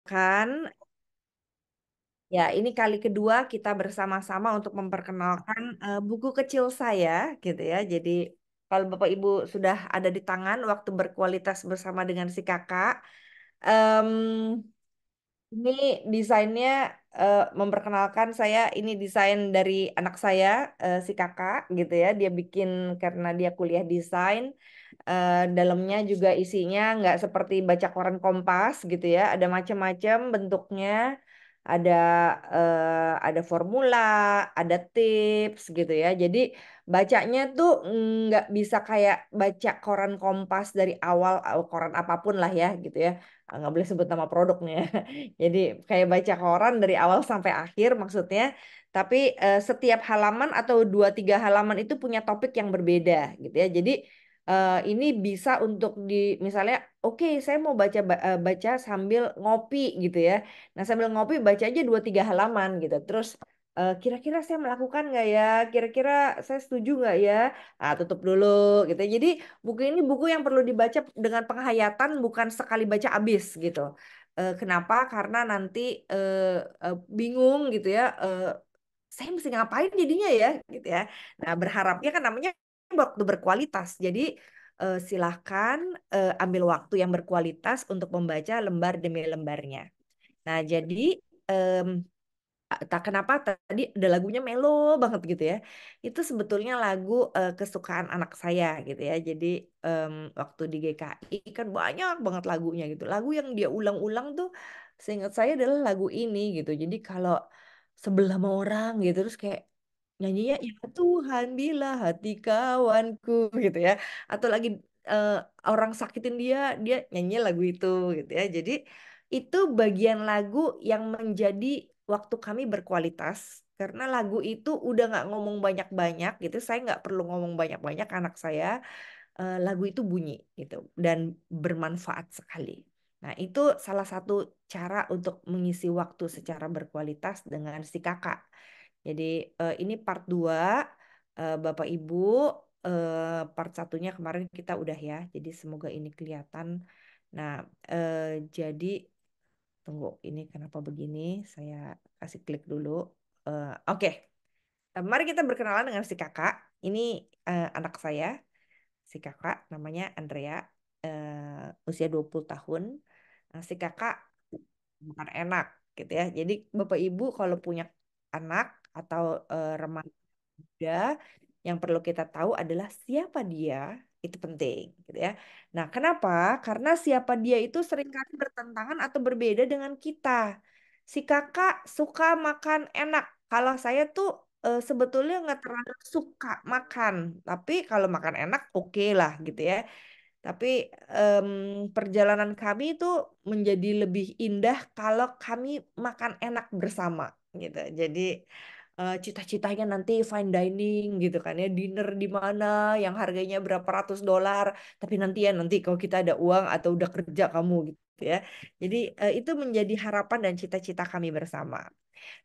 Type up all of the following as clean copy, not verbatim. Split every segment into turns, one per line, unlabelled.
Perkenalkan, ya ini kali kedua kita bersama-sama untuk memperkenalkan buku kecil saya, gitu ya. Jadi kalau Bapak Ibu sudah ada di tangan, waktu berkualitas bersama dengan si kakak. Em, ini desainnya memperkenalkan saya. Ini desain dari anak saya, si kakak, gitu ya. Dia bikin karena dia kuliah desain. Dalamnya juga isinya nggak seperti baca koran Kompas gitu ya. Ada macam-macam bentuknya. Ada ada formula, ada tips gitu ya. Jadi bacanya tuh nggak bisa kayak baca koran Kompas dari awal, koran apapun lah ya gitu ya. Nggak boleh sebut nama produknya. Jadi kayak baca koran dari awal sampai akhir maksudnya. Tapi setiap halaman atau dua tiga halaman itu punya topik yang berbeda gitu ya. Jadi ini bisa untuk di misalnya, oke saya mau baca sambil ngopi gitu ya. Nah sambil ngopi baca aja dua tiga halaman gitu. Terus kira-kira saya melakukan nggak ya? Kira-kira saya setuju nggak ya? Ah tutup dulu gitu. Jadi buku ini buku yang perlu dibaca dengan penghayatan, bukan sekali baca habis gitu. Kenapa? Karena nanti bingung gitu ya. Saya mesti ngapain jadinya ya gitu ya. Nah, berharapnya kan namanya waktu berkualitas. Jadi silahkan ambil waktu yang berkualitas untuk membaca lembar demi lembarnya. Nah, jadi em, tak kenapa tadi ada lagunya melo banget gitu ya. Itu sebetulnya lagu kesukaan anak saya gitu ya. Jadi waktu di GKI kan banyak banget lagunya gitu. Lagu yang dia ulang-ulang tuh seingat saya adalah lagu ini gitu. Jadi kalau sebelah sama orang gitu terus kayak nyanyinya ya Tuhan bila hati kawanku gitu ya. Atau lagi eh, orang sakitin dia, dia nyanyi lagu itu gitu ya. Jadi itu bagian lagu yang menjadi waktu kami berkualitas karena lagu itu udah nggak ngomong banyak-banyak gitu. Saya nggak perlu ngomong banyak-banyak anak saya. Lagu itu bunyi gitu dan bermanfaat sekali. Nah, itu salah satu cara untuk mengisi waktu secara berkualitas dengan si kakak. Jadi ini part 2, Bapak Ibu, part satunya kemarin kita udah ya. Jadi semoga ini kelihatan. Nah, jadi tunggu, ini kenapa begini? Saya kasih klik dulu. Oke. Mari kita berkenalan dengan si kakak. Ini anak saya, si kakak namanya Andrea, usia 20 tahun. Nah, si kakak bukan enak gitu ya. Jadi Bapak Ibu kalau punya anak atau remaja muda, yang perlu kita tahu adalah siapa dia, itu penting gitu ya. Nah, kenapa? Karena siapa dia itu seringkali bertentangan atau berbeda dengan kita. Si kakak suka makan enak. Kalau saya tuh sebetulnya nggak terlalu suka makan, tapi kalau makan enak oke lah gitu ya. Tapi em, perjalanan kami itu menjadi lebih indah kalau kami makan enak bersama gitu. Jadi cita-citanya nanti fine dining gitu kan ya, dinner di mana yang harganya berapa ratus dolar, tapi nanti ya nanti kalau kita ada uang atau udah kerja kamu gitu ya. Jadi itu menjadi harapan dan cita-cita kami bersama.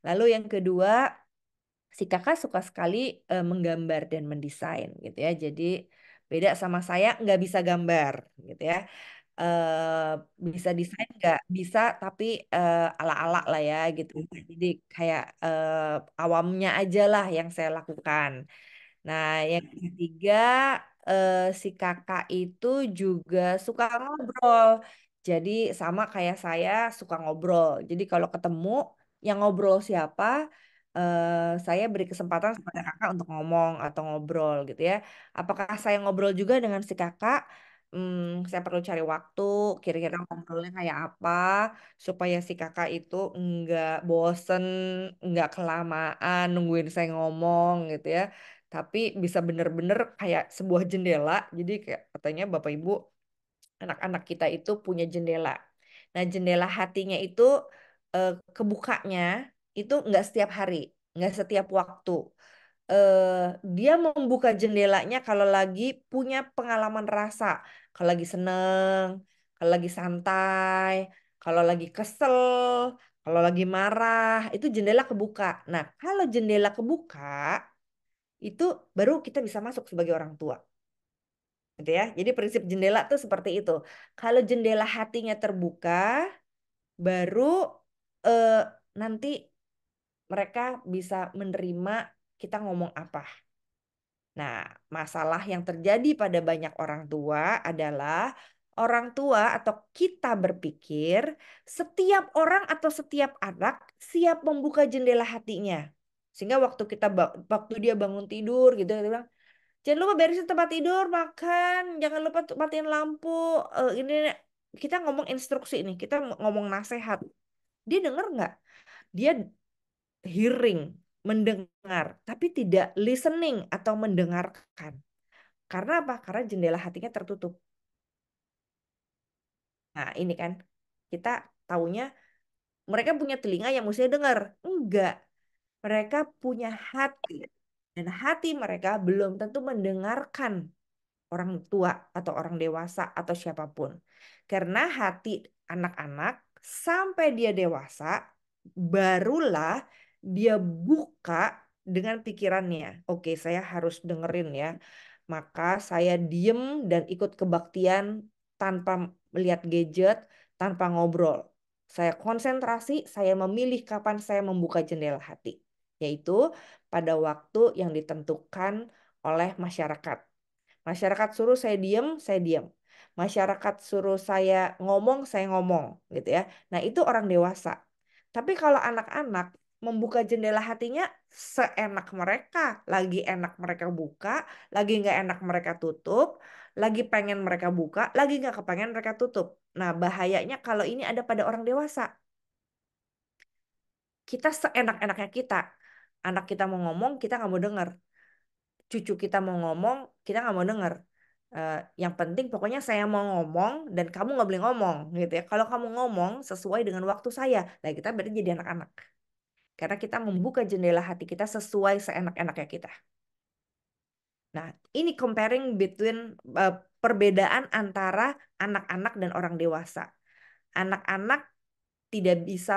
Lalu yang kedua, si kakak suka sekali menggambar dan mendesain gitu ya. Jadi beda sama saya nggak bisa gambar gitu ya. Bisa desain nggak bisa tapi ala-ala lah ya gitu. Jadi kayak awamnya aja lah yang saya lakukan. Nah, yang ketiga, si kakak itu juga suka ngobrol. Jadi sama kayak saya suka ngobrol. Jadi kalau ketemu yang ngobrol siapa, saya beri kesempatan kepada kakak untuk ngomong atau ngobrol gitu ya. Apakah saya ngobrol juga dengan si kakak? Saya perlu cari waktu, kira-kira ngobrolnya kayak apa, supaya si kakak itu nggak bosen, nggak kelamaan nungguin saya ngomong gitu ya, tapi bisa bener-bener kayak sebuah jendela. Jadi kayak katanya Bapak Ibu, anak-anak kita itu punya jendela. Nah, jendela hatinya itu kebukanya itu nggak setiap hari, nggak setiap waktu. Dia membuka jendelanya kalau lagi punya pengalaman rasa, kalau lagi seneng, kalau lagi santai, kalau lagi kesel, kalau lagi marah, itu jendela kebuka. Nah, kalau jendela kebuka, itu baru kita bisa masuk sebagai orang tua. Gitu ya. Jadi prinsip jendela tuh seperti itu. Kalau jendela hatinya terbuka, baru eh, nanti mereka bisa menerima kita ngomong apa. Nah, masalah yang terjadi pada banyak orang tua adalah orang tua atau kita berpikir setiap orang atau setiap anak siap membuka jendela hatinya. Sehingga waktu dia bangun tidur gitu dia bilang, "Jangan lupa beresin tempat tidur, makan, jangan lupa matiin lampu." Ini kita ngomong instruksi ini, kita ngomong nasihat. Dia denger nggak? Dia hearing, mendengar, tapi tidak listening atau mendengarkan. Karena apa? Karena jendela hatinya tertutup. Nah, ini kan kita taunya mereka punya telinga yang mestinya dengar. Enggak, mereka punya hati. Dan hati mereka belum tentu mendengarkan orang tua atau orang dewasa atau siapapun. Karena hati anak-anak sampai dia dewasa barulah dia buka dengan pikirannya. Oke, saya harus dengerin ya. Maka saya diem dan ikut kebaktian tanpa melihat gadget, tanpa ngobrol. Saya konsentrasi, saya memilih kapan saya membuka jendela hati, yaitu pada waktu yang ditentukan oleh masyarakat. Masyarakat suruh saya diam. Masyarakat suruh saya ngomong gitu ya. Nah, itu orang dewasa. Tapi kalau anak-anak membuka jendela hatinya seenak mereka, lagi enak mereka buka, lagi nggak enak mereka tutup, lagi pengen mereka buka, lagi nggak kepengen mereka tutup. Nah, bahayanya kalau ini ada pada orang dewasa. Kita seenak-enaknya kita. Anak kita mau ngomong, kita nggak mau dengar. Cucu kita mau ngomong, kita nggak mau dengar. Yang penting pokoknya saya mau ngomong dan kamu nggak boleh ngomong gitu ya. Kalau kamu ngomong sesuai dengan waktu saya, nah kita berarti jadi anak-anak. Karena kita membuka jendela hati kita sesuai seenak-enaknya kita. Nah, ini comparing between perbedaan antara anak-anak dan orang dewasa. Anak-anak tidak bisa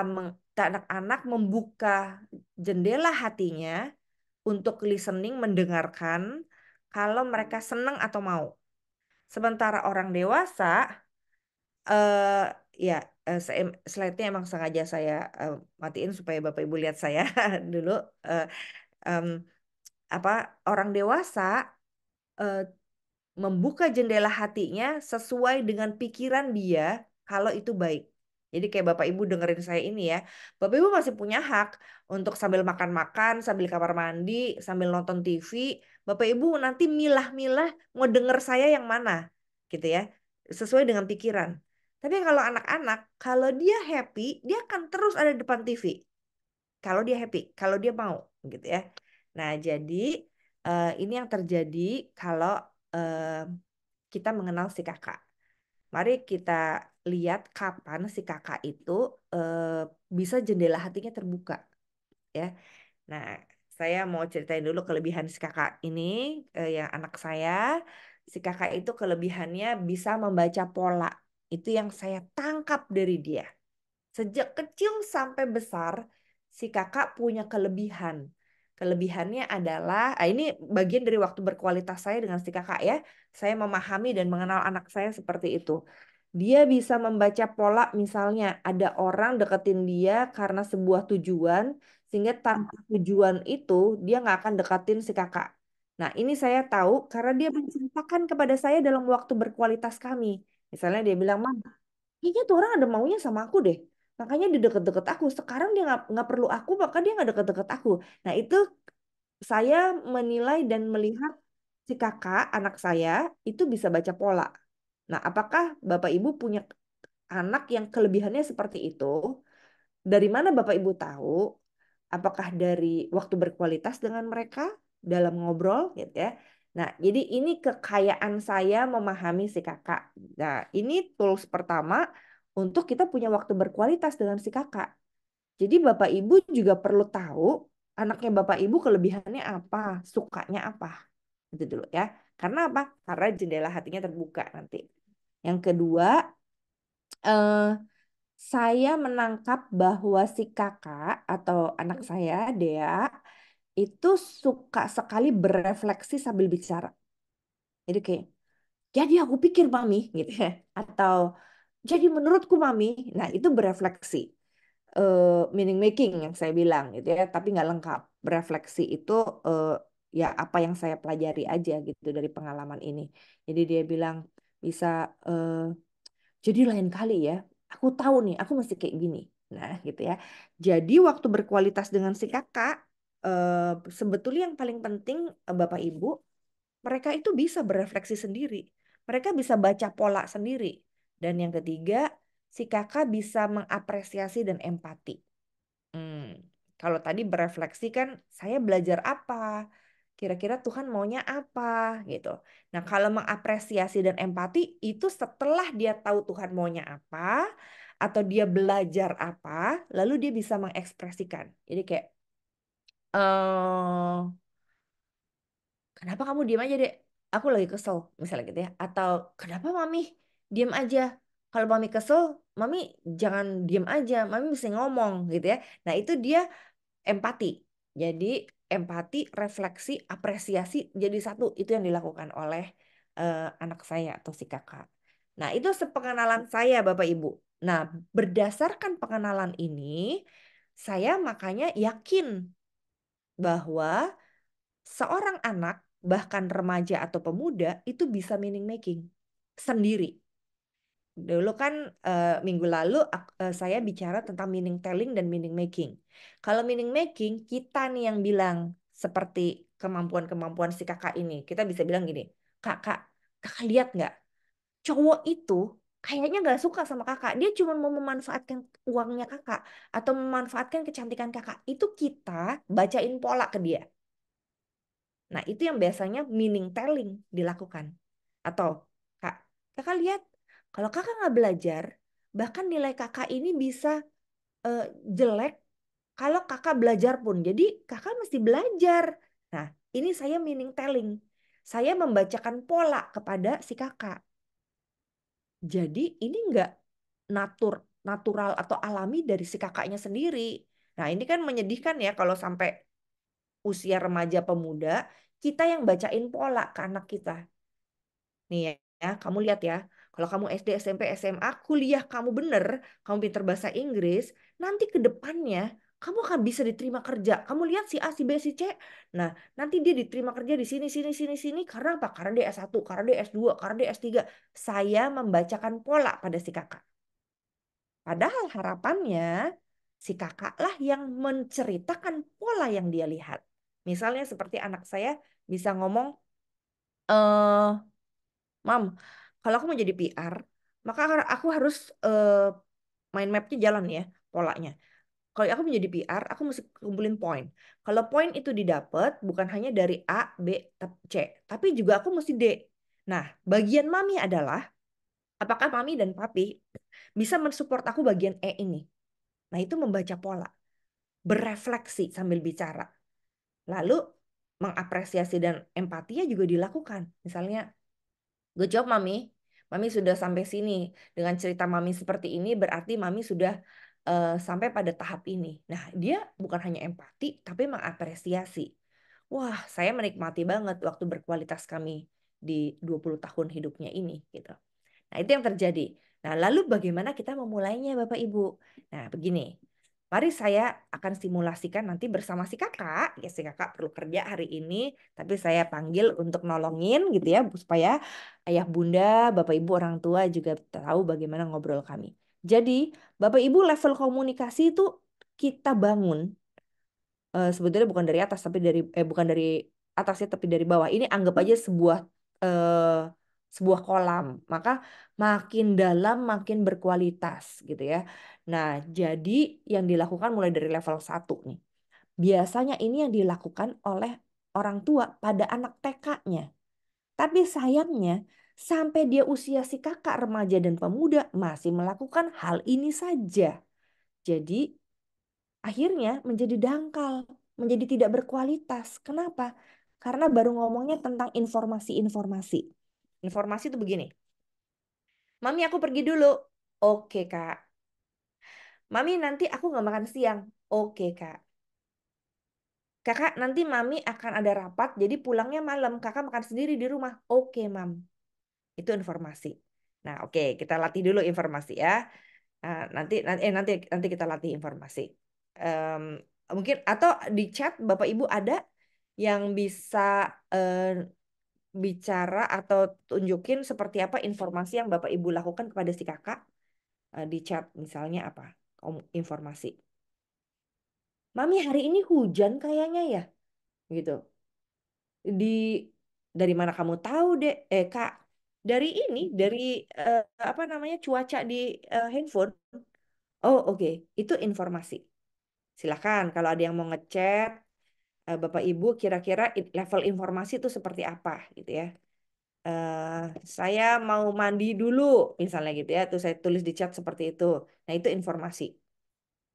anak-anak membuka jendela hatinya untuk listening, mendengarkan kalau mereka senang atau mau. Sementara orang dewasa, eh ya, slide-nya emang sengaja saya matiin supaya Bapak Ibu lihat saya dulu. Eh, em, apa orang dewasa eh, membuka jendela hatinya sesuai dengan pikiran dia kalau itu baik. Jadi kayak Bapak Ibu dengerin saya ini ya. Bapak Ibu masih punya hak untuk sambil makan-makan, sambil kamar mandi, sambil nonton TV. Bapak Ibu nanti milah-milah mau denger saya yang mana gitu ya. Sesuai dengan pikiran. Tapi kalau anak-anak, kalau dia happy, dia akan terus ada di depan TV. Kalau dia happy, kalau dia mau gitu ya. Nah, jadi ini yang terjadi kalau eh, kita mengenal si kakak. Mari kita lihat kapan si kakak itu bisa jendela hatinya terbuka, ya. Nah, saya mau ceritain dulu kelebihan si kakak ini, yang anak saya. Si kakak itu kelebihannya bisa membaca pola. Itu yang saya tangkap dari dia. Sejak kecil sampai besar, si kakak punya kelebihan. Kelebihannya adalah, ini bagian dari waktu berkualitas saya dengan si kakak ya. Saya memahami dan mengenal anak saya seperti itu. Dia bisa membaca pola, misalnya ada orang deketin dia karena sebuah tujuan, sehingga tanpa tujuan itu dia nggak akan deketin si kakak. Nah, ini saya tahu karena dia menceritakan kepada saya dalam waktu berkualitas kami. Misalnya dia bilang, "Mam, kayaknya tuh orang ada maunya sama aku deh. Makanya dia deket-deket aku. Sekarang dia nggak perlu aku, maka dia nggak deket-deket aku." Nah, itu saya menilai dan melihat si kakak anak saya itu bisa baca pola. Nah, apakah Bapak Ibu punya anak yang kelebihannya seperti itu? Dari mana Bapak Ibu tahu? Apakah dari waktu berkualitas dengan mereka dalam ngobrol gitu ya? Nah, jadi ini kekayaan saya memahami si kakak. Nah, ini tools pertama untuk kita punya waktu berkualitas dengan si kakak. Jadi Bapak Ibu juga perlu tahu anaknya Bapak Ibu kelebihannya apa, sukanya apa. Itu dulu ya. Karena apa? Karena jendela hatinya terbuka nanti. Yang kedua, eh, saya menangkap bahwa si kakak atau anak saya, Dea, itu suka sekali berefleksi sambil bicara. Jadi kayak, jadi aku pikir Mami gitu ya. Atau Jadi menurutku Mami, nah itu berefleksi. Meaning making yang saya bilang gitu ya, tapi nggak lengkap. Berefleksi itu eh, ya apa yang saya pelajari aja gitu dari pengalaman ini. Jadi dia bilang bisa eh, jadi lain kali ya, aku tahu nih, aku mesti kayak gini. Nah gitu ya. Jadi waktu berkualitas dengan si kakak, eh, sebetulnya yang paling penting Bapak Ibu, mereka itu bisa berefleksi sendiri. Mereka bisa baca pola sendiri. Dan yang ketiga, si kakak bisa mengapresiasi dan empati. Hmm, Kalau tadi berefleksi kan saya belajar apa? Kira-kira Tuhan maunya apa gitu. Nah, kalau mengapresiasi dan empati itu setelah dia tahu Tuhan maunya apa atau dia belajar apa, lalu dia bisa mengekspresikan. Jadi kayak kenapa kamu diam aja, Dek? Aku lagi kesel, misalnya gitu ya. Atau kenapa Mami diam aja? Kalau Mami kesel, Mami jangan diam aja. Mami mesti ngomong gitu ya. Nah, itu dia empati. Jadi empati, refleksi, apresiasi jadi satu. Itu yang dilakukan oleh anak saya atau si kakak. Nah, itu sepengenalan saya Bapak Ibu. Nah, berdasarkan pengenalan ini, saya makanya yakin bahwa seorang anak, bahkan remaja atau pemuda, itu bisa meaning making sendiri. Dulu kan minggu lalu saya bicara tentang meaning telling dan meaning making. Kalau meaning making, kita nih yang bilang seperti kemampuan-kemampuan si kakak ini. Kita bisa bilang gini, kakak lihat nggak? Cowok itu kayaknya nggak suka sama kakak. Dia cuma mau memanfaatkan uangnya kakak atau memanfaatkan kecantikan kakak. Itu kita bacain pola ke dia. Nah, itu yang biasanya meaning telling dilakukan. Atau, Kak, kakak lihat, kalau kakak nggak belajar, bahkan nilai kakak ini bisa eh, jelek kalau kakak belajar pun. Jadi, kakak mesti belajar. Nah, ini saya meaning telling. Saya membacakan pola kepada si kakak. Jadi, ini nggak natural atau alami dari si kakaknya sendiri. Nah, ini kan menyedihkan ya kalau sampai usia remaja pemuda, kita yang bacain pola ke anak kita. Nih ya, kamu lihat ya. Kalau kamu SD, SMP, SMA, kuliah kamu bener, kamu pinter bahasa Inggris, nanti ke depannya kamu akan bisa diterima kerja. Kamu lihat si A, si B, si C. Nah, nanti dia diterima kerja di sini, sini, sini, sini. Karena apa? Karena dia S1, karena dia S2, karena dia S3. Saya membacakan pola pada si kakak. Padahal harapannya si kakak lah yang menceritakan pola yang dia lihat. Misalnya seperti anak saya bisa ngomong, eh Mam, kalau aku mau jadi PR, maka aku harus mind mapnya jalan ya polanya. Kalau aku menjadi PR, aku mesti kumpulin poin. Kalau poin itu didapat bukan hanya dari A, B, C, tapi juga aku mesti D. Nah, bagian mami adalah apakah mami dan papi bisa mensupport aku bagian E ini. Nah, itu membaca pola, berefleksi sambil bicara. Lalu mengapresiasi dan empatinya juga dilakukan. Misalnya, good job Mami. Mami sudah sampai sini. Dengan cerita Mami seperti ini berarti Mami sudah sampai pada tahap ini. Nah, dia bukan hanya empati tapi mengapresiasi. Wah, saya menikmati banget waktu berkualitas kami di 20 tahun hidupnya ini gitu. Nah, itu yang terjadi. Nah, lalu bagaimana kita memulainya Bapak Ibu? Nah, begini. Mari saya akan simulasikan nanti bersama si kakak. Ya, si kakak perlu kerja hari ini, tapi saya panggil untuk nolongin gitu ya, supaya ayah bunda, Bapak Ibu orang tua juga tahu bagaimana ngobrol kami. Jadi, Bapak Ibu level komunikasi itu kita bangun sebetulnya bukan dari atas tapi dari bukan dari atasnya tapi dari bawah. Ini anggap aja eh, sebuah kolam. Maka makin dalam makin berkualitas gitu ya. Nah, jadi yang dilakukan mulai dari level 1 nih. Biasanya ini yang dilakukan oleh orang tua pada anak TK-nya. Tapi sayangnya sampai dia usia si kakak remaja dan pemuda masih melakukan hal ini saja. Jadi akhirnya menjadi dangkal, menjadi tidak berkualitas. Kenapa? Karena baru ngomongnya tentang informasi-informasi. Informasi itu begini, Mami aku pergi dulu. Oke Kak. Mami nanti aku nggak makan siang. Oke Kak. Kakak nanti Mami akan ada rapat, jadi pulangnya malam. Kakak makan sendiri di rumah. Oke Mam. Itu informasi. Nah, oke, kita latih dulu informasi ya. Nanti kita latih informasi. Em, Mungkin atau di chat Bapak Ibu ada yang bisa eh, bicara atau tunjukin seperti apa informasi yang Bapak Ibu lakukan kepada si kakak di chat misalnya apa? Informasi. Mami hari ini hujan kayaknya ya, gitu. Di dari mana kamu tahu deh, Kak? Dari ini, dari eh, apa namanya cuaca di handphone. Oh oke, itu informasi. Silakan kalau ada yang mau ngechat, Bapak Ibu kira-kira level informasi itu seperti apa gitu ya. eh saya mau mandi dulu misalnya gitu ya, tuh saya tulis di chat seperti itu. Nah, itu informasi.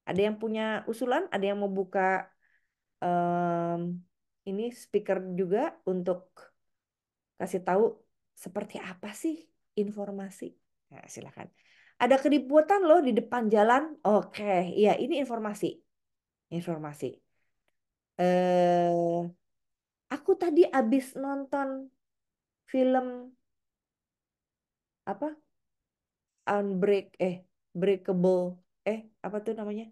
Ada yang punya usulan, ada yang mau buka em, ini speaker juga untuk kasih tahu seperti apa sih informasi. Nah, silakan. Ada keributan loh di depan jalan. Oke, iya ini informasi. Informasi. Eh, aku tadi habis nonton film apa? Unbreak Breakable apa tuh namanya,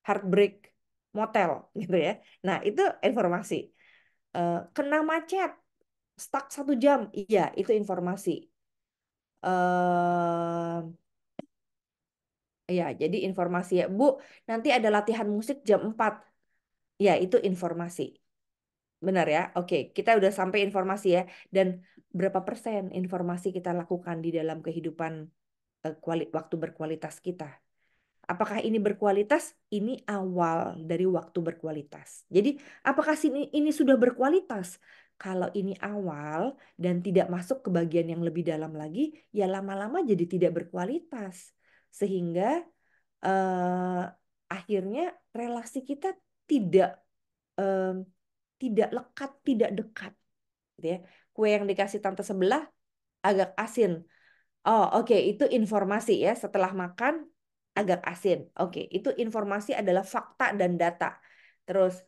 Heartbreak Motel gitu ya. Nah itu informasi. Kena macet stuck 1 jam, iya itu informasi. Ya jadi informasi ya Bu, nanti ada latihan musik jam 4, ya itu informasi. Benar ya, oke, kita udah sampai informasi ya. Dan berapa persen informasi kita lakukan di dalam kehidupan waktu berkualitas kita. Apakah ini berkualitas? Ini awal dari waktu berkualitas. Jadi, apakah ini sudah berkualitas? Kalau ini awal dan tidak masuk ke bagian yang lebih dalam lagi, ya lama-lama jadi tidak berkualitas. Sehingga eh, akhirnya relasi kita tidak eh, tidak lekat, tidak dekat, gitu ya. Kue yang dikasih tante sebelah agak asin. Oh, oke, itu informasi ya. Setelah makan agak asin. Oke, itu informasi adalah fakta dan data. Terus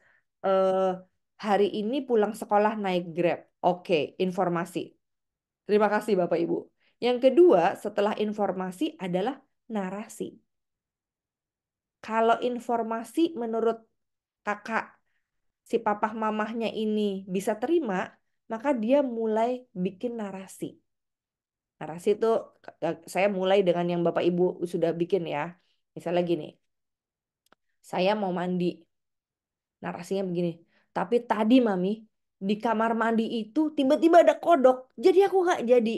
eh, hari ini pulang sekolah naik Grab. Oke, informasi. Terima kasih Bapak Ibu. Yang kedua, setelah informasi adalah narasi. Kalau informasi menurut kakak si papah mamahnya ini bisa terima, maka dia mulai bikin narasi. Narasi itu saya mulai dengan yang Bapak Ibu sudah bikin ya. Misalnya gini, saya mau mandi. Narasinya begini. Tapi tadi Mami, di kamar mandi itu tiba-tiba ada kodok. Jadi aku nggak jadi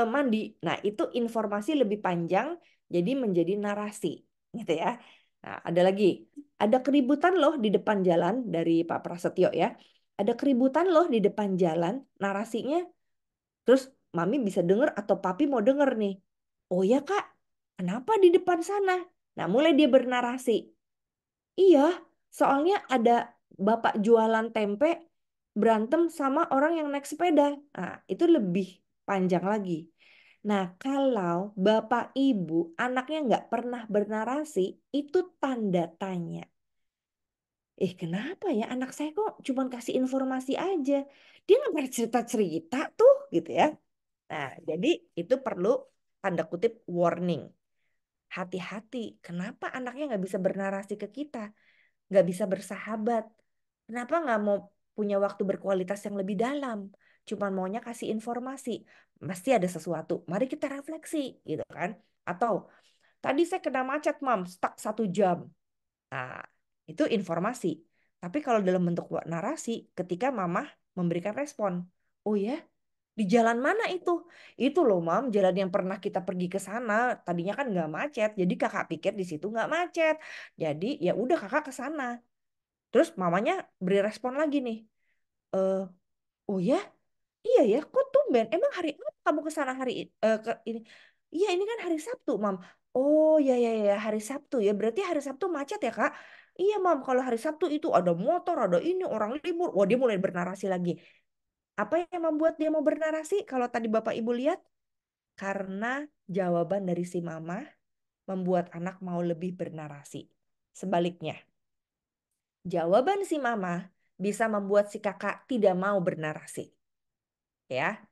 mandi. Nah, itu informasi lebih panjang jadi menjadi narasi. Gitu ya. Nah, ada lagi. Ada keributan loh di depan jalan dari Pak Prasetyo ya. Ada keributan loh di depan jalan. Narasinya terus Mami bisa denger atau Papi mau denger nih. Oh ya Kak, kenapa di depan sana? Nah mulai dia bernarasi. Iya, soalnya ada bapak jualan tempe berantem sama orang yang naik sepeda. Nah itu lebih panjang lagi. Nah kalau bapak ibu anaknya nggak pernah bernarasi, itu tanda tanya. Kenapa ya anak saya kok cuman kasih informasi aja? Dia nggak pernah cerita-cerita tuh gitu ya. Nah, jadi itu perlu tanda kutip warning. Hati-hati, kenapa anaknya nggak bisa bernarasi ke kita? Nggak bisa bersahabat? Kenapa nggak mau punya waktu berkualitas yang lebih dalam? Cuman maunya kasih informasi. Pasti ada sesuatu. Mari kita refleksi, gitu kan? Atau, tadi saya kena macet, Mam, stuck 1 jam. Nah, itu informasi. Tapi kalau dalam bentuk narasi, ketika Mama memberikan respon. Oh ya, di jalan mana itu? Itu loh, Mam, jalan yang pernah kita pergi ke sana. Tadinya kan nggak macet, jadi kakak pikir di situ nggak macet. Jadi ya udah kakak ke sana. Terus mamanya beri respon lagi nih. Eh, oh ya, iya ya, kok tumben? Emang hari apa kamu ke sana ke ini? Iya, ini kan hari Sabtu, Mam. Oh ya ya ya, hari Sabtu ya. Berarti hari Sabtu macet ya, Kak? Iya, Mam. Kalau hari Sabtu itu ada motor, ada ini, orang libur. Wah, dia mulai bernarasi lagi. Apa yang membuat dia mau bernarasi? Kalau tadi Bapak Ibu lihat, karena jawaban dari si mama membuat anak mau lebih bernarasi. Sebaliknya, jawaban si mama bisa membuat si kakak tidak mau bernarasi. Ya.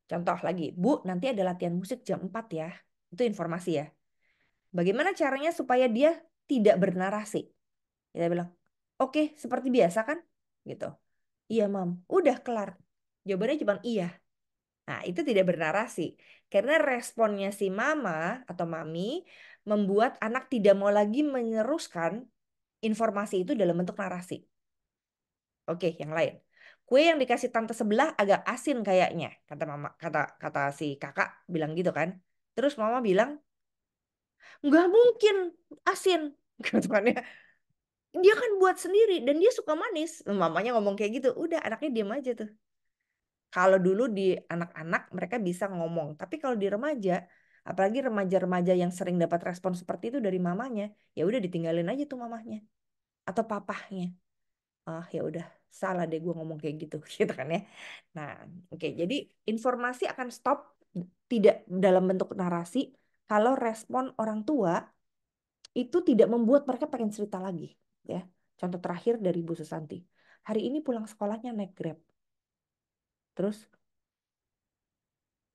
Contoh lagi, Bu, nanti ada latihan musik jam 4 ya. Itu informasi ya. Bagaimana caranya supaya dia tidak bernarasi? Kita bilang, oke, seperti biasa kan? Gitu. Iya, Mam. Udah kelar. Jawabannya cuma iya. Nah, itu tidak bernarasi. Karena responnya si mama atau mami membuat anak tidak mau lagi meneruskan informasi itu dalam bentuk narasi. Oke, yang lain. Kue yang dikasih tante sebelah agak asin kayaknya, kata mama, kata kata si kakak bilang gitu kan. Terus mama bilang, nggak mungkin asin, gitu kan ya. Dia kan buat sendiri dan dia suka manis. Mamanya ngomong kayak gitu, udah anaknya diam aja tuh. Kalau dulu di anak-anak mereka bisa ngomong, tapi kalau di remaja, apalagi remaja-remaja yang sering dapat respon seperti itu dari mamanya, ya udah ditinggalin aja tuh mamahnya atau papahnya. Ah ya udah salah deh gue ngomong kayak gitu, gitu kan ya. Nah, oke, jadi informasi akan stop tidak dalam bentuk narasi kalau respon orang tua itu tidak membuat mereka pengen cerita lagi, ya. Contoh terakhir dari Bu Susanti. Hari ini pulang sekolahnya naik Grab. Terus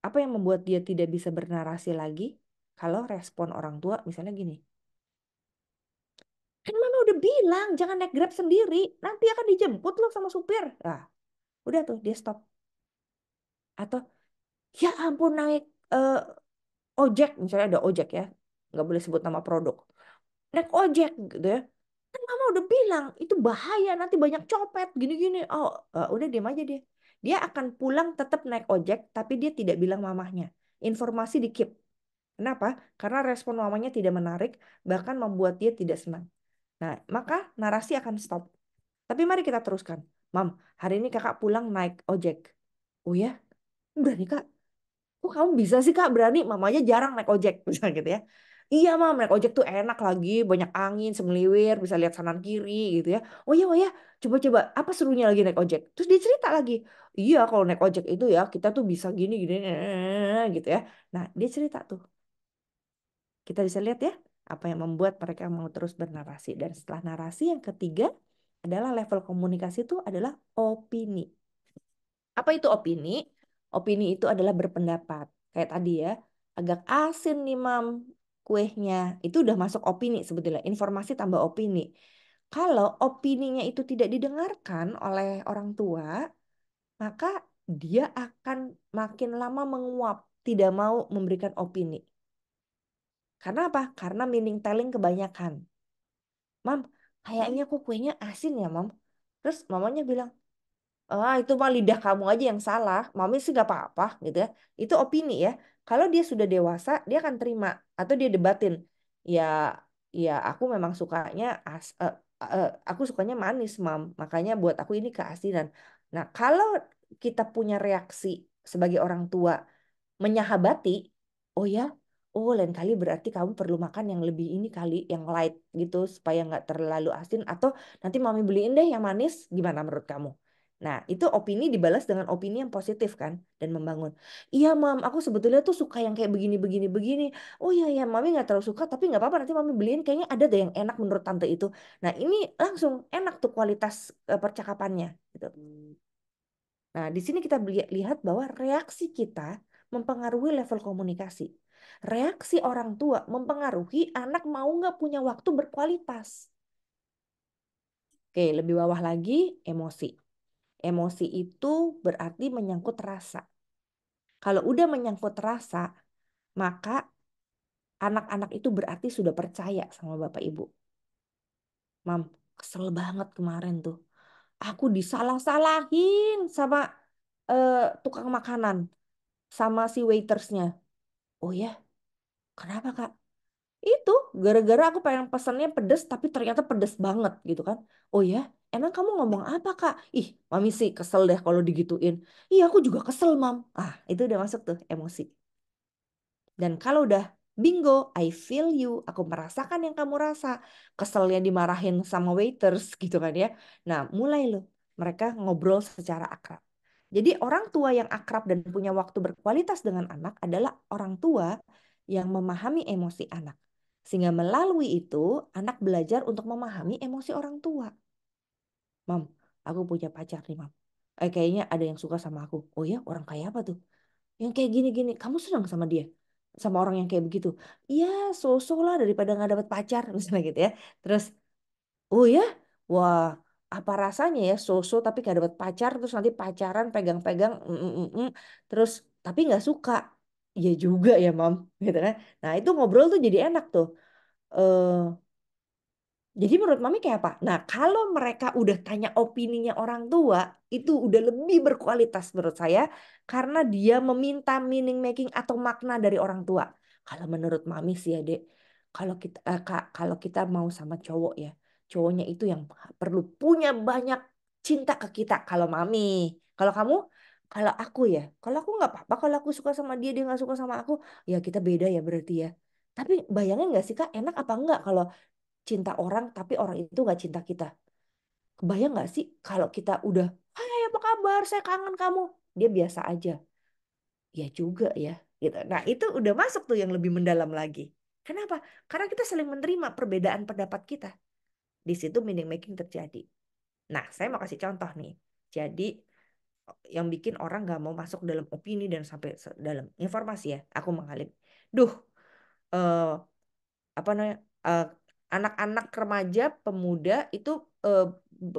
apa yang membuat dia tidak bisa bernarasi lagi? Kalau respon orang tua misalnya gini, kan mama udah bilang jangan naik Grab sendiri, nanti akan dijemput loh sama supir. Nah, udah tuh dia stop. Atau ya ampun naik eh, ojek, misalnya ada ojek ya, nggak boleh sebut nama produk. Naik ojek gitu ya. Kan mama udah bilang itu bahaya nanti banyak copet gini-gini. Oh, udah diam aja dia. Dia akan pulang tetap naik ojek tapi dia tidak bilang mamahnya. Informasi di keep. Kenapa? Karena respon mamanya tidak menarik, bahkan membuat dia tidak senang. Nah, maka narasi akan stop. Tapi mari kita teruskan. Mam, hari ini kakak pulang naik ojek. Oh ya? Berani kak? Kok kamu bisa sih kak berani? Mamanya jarang naik ojek. Misalnya gitu ya. Iya mam, naik ojek tuh enak lagi. Banyak angin, semeliwir, bisa lihat kanan kiri gitu ya. Oh ya, coba-coba. Apa serunya lagi naik ojek? Terus dia cerita lagi. Iya kalau naik ojek itu ya kita tuh bisa gini, gini, gitu ya. Nah dia cerita tuh. Kita bisa lihat ya apa yang membuat mereka mau terus bernarasi. Dan setelah narasi yang ketiga adalah level komunikasi itu adalah opini. Apa itu opini? Opini itu adalah berpendapat. Kayak tadi ya, agak asin nih mam kuehnya. Itu udah masuk opini sebetulnya. Informasi tambah opini. Kalau opininya itu tidak didengarkan oleh orang tua, maka dia akan makin lama menguap, tidak mau memberikan opini. Karena apa? Karena meaning telling kebanyakan. Mam, kayaknya kok kuenya asin ya, Mam. Terus mamanya bilang, ah itu mah lidah kamu aja yang salah. Mami sih gak apa-apa gitu ya. Itu opini ya. Kalau dia sudah dewasa, dia akan terima atau dia debatin. Ya, ya aku memang sukanya aku sukanya manis, Mam. Makanya buat aku ini keasinan. Nah, kalau kita punya reaksi sebagai orang tua menyahabati, oh ya, oh lain kali berarti kamu perlu makan yang lebih ini kali, yang light gitu supaya nggak terlalu asin atau nanti mami beliin deh yang manis, gimana menurut kamu? Nah, itu opini dibalas dengan opini yang positif kan dan membangun. Iya, Mam, aku sebetulnya tuh suka yang kayak begini begini begini. Oh iya ya, mami nggak terlalu suka tapi nggak apa-apa nanti mami beliin kayaknya ada deh yang enak menurut tante itu. Nah, ini langsung enak tuh kualitas percakapannya gitu. Nah, di sini kita lihat bahwa reaksi kita mempengaruhi level komunikasi. Reaksi orang tua mempengaruhi anak mau nggak punya waktu berkualitas. Oke, lebih bawah lagi, emosi. Emosi itu berarti menyangkut rasa. Kalau udah menyangkut rasa, maka anak-anak itu berarti sudah percaya sama Bapak Ibu. Mam, kesel banget kemarin tuh. Aku disalah-salahin sama eh, tukang makanan, sama si waitersnya. Oh ya, kenapa Kak? Itu gara-gara aku pengen pesannya pedes tapi ternyata pedes banget gitu kan. Oh ya, emang kamu ngomong apa Kak? Ih, mami sih kesel deh kalau digituin. Iya, aku juga kesel, Mam. Ah, itu udah masuk tuh emosi. Dan kalau udah bingo, I feel you. Aku merasakan yang kamu rasa. Keselnya dimarahin sama waiters gitu kan ya. Nah, mulai loh mereka ngobrol secara akrab. Jadi orang tua yang akrab dan punya waktu berkualitas dengan anak adalah orang tua yang memahami emosi anak. Sehingga melalui itu anak belajar untuk memahami emosi orang tua. Mam, aku punya pacar nih, Mam. Kayaknya ada yang suka sama aku. Oh ya, orang kayak apa tuh? yang kayak gini-gini. Kamu senang sama dia? Sama orang yang kayak begitu? Iya, so-so lah daripada nggak dapet pacar, misalnya gitu ya. Terus, oh ya, wah, apa rasanya ya so-so tapi gak dapet pacar, terus nanti pacaran pegang-pegang, terus tapi nggak suka. Iya juga ya, Mam, gitu kan. Nah, itu ngobrol tuh jadi enak tuh. Eh, jadi menurut Mami kayak apa? Nah, kalau mereka udah tanya opininya orang tua, itu udah lebih berkualitas menurut saya karena dia meminta meaning making atau makna dari orang tua. Kalau menurut Mami sih ya, Dek, kalau kita Kak, kalau kita mau sama cowok ya, cowoknya itu yang perlu punya banyak cinta ke kita. Kalau Mami, kalau kamu, kalau aku ya, kalau aku nggak apa-apa kalau aku suka sama dia, dia nggak suka sama aku, ya kita beda ya berarti ya. Tapi bayangin nggak sih Kak, enak apa enggak kalau cinta orang tapi orang itu nggak cinta kita. Kebayang nggak sih kalau kita udah, hai apa kabar, saya kangen kamu. Dia biasa aja. Ya juga ya. Gitu. Nah itu udah masuk tuh yang lebih mendalam lagi. Kenapa? Karena kita saling menerima perbedaan pendapat kita. Di situ meaning making terjadi. Nah saya mau kasih contoh nih. Jadi yang bikin orang nggak mau masuk dalam opini dan sampai dalam informasi ya. Aku mengalami. Duh, eh, apa namanya, eh, anak-anak remaja pemuda itu, eh,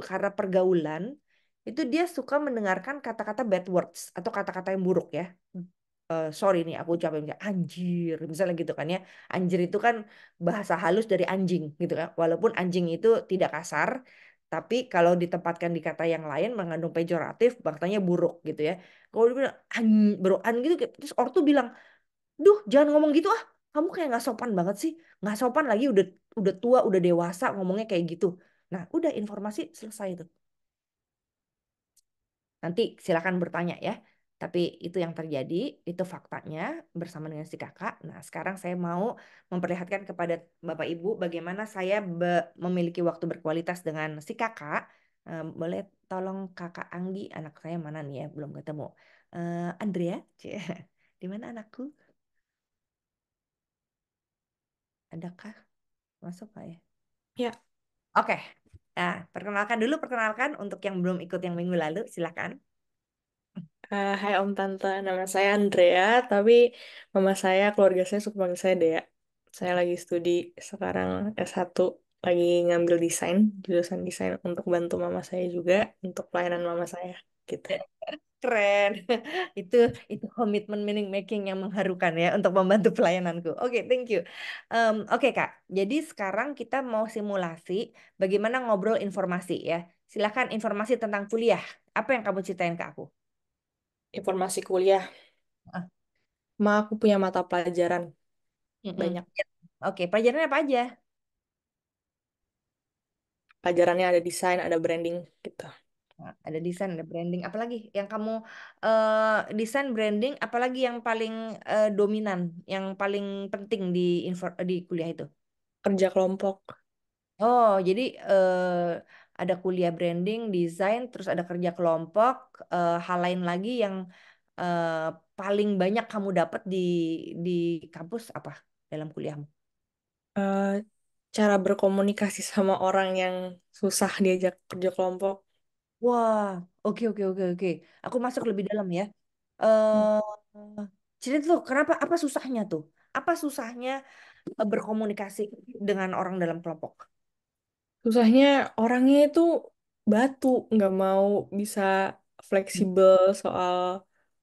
karena pergaulan itu dia suka mendengarkan kata-kata bad words atau kata-kata yang buruk ya. Sorry nih aku ucapin misalnya anjir misalnya gitu kan ya. Anjir itu kan bahasa halus dari anjing gitu kan, walaupun anjing itu tidak kasar tapi kalau ditempatkan di kata yang lain mengandung pejoratif maknanya buruk gitu ya. Kalau dia bilang beroan gitu, terus orang tuh bilang, duh, jangan ngomong gitu ah. Kamu kayak nggak sopan banget sih. Nggak sopan lagi udah tua, udah dewasa ngomongnya kayak gitu. Nah, udah informasi selesai itu. Nanti silakan bertanya ya. Tapi itu yang terjadi, itu faktanya bersama dengan si kakak. Nah, sekarang saya mau memperlihatkan kepada Bapak Ibu bagaimana saya memiliki waktu berkualitas dengan si kakak. Boleh tolong kakak Anggi, anak saya mana nih ya, belum ketemu. Andrea, Cie. Di mana anakku? Adakah? Masuk nggak ya?
Ya,
Oke. Nah, perkenalkan untuk yang belum ikut yang minggu lalu, silakan.
Hai Om Tante, nama saya Andrea, tapi mama saya, keluarga saya suka panggil saya Dea. Saya lagi studi sekarang S1, lagi ngambil desain, jurusan desain untuk bantu mama saya juga, untuk pelayanan mama saya, gitu.
Keren. Itu itu komitmen meaning making yang mengharukan ya untuk membantu pelayananku. Oke, thank you. Oke, Kak. Jadi sekarang kita mau simulasi bagaimana ngobrol informasi ya. Silakan informasi tentang kuliah. Apa yang kamu ceritain ke aku?
Informasi kuliah,
Ah,
aku punya mata pelajaran
mm-mm.
banyak.
Oke, pelajarannya apa aja?
Pelajarannya ada desain, ada branding, gitu.
Nah, ada desain, ada branding. Apalagi yang kamu desain branding, apalagi yang paling dominan, yang paling penting di kuliah itu?
Kerja kelompok.
Oh, jadi ada kuliah branding, desain, terus ada kerja kelompok. Hal lain lagi yang eh, paling banyak kamu dapat di kampus apa dalam kuliahmu?
eh, Cara berkomunikasi sama orang yang susah diajak kerja kelompok.
Wah, oke oke oke oke. Aku masuk lebih dalam ya.
Hmm.
Cerita tuh, kenapa? Apa susahnya tuh? Apa susahnya berkomunikasi dengan orang dalam kelompok?
Susahnya orangnya itu batu, nggak mau bisa
Hmm.
fleksibel soal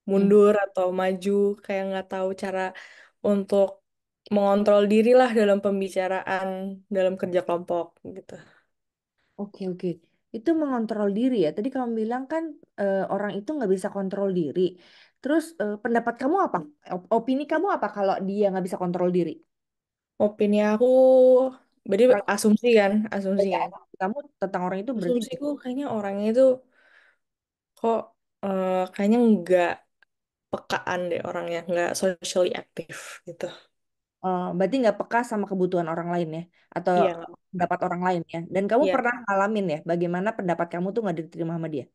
Hmm.
mundur atau maju, kayak nggak tahu cara untuk mengontrol diri lah dalam pembicaraan, dalam kerja kelompok gitu.
Oke oke. Itu mengontrol diri ya. Tadi kamu bilang kan orang itu nggak bisa kontrol diri. Terus pendapat kamu apa? Opini kamu apa kalau dia nggak bisa kontrol diri?
Opini aku, berarti
Orang
asumsi
ya,
kan.
kamu tentang orang itu berarti
Asumsiku kayaknya orangnya itu kok kayaknya nggak pekaan deh orangnya, nggak socially active gitu.
berarti nggak peka sama kebutuhan orang lain ya, atau
Iya, nggak peka.
pendapat orang lain ya. Dan kamu
Iya,
pernah ngalamin ya, bagaimana pendapat kamu tuh nggak diterima sama dia.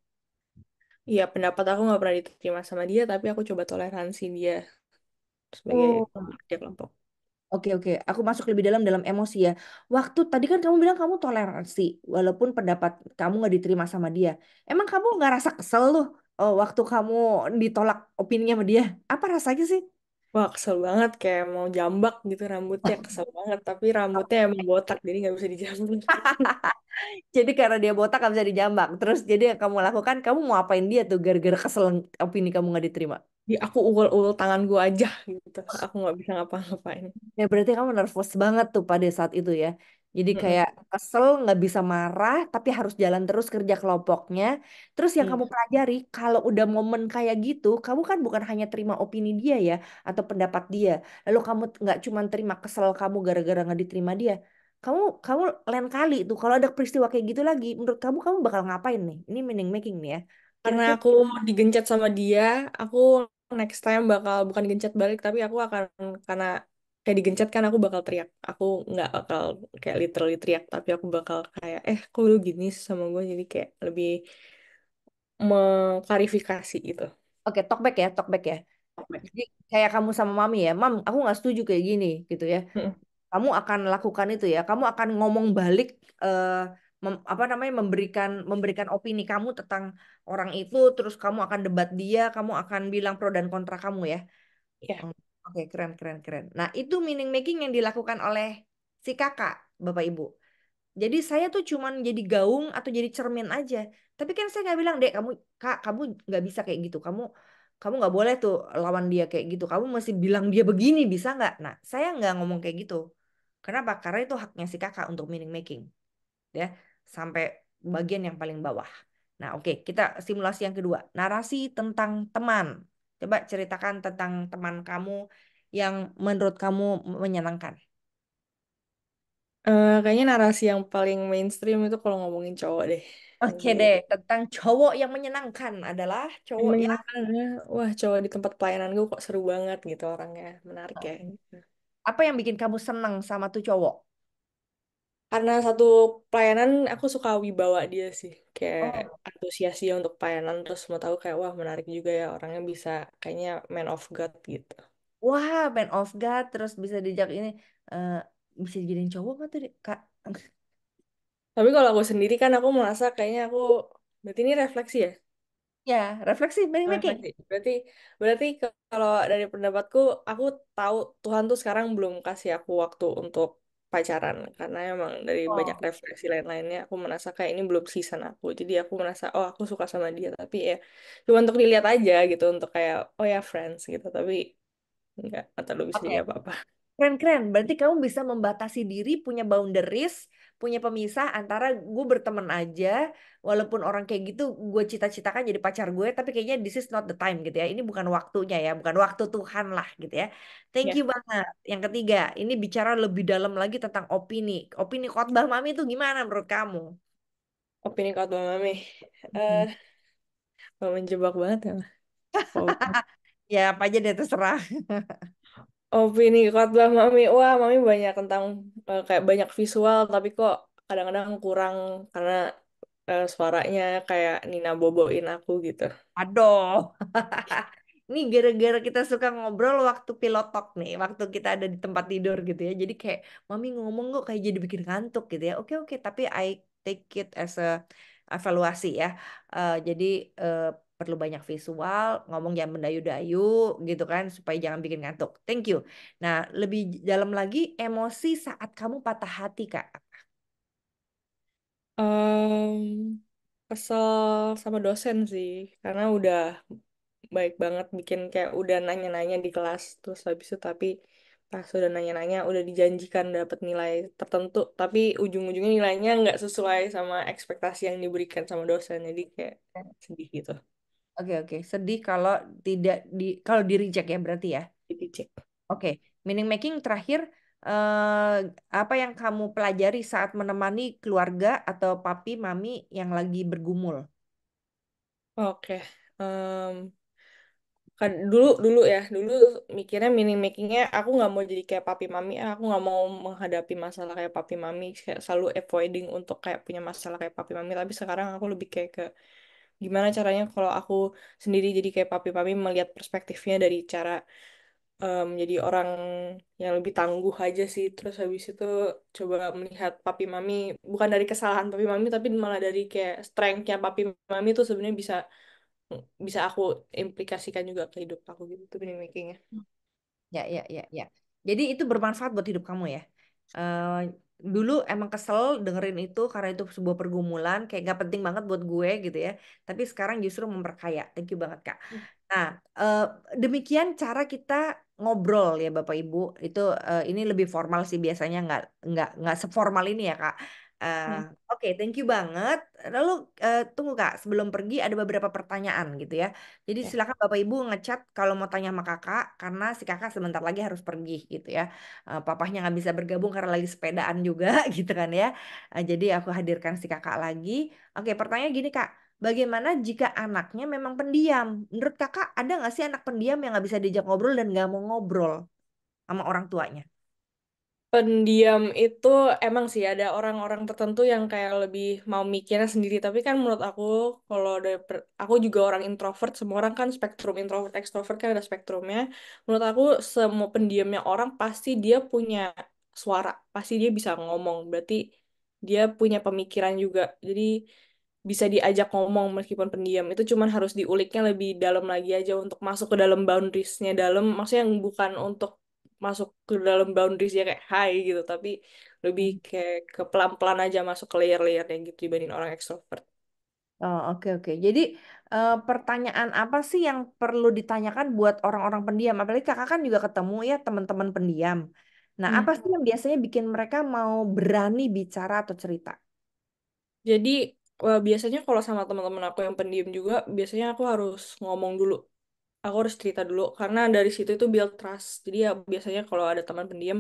iya, pendapat aku nggak pernah diterima sama dia, tapi aku coba toleransi dia sebagai
Oh,
kerja kelompok.
oke oke. Aku masuk lebih dalam emosi ya. Waktu tadi kan kamu bilang kamu toleransi, walaupun pendapat kamu nggak diterima sama dia. Emang kamu nggak rasa kesel loh? Oh, waktu kamu ditolak opininya sama dia, apa rasanya sih?
Wah, kesel banget kayak mau jambak gitu rambutnya, kesel banget. Tapi rambutnya emang botak, jadi nggak bisa dijambak.
Jadi karena dia botak gak bisa dijambak. Terus jadi yang kamu lakukan, kamu mau apain dia tuh gara-gara kesel opini kamu nggak diterima?
Jadi aku ulul-ulul tangan gue aja gitu. Aku nggak bisa ngapa-ngapain.
Ya berarti kamu nervous banget tuh pada saat itu ya. Jadi
Mm-mm.
kayak kesel, nggak bisa marah, tapi harus jalan terus kerja kelompoknya. Terus yang
Iya.
kamu pelajari, kalau udah momen kayak gitu, kamu kan bukan hanya terima opini dia ya, atau pendapat dia. Lalu kamu nggak cuma terima kesel kamu gara-gara nggak diterima dia. Kamu lain kali tuh, kalau ada peristiwa kayak gitu lagi, menurut kamu bakal ngapain nih? Ini meaning making nih ya.
Karena
Kira-kira,
aku digencet sama dia, aku next time bakal bukan gencet balik, tapi aku akan karena kayak digencet kan aku bakal teriak. Aku nggak bakal kayak literally teriak, tapi aku bakal kayak kok lu gini sih sama gue, jadi kayak lebih mengklarifikasi gitu.
oke, talk back ya. Jadi kayak kamu sama mami ya, mam, aku nggak setuju kayak gini gitu ya.
Mm-mm.
Kamu akan lakukan itu ya. Kamu akan ngomong balik, eh, apa namanya, memberikan opini kamu tentang orang itu, terus kamu akan debat dia, kamu akan bilang pro dan kontra kamu ya.
Ya.
Hmm, oke, keren keren keren. Nah, itu meaning making yang dilakukan oleh si kakak, Bapak Ibu. Jadi saya tuh cuman jadi gaung atau jadi cermin aja. Tapi kan saya nggak bilang, Dek, kamu, Kak, kamu nggak bisa kayak gitu. Kamu nggak boleh tuh lawan dia kayak gitu. Kamu mesti bilang dia begini, bisa nggak? Nah, saya nggak ngomong kayak gitu. Kenapa? Karena itu haknya si kakak untuk meaning making, ya, sampai bagian yang paling bawah. Nah, oke, kita simulasi yang kedua. Narasi tentang teman. Coba ceritakan tentang teman kamu yang menurut kamu menyenangkan.
Kayaknya narasi yang paling mainstream itu kalau ngomongin cowok deh.
Oke
Lagi
deh, tentang cowok yang menyenangkan adalah
yang
cowok yang
menyenangkan adalah, wah cowok di tempat pelayanan gue kok seru banget gitu orangnya, menarik ya. Gitu.
apa yang bikin kamu senang sama tuh cowok?
Karena satu pelayanan aku suka wibawa dia sih, kayak
Oh,
antusias dia untuk pelayanan terus mau tahu kayak wah menarik juga ya orangnya bisa kayaknya man of God gitu.
wah, man of God, terus bisa dijak ini, eh, bisa dijadiin cowok nggak tuh, Kak?
Tapi kalau aku sendiri kan aku merasa kayaknya aku berarti ini refleksi ya.
Ya, refleksi, meaning making.
Refleksi. Berarti berarti kalau dari pendapatku aku tahu Tuhan tuh sekarang belum kasih aku waktu untuk pacaran karena emang dari banyak
Oh,
refleksi lain-lainnya aku merasa kayak ini belum season aku. Jadi aku merasa oh aku suka sama dia tapi ya cuma untuk dilihat aja gitu untuk kayak oh ya friends gitu tapi nggak atau lu bisa
oke.
jadi apa-apa.
Keren-keren. Berarti kamu bisa membatasi diri, punya boundaries, punya pemisah antara gue berteman aja, walaupun orang kayak gitu gue cita-citakan jadi pacar gue, tapi kayaknya this is not the time gitu ya. Ini bukan waktunya ya, bukan waktu Tuhan lah gitu ya. Thank you
Ya,
banget. Yang ketiga, ini bicara lebih dalam lagi tentang opini. Opini khotbah mami itu gimana menurut kamu?
opini kuat Bang Mami. Eh,
Hmm.
mau menjebak banget ya. Oh.
Ya apa aja deh terserah.
Opini khotbah Mami, wah Mami banyak tentang kayak banyak visual tapi kok kadang-kadang kurang karena suaranya kayak Nina boboin aku gitu.
Aduh. Ini gara-gara kita suka ngobrol waktu pilot talk nih, waktu kita ada di tempat tidur gitu ya. Jadi kayak mami ngomong kok kayak jadi bikin ngantuk gitu ya. Oke oke, tapi I take it as a evaluasi ya. Jadi eh, perlu banyak visual, ngomong jangan mendayu-dayu gitu kan, supaya jangan bikin ngantuk. Thank you. Nah, lebih dalam lagi, emosi saat kamu patah hati, Kak.
Kesel sama dosen sih karena udah baik banget bikin kayak udah nanya-nanya di kelas terus habis itu tapi pas udah nanya-nanya udah dijanjikan dapat nilai tertentu tapi ujung-ujungnya nilainya nggak sesuai sama ekspektasi yang diberikan sama dosen jadi kayak sedih gitu.
Oke oke, sedih kalau tidak kalau di reject ya berarti ya.
Jadi cek.
Oke, meaning making terakhir, apa yang kamu pelajari saat menemani keluarga atau papi mami yang lagi bergumul?
Oke. Kan dulu dulu ya dulu mikirnya mini makingnya aku nggak mau jadi kayak papi mami aku nggak mau menghadapi masalah kayak papi mami kayak selalu avoiding untuk kayak punya masalah kayak papi mami tapi sekarang aku lebih kayak ke gimana caranya kalau aku sendiri jadi kayak papi mami melihat perspektifnya dari cara jadi orang yang lebih tangguh aja sih terus habis itu coba melihat papi mami bukan dari kesalahan papi mami tapi malah dari kayak strengthnya papi mami tuh sebenarnya bisa bisa aku implikasikan juga ke hidup aku gitu tuh makingnya.
Ya, ya, ya, ya. Jadi itu bermanfaat buat hidup kamu ya. Eh, Dulu emang kesel dengerin itu karena itu sebuah pergumulan kayak gak penting banget buat gue gitu ya. Tapi sekarang justru memperkaya. Thank you banget Kak. Nah, eh, demikian cara kita ngobrol ya Bapak Ibu. Itu ini lebih formal sih biasanya nggak seformal ini ya Kak. Eh,
Hmm.
oke, thank you banget. Lalu tunggu Kak, sebelum pergi ada beberapa pertanyaan gitu ya. Jadi
Ya.
silakan Bapak Ibu ngechat kalau mau tanya sama Kakak karena si Kakak sebentar lagi harus pergi gitu ya. Papahnya nggak bisa bergabung karena lagi sepedaan juga gitu kan ya. Jadi aku hadirkan si Kakak lagi. Oke, pertanyaan gini Kak. Bagaimana jika anaknya memang pendiam? Menurut kakak ada nggak sih anak pendiam yang nggak bisa diajak ngobrol dan nggak mau ngobrol sama orang tuanya?
Pendiam itu emang sih ada orang-orang tertentu yang kayak lebih mau mikirnya sendiri. Tapi kan menurut aku, kalau aku juga orang introvert, semua orang kan spektrum introvert, ekstrovert kan ada spektrumnya. Menurut aku semua pendiamnya orang pasti dia punya suara, pasti dia bisa ngomong. Berarti dia punya pemikiran juga. Jadi bisa diajak ngomong meskipun pendiam. Itu cuman harus diuliknya lebih dalam lagi aja untuk masuk ke dalam boundariesnya dalam. Maksudnya yang bukan untuk masuk ke dalam boundaries ya kayak hai gitu, tapi lebih kayak ke pelan-pelan aja masuk ke layer-layernya gitu dibanding orang ekstrovert.
Oh, oke, oke. Jadi pertanyaan apa sih yang perlu ditanyakan buat orang-orang pendiam? Apalagi kakak kan juga ketemu ya teman-teman pendiam. Nah,
Hmm.
apa sih yang biasanya bikin mereka mau berani bicara atau cerita?
Jadi biasanya kalau sama teman-teman aku yang pendiam juga, biasanya aku harus ngomong dulu. Aku harus cerita dulu karena dari situ itu build trust. Jadi ya biasanya kalau ada teman pendiam,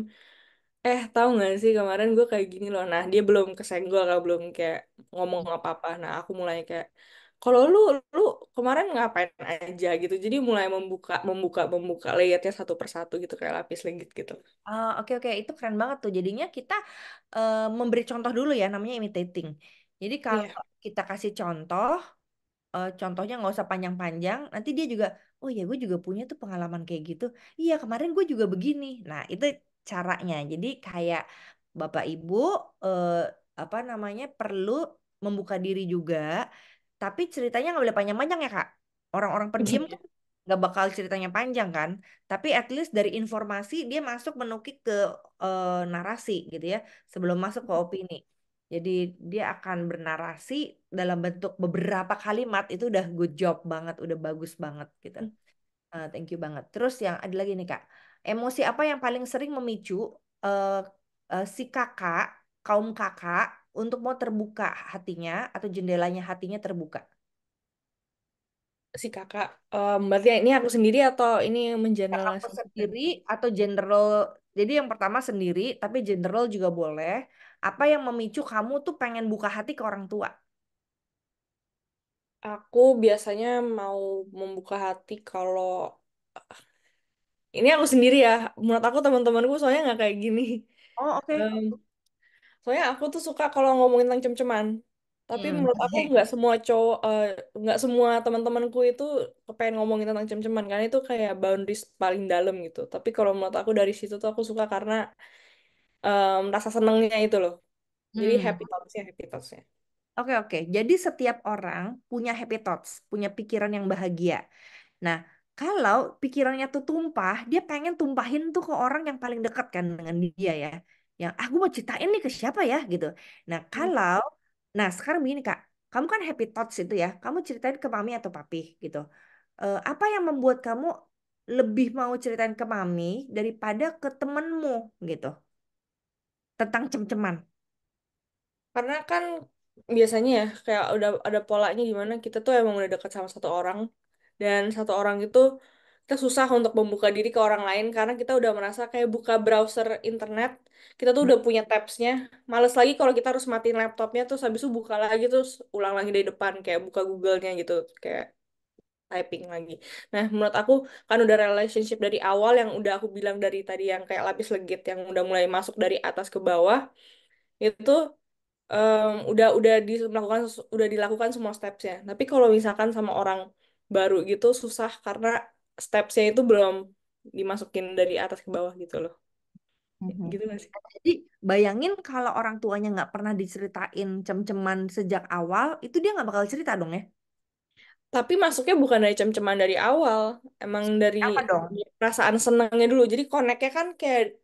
tahu nggak sih kemarin gue kayak gini loh. Nah, dia belum kesenggol, kalau belum kayak ngomong apa-apa. Nah, aku mulai kayak, kalau lu kemarin ngapain aja gitu. Jadi mulai membuka layernya satu persatu gitu kayak lapis legit gitu.
Ah, oke, oke, itu keren banget tuh. Jadinya kita memberi contoh dulu ya, namanya imitating. Jadi kalau
Iya.
kita kasih contoh, contohnya nggak usah panjang-panjang, nanti dia juga, oh ya gue juga punya tuh pengalaman kayak gitu. Iya kemarin gue juga begini. Nah itu caranya. Jadi kayak Bapak Ibu eh, apa namanya perlu membuka diri juga, tapi ceritanya nggak boleh panjang-panjang ya Kak. Orang-orang pendiam kan nggak bakal ceritanya panjang kan, tapi at least dari informasi dia masuk menukik ke narasi gitu ya, sebelum masuk ke opini. Jadi dia akan bernarasi dalam bentuk beberapa kalimat itu udah good job banget, udah bagus banget gitu. Thank you banget. Terus yang ada lagi nih Kak, emosi apa yang paling sering memicu eh, si kakak, kaum kakak untuk mau terbuka hatinya atau jendelanya hatinya terbuka?
Si kakak, berarti ini aku sendiri atau ini
Kakakmu
mengeneralisasikan?
sendiri atau general? Jadi yang pertama sendiri, tapi general juga boleh. Apa yang memicu kamu tuh pengen buka hati ke orang tua?
Aku biasanya mau membuka hati kalau ini aku sendiri ya. Menurut aku teman-temanku soalnya nggak kayak gini.
Oh, oke.
Soalnya aku tuh suka kalau ngomongin tentang cem-ceman. Tapi menurut aku
Oke.
nggak semua cowok, nggak semua teman-temanku itu kepengen ngomongin tentang cem-ceman karena itu kayak boundaries paling dalam gitu. Tapi kalau menurut aku dari situ tuh aku suka karena rasa senengnya itu loh. Jadi
Hmm.
happy thoughts-nya, happy thoughts-nya.
Oke, oke. Jadi setiap orang punya happy thoughts, punya pikiran yang bahagia. Nah, kalau pikirannya tuh tumpah, dia pengen tumpahin tuh ke orang yang paling dekat kan dengan dia ya. Yang aku mau ceritain nih ke siapa ya gitu. Nah,
Hmm.
sekarang begini Kak, kamu kan happy thoughts itu ya, kamu ceritain ke mami atau papi gitu. Apa yang membuat kamu lebih mau ceritain ke mami daripada ke temenmu gitu tentang cem-ceman?
Karena kan biasanya ya kayak udah ada polanya di mana kita tuh emang udah dekat sama satu orang dan satu orang itu kita susah untuk membuka diri ke orang lain karena kita udah merasa kayak buka browser internet kita tuh udah punya tabsnya, males lagi kalau kita harus matiin laptopnya terus habis itu buka lagi terus ulang lagi dari depan kayak buka Google-nya gitu kayak typing lagi. Nah menurut aku kan udah relationship dari awal yang udah aku bilang dari tadi yang kayak lapis legit yang udah mulai masuk dari atas ke bawah itu udah dilakukan semua stepsnya. Tapi kalau misalkan sama orang baru gitu susah karena stepsnya itu belum dimasukin dari atas ke bawah gitu loh.
Mhm.
Gitu gak sih?
Jadi bayangin kalau orang tuanya nggak pernah diceritain cem-ceman sejak awal, itu dia nggak bakal cerita dong ya.
Tapi masuknya bukan dari cem-ceman dari awal, emang dari
Apa dong?
perasaan senangnya dulu. Jadi connect-nya kan kayak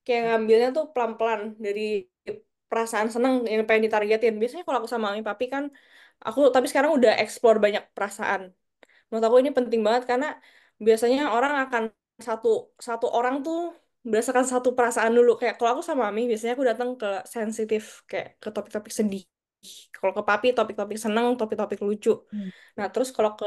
kayak ngambilnya tuh pelan-pelan dari perasaan seneng yang pengen ditargetin. Biasanya kalau aku sama mami papi kan, aku tapi sekarang udah explore banyak perasaan. Menurut aku ini penting banget karena biasanya orang akan satu satu orang tuh berdasarkan satu perasaan dulu. Kayak kalau aku sama mami, biasanya aku datang ke sensitif, kayak ke topik-topik sedih. Kalau ke papi, topik-topik seneng, topik-topik lucu.
Hmm.
Nah, terus kalau ke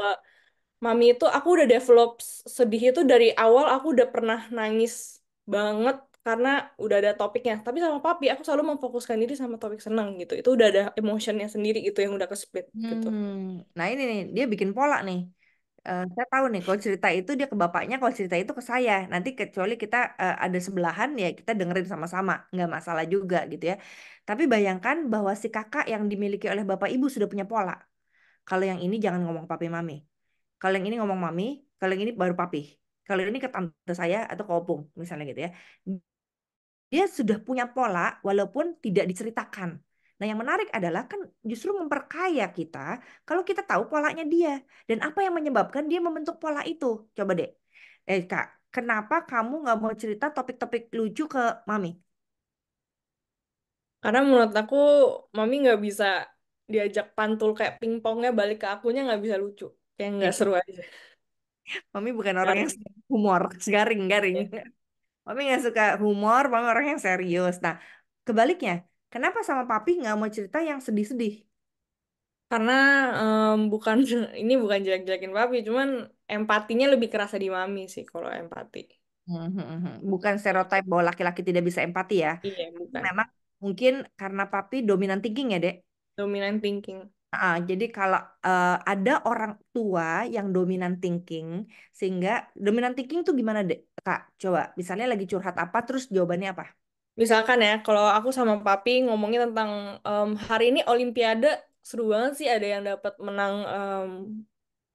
mami itu aku udah develop sedih itu dari awal aku udah pernah nangis banget karena udah ada topiknya. Tapi sama papi aku selalu memfokuskan diri sama topik senang gitu. Itu udah ada emotionnya sendiri gitu yang udah ke split gitu.
Nah ini nih dia bikin pola nih. Saya tahu nih kalau cerita itu dia ke bapaknya, kalau cerita itu ke saya. Nanti kecuali kita ada sebelahan ya kita dengerin sama-sama, nggak masalah juga gitu ya. Tapi bayangkan bahwa si kakak yang dimiliki oleh bapak ibu sudah punya pola. Kalau yang ini jangan ngomong papi mami. Kalau yang ini ngomong mami, kalau yang ini baru papi. Kalau ini ke tante saya atau ke opung misalnya gitu ya. Dia sudah punya pola walaupun tidak diceritakan. Nah, yang menarik adalah kan justru memperkaya kita kalau kita tahu polanya dia dan apa yang menyebabkan dia membentuk pola itu. Coba deh, Kak, kenapa kamu nggak mau cerita topik-topik lucu ke Mami?
Karena menurut aku mami nggak bisa diajak pantul kayak pingpongnya balik ke akunya nggak bisa lucu. Kayak nggak seru aja.
Mami bukan orang yang
Garing.
humor, garing-garing.
Ya.
Mami nggak suka humor, Mami orang yang serius. Nah, kebaliknya, kenapa sama Papi nggak mau cerita yang sedih-sedih?
Karena bukan ini bukan jelek-jelekin papi, cuman empatinya lebih kerasa di mami sih kalau empati.
Bukan stereotip bahwa laki-laki tidak bisa empati ya.
Iya, bukan.
Memang mungkin karena papi dominan thinking ya, Dek.
Dominant thinking.
Jadi kalau ada orang tua yang dominan thinking, sehingga dominan thinking itu gimana, Dek? Kak, coba. Misalnya lagi curhat apa, terus jawabannya apa?
Misalkan ya, kalau aku sama papi ngomongin tentang hari ini Olimpiade seru banget sih ada yang dapat menang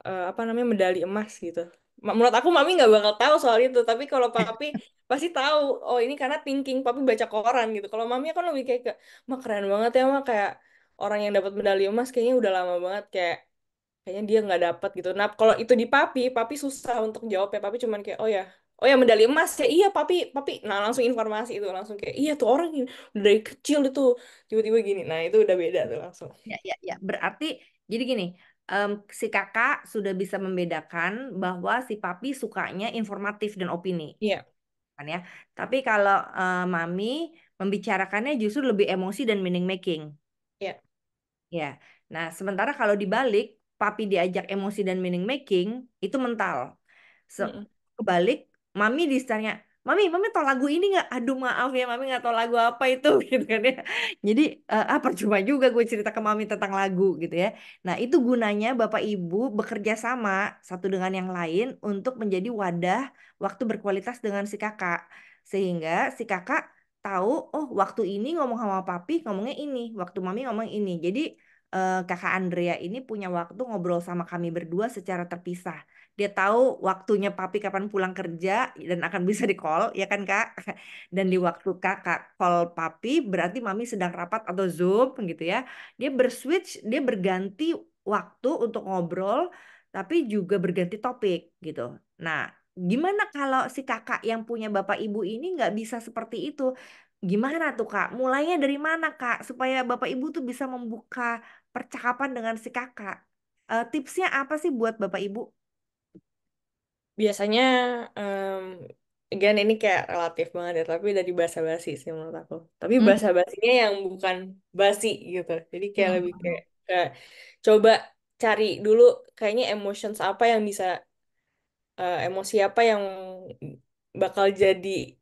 apa namanya medali emas gitu. Menurut aku mami nggak bakal tahu soal itu, tapi kalau papi pasti tahu. Oh ini karena thinking papi baca koran gitu. Kalau mami kan lebih kayak ke, mah keren banget ya mah kayak orang yang dapat medali emas kayaknya udah lama banget kayak kayaknya dia nggak dapat gitu. Nah kalau itu di papi, papi susah untuk jawab ya. Papi cuman kayak oh ya medali emas ya iya papi papi. Nah langsung informasi itu langsung kayak iya tuh orang ini udah dari kecil itu tiba-tiba gini. Nah itu udah beda tuh langsung.
Ya. Berarti, jadi gini, si kakak sudah bisa membedakan bahwa si papi sukanya informatif dan opini,
Iya,
kan ya. Tapi kalau mami membicarakannya justru lebih emosi dan meaning making.
iya.
Ya, nah sementara kalau dibalik, papi diajak emosi dan meaning making, itu mental.
Mm-mm.
Kebalik, mami ditanya, mami tau lagu ini nggak? Aduh maaf ya, mami nggak tahu lagu apa itu, gitu kan ya. Jadi, percuma juga gue cerita ke mami tentang lagu, gitu ya. Nah, itu gunanya bapak ibu bekerja sama satu dengan yang lain untuk menjadi wadah waktu berkualitas dengan si kakak. Sehingga si kakak tahu, oh waktu ini ngomong sama papi ngomongnya ini, waktu mami ngomong ini. Jadi kakak Andrea ini punya waktu ngobrol sama kami berdua secara terpisah. Dia tahu waktunya papi kapan pulang kerja dan akan bisa di call, ya kan Kak? Dan di waktu kakak call papi berarti mami sedang rapat atau Zoom gitu ya. Dia berswitch, dia berganti waktu untuk ngobrol, tapi juga berganti topik gitu. Nah, gimana kalau si kakak yang punya bapak ibu ini nggak bisa seperti itu? Gimana tuh Kak? Mulainya dari mana Kak? Supaya bapak ibu tuh bisa membuka percakapan dengan si kakak. Tipsnya apa sih buat bapak ibu?
Biasanya again ini kayak relatif banget ya, tapi dari basa-basi sih menurut aku. Tapi
Hmm.
basa-basinya yang bukan basi gitu. Jadi kayak lebih
Hmm.
kayak coba cari dulu kayaknya emotions apa yang bisa emosi apa yang bakal jadi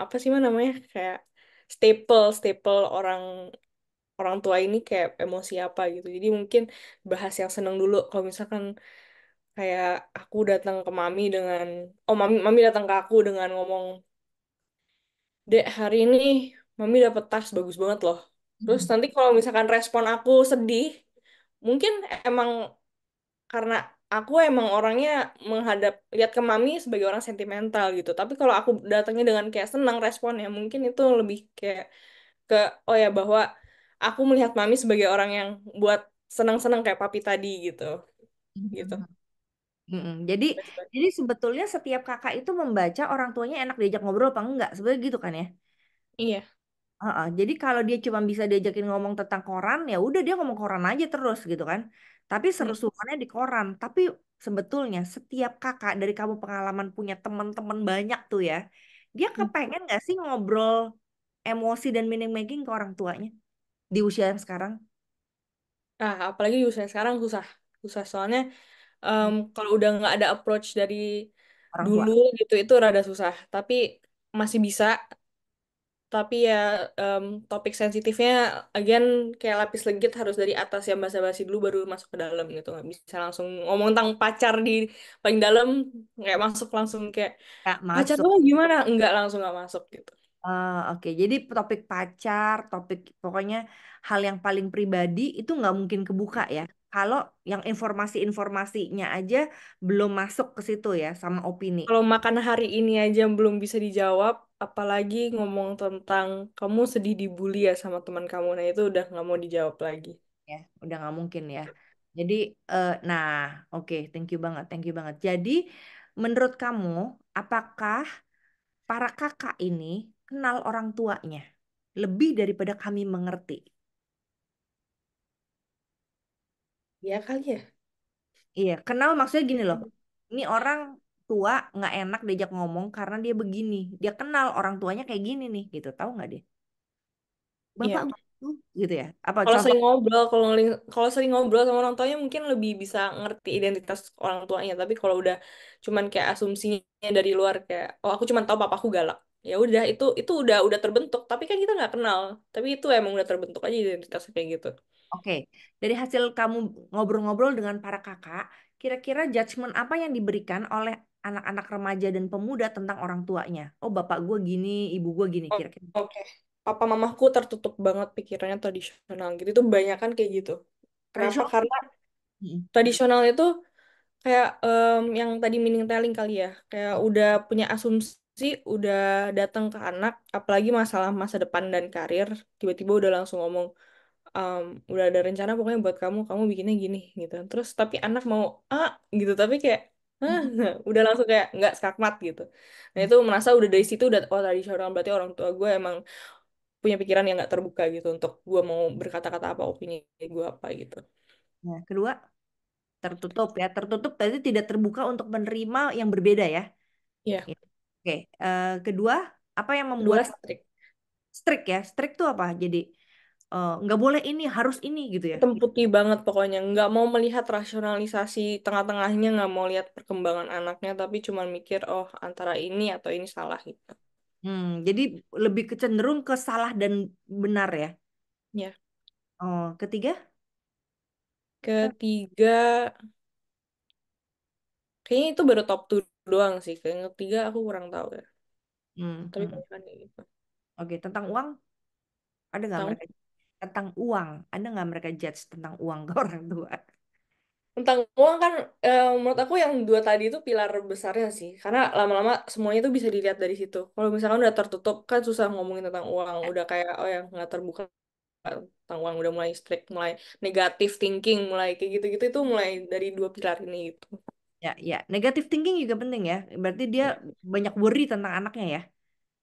apa sih mah namanya kayak staple staple orang orang tua ini kayak emosi apa gitu. Jadi mungkin bahas yang seneng dulu. Kalau misalkan kayak aku datang ke mami dengan mami mami datang ke aku dengan ngomong, Dek, hari ini mami dapet tas bagus banget loh. Terus nanti kalau misalkan respon aku sedih, mungkin emang karena aku emang orangnya menghadap lihat ke mami sebagai orang sentimental gitu. Tapi kalau aku datangnya dengan kayak senang responnya, mungkin itu lebih kayak ke ya bahwa aku melihat mami sebagai orang yang buat senang-senang kayak papi tadi gitu. gitu.
Mm-mm. Jadi sebetulnya setiap kakak itu membaca orang tuanya enak diajak ngobrol apa enggak? Sebenarnya gitu kan ya?
Iya.
Heeh. Jadi kalau dia cuma bisa diajakin ngomong tentang koran, ya udah dia ngomong koran aja terus gitu kan. Tapi
Hmm.
seru-seruannya di koran. Tapi sebetulnya setiap kakak dari kamu pengalaman punya teman-teman banyak tuh ya, dia
Hmm.
kepengen nggak sih ngobrol emosi dan meaning making ke orang tuanya di usia yang sekarang?
Nah, apalagi di usia sekarang susah. Susah soalnya
Hmm.
kalau udah nggak ada approach dari
Orang tua.
dulu gitu itu rada susah. Tapi masih bisa. Tapi ya topik sensitifnya again kayak lapis legit harus dari atas yang basa-basi dulu baru masuk ke dalam gitu. Nggak bisa langsung ngomong tentang pacar di paling dalam kayak masuk langsung kayak
Nggak
pacar
masuk.
kamu gimana? Enggak langsung nggak masuk gitu.
Oke, jadi topik pacar, topik pokoknya hal yang paling pribadi itu nggak mungkin kebuka ya. Kalau yang informasi-informasinya aja belum masuk ke situ ya, sama opini.
Kalau makan hari ini aja belum bisa dijawab, apalagi ngomong tentang kamu sedih dibully ya sama teman kamu. Nah itu udah nggak mau dijawab lagi.
Ya, udah nggak mungkin ya. Jadi, nah, oke, thank you banget. Jadi, menurut kamu, apakah para kakak ini kenal orang tuanya lebih daripada kami mengerti?
Ya kali ya.
Iya, kenal maksudnya gini loh. Ini orang tua nggak enak diajak ngomong karena dia begini. Dia kenal orang tuanya kayak gini nih, gitu. Tahu nggak dia? Bapak
Iya.
gitu, gitu ya. Apa
Kalau
contoh?
sering ngobrol, kalau sering ngobrol sama orang tuanya mungkin lebih bisa ngerti identitas orang tuanya. Tapi kalau udah cuman kayak asumsinya dari luar kayak, oh aku cuman tahu papaku galak. Ya udah itu udah terbentuk. Tapi kan kita nggak kenal. Tapi itu emang udah terbentuk aja identitasnya kayak gitu.
Oke, dari hasil kamu ngobrol-ngobrol dengan para kakak, kira-kira judgement apa yang diberikan oleh anak-anak remaja dan pemuda tentang orang tuanya? Oh, bapak gue gini, ibu gue gini,
Oh,
kira-kira.
oke. Papa mamaku tertutup banget pikirannya tradisional gitu. Itu banyak kan kayak gitu. Kenapa?
Tradisional?
Karena
Mm.
tradisional itu kayak yang tadi meaning telling kali ya. Kayak udah punya asumsi, udah datang ke anak, apalagi masalah masa depan dan karir, tiba-tiba udah langsung ngomong, em, udah ada rencana pokoknya buat kamu, kamu bikinnya gini gitu. Terus tapi anak mau gitu, tapi kayak ah, udah langsung kayak nggak skakmat gitu. Nah itu merasa udah dari situ udah oh tradisional berarti orang tua gue emang punya pikiran yang nggak terbuka gitu untuk gue mau berkata-kata apa opini gue apa gitu.
Nah, kedua, tertutup ya. Tertutup tadi tidak terbuka untuk menerima yang berbeda ya.
Iya,
Ya. Oke, kedua, apa yang membuat
kedua strict.
strict ya? Strict tuh apa? Jadi nggak boleh ini, harus ini gitu ya.
Hitam putih banget pokoknya nggak mau melihat rasionalisasi tengah-tengahnya nggak mau lihat perkembangan anaknya tapi cuma mikir oh antara ini atau ini salah gitu
Jadi lebih kecenderung ke salah dan benar ya.
ya.
Oh, ketiga?
Ketiga kayaknya itu baru top 2 doang sih, kayak ketiga aku kurang tahu ya,
Hmm,
tapi
hmm.
banyak kan kayak gitu.
Oke, tentang uang ada nggak
Tahu
mereka tentang uang ada nggak mereka judge tentang uang ke orang tua?
tentang uang kan menurut aku yang dua tadi itu pilar besarnya sih karena lama-lama semuanya itu bisa dilihat dari situ. Kalau misalkan udah tertutup kan susah ngomongin tentang uang, udah kayak oh yang nggak terbuka tentang uang udah mulai strict, mulai negative thinking, mulai kayak gitu-gitu itu mulai dari dua pilar ini gitu.
Ya, ya, negative thinking juga penting ya. Berarti dia
Ya,
banyak worry tentang anaknya ya.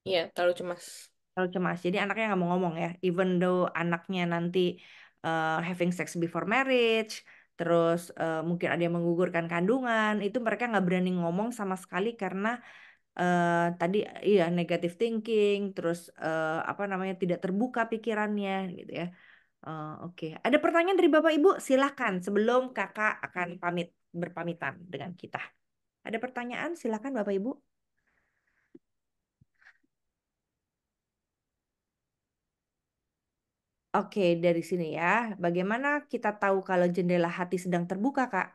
iya terlalu cemas.
Kalau cemas, jadi anaknya nggak mau ngomong ya. Even though anaknya nanti having sex before marriage, terus mungkin ada yang menggugurkan kandungan, itu mereka nggak berani ngomong sama sekali karena tadi iya negative thinking, terus apa namanya tidak terbuka pikirannya gitu ya. Oke, ada pertanyaan dari Bapak Ibu? Silakan sebelum Kakak akan berpamitan dengan kita. Ada pertanyaan? Silakan Bapak Ibu. Oke, dari sini ya. Bagaimana kita tahu kalau jendela hati sedang terbuka, Kak?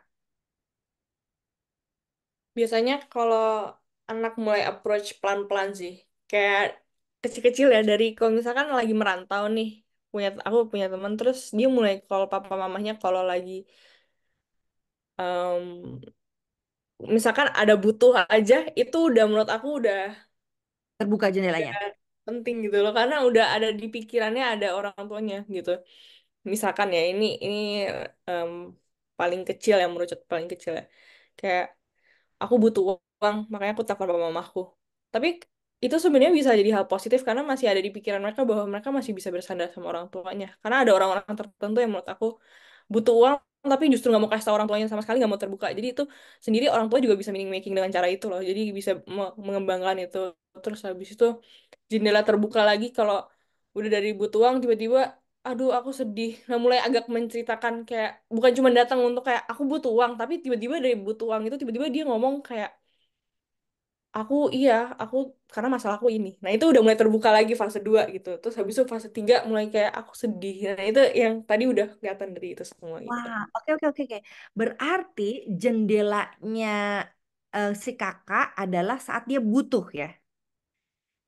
Biasanya kalau anak mulai approach pelan-pelan sih, kayak kecil-kecil ya dari kalau misalkan lagi merantau nih, aku punya teman terus dia mulai kalau papa mamahnya kalau lagi em, misalkan ada butuh aja itu udah menurut aku udah
Terbuka jendelanya.
penting gitu loh karena udah ada di pikirannya ada orang tuanya gitu. Misalkan ya ini em, paling kecil ya, menurut paling kecil ya. Kayak aku butuh uang, makanya aku telepon papa mamaku. Tapi itu sebenarnya bisa jadi hal positif karena masih ada di pikiran mereka bahwa mereka masih bisa bersandar sama orang tuanya. Karena ada orang-orang tertentu yang menurut aku butuh uang tapi justru nggak mau kasih tahu orang tuanya sama sekali, nggak mau terbuka. Jadi itu sendiri orang tua juga bisa meaning making dengan cara itu loh. Jadi bisa mengembangkan itu. Terus habis itu jendela terbuka lagi kalau udah dari butuh uang tiba-tiba aduh aku sedih. Nah mulai agak menceritakan kayak bukan cuma datang untuk kayak aku butuh uang tapi tiba-tiba dari butuh uang itu tiba-tiba dia ngomong kayak aku iya aku karena masalah aku ini. Nah itu udah mulai terbuka lagi fase 2 gitu. Terus habis itu fase 3 mulai kayak aku sedih. Nah itu yang tadi udah kelihatan dari itu semua gitu.
Wah, oke oke oke oke. Berarti jendelanya si kakak adalah saat dia butuh ya.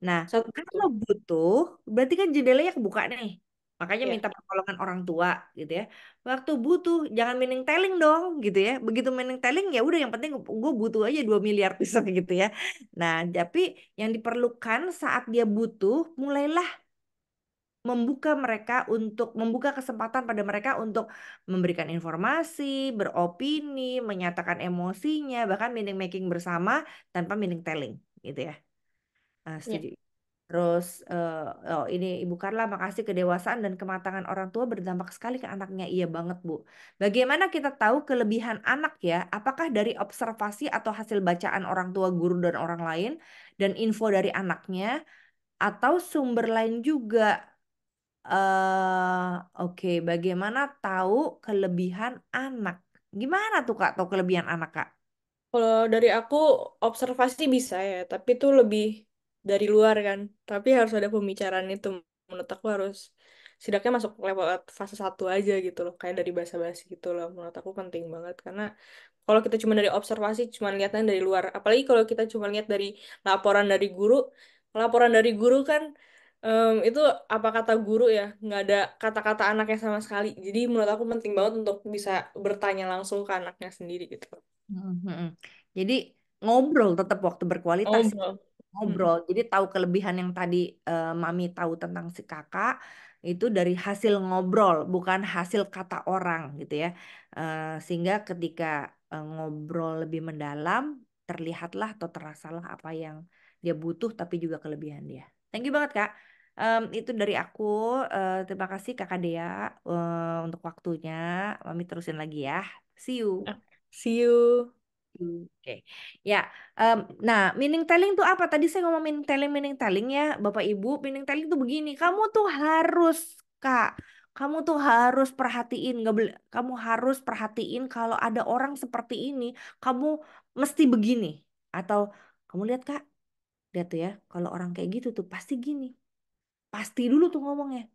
Nah,
Satu
kalau
itu.
butuh, berarti kan jendelanya kebuka nih. Makanya
Ya.
minta pertolongan orang tua gitu ya. Waktu butuh, jangan mining teling dong gitu ya. Begitu mining teling ya udah yang penting gue butuh aja 2 miliar besok gitu ya. Nah, tapi yang diperlukan saat dia butuh, mulailah membuka mereka untuk membuka kesempatan pada mereka untuk memberikan informasi, beropini, menyatakan emosinya, bahkan meaning making bersama tanpa meaning telling gitu ya.
Ya.
Setuju. Terus oh ini Ibu Karla, makasih kedewasaan dan kematangan orang tua berdampak sekali ke anaknya. Iya banget Bu. Bagaimana kita tahu kelebihan anak ya? Apakah dari observasi atau hasil bacaan orang tua, guru dan orang lain dan info dari anaknya atau sumber lain juga? Oke, bagaimana tahu kelebihan anak? Gimana tuh Kak, tahu kelebihan anak Kak?
Kalau dari aku observasi bisa ya, tapi itu lebih dari luar kan. Tapi harus ada pembicaraan itu. Menurut aku harus setidaknya masuk lewat fase 1 aja gitu loh, kayak dari basa-basi gitu loh. Menurut aku penting banget karena kalau kita cuma dari observasi, cuma lihatnya dari luar. Apalagi kalau kita cuma lihat dari laporan dari guru kan itu apa kata guru ya, nggak ada kata-kata anaknya sama sekali. Jadi menurut aku penting banget untuk bisa bertanya langsung ke anaknya sendiri gitu.
Mhm. Jadi ngobrol tetap waktu berkualitas.
Ngobrol. Mm.
Ngobrol. Jadi tahu kelebihan yang tadi Mami tahu tentang si kakak itu dari hasil ngobrol, bukan hasil kata orang gitu ya. Sehingga ketika ngobrol lebih mendalam, terlihatlah atau terasalah apa yang dia butuh, tapi juga kelebihan dia. Thank you banget Kak. Itu dari aku. Terima kasih Kakak Dea untuk waktunya. Mami terusin lagi ya. See you.
Ah, see you.
Oke, ya. Nah, meaning telling tuh apa? Tadi saya ngomong meaning telling ya, Bapak Ibu. Meaning telling tuh begini. Kamu tuh harus, Kak, kamu tuh harus perhatiin, nggak boleh. Kamu harus perhatiin kalau ada orang seperti ini, kamu mesti begini. Atau kamu lihat Kak, lihat tuh ya, kalau orang kayak gitu tuh pasti gini. Pasti dulu tuh ngomongnya.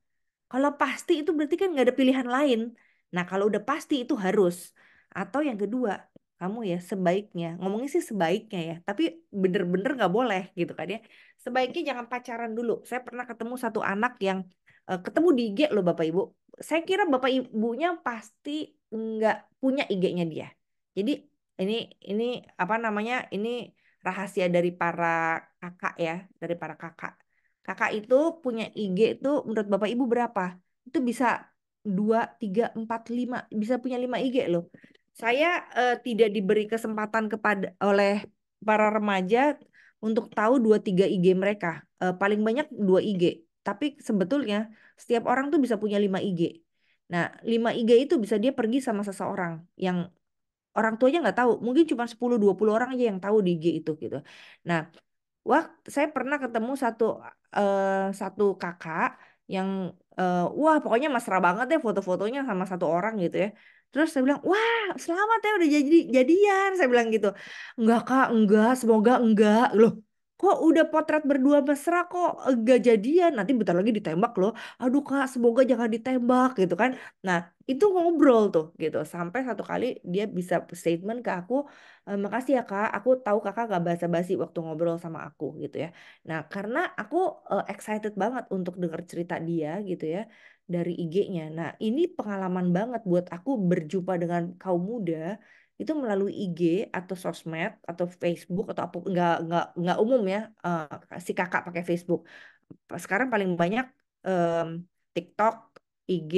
Kalau pasti itu berarti kan nggak ada pilihan lain. Nah, kalau udah pasti itu harus. Atau yang kedua, kamu ya sebaiknya, ngomongnya sih sebaiknya ya, tapi bener-bener nggak boleh gitu kan ya. Sebaiknya jangan pacaran dulu. Saya pernah ketemu satu anak yang ketemu di IG loh Bapak Ibu. Saya kira Bapak Ibunya pasti nggak punya IG-nya dia. Jadi ini ini apa namanya? Ini rahasia dari para kakak ya, dari para kakak. Kakak itu punya IG itu menurut Bapak Ibu berapa? Itu bisa 2, 3, 4, 5. Bisa punya 5 IG loh. Saya tidak diberi kesempatan kepada oleh para remaja untuk tahu 2, 3 IG mereka. Paling banyak 2 IG. Tapi sebetulnya setiap orang tuh bisa punya 5 IG. Nah, 5 IG itu bisa dia pergi sama seseorang yang orang tuanya nggak tahu. Mungkin cuma 10, 20 orang aja yang tahu di IG itu gitu. Nah, saya pernah ketemu satu kakak yang wah pokoknya mesra banget deh foto-fotonya sama satu orang gitu ya. Terus saya bilang, wah selamat ya udah jadi jadian. Saya bilang gitu. Enggak kak, enggak, semoga enggak. Loh, kok udah potret berdua mesra kok enggak jadian? Nanti bentar lagi ditembak loh. Aduh kak, semoga jangan ditembak gitu kan. Nah, itu ngobrol tuh gitu. Sampai satu kali dia bisa statement ke aku, makasih ya Kak, aku tahu Kakak gak basa-basi waktu ngobrol sama aku gitu ya. Nah, karena aku excited banget untuk dengar cerita dia gitu ya dari IG-nya. Nah, ini pengalaman banget buat aku berjumpa dengan kaum muda itu melalui IG atau sosmed atau Facebook atau apa nggak umum ya si kakak pakai Facebook. Sekarang paling banyak em, TikTok, IG.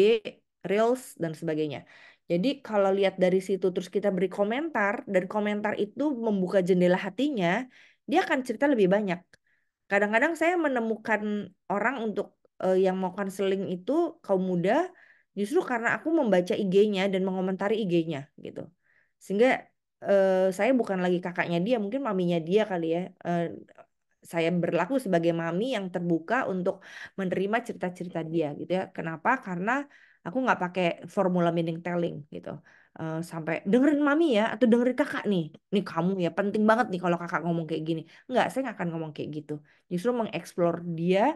reels dan sebagainya. Jadi kalau lihat dari situ terus kita beri komentar dan komentar itu membuka jendela hatinya, dia akan cerita lebih banyak. Kadang-kadang saya menemukan orang untuk yang mau konseling itu kaum muda justru karena aku membaca IG-nya dan mengomentari IG-nya gitu. Sehingga saya bukan lagi kakaknya dia, mungkin maminya dia kali ya. Saya berlaku sebagai mami yang terbuka untuk menerima cerita-cerita dia gitu ya. Kenapa? Karena aku nggak pakai formula meaning telling gitu. Sampai dengerin mami ya atau dengerin kakak nih. Nih kamu ya penting banget nih kalau kakak ngomong kayak gini. Nggak, saya nggak akan ngomong kayak gitu. Justru mengeksplor dia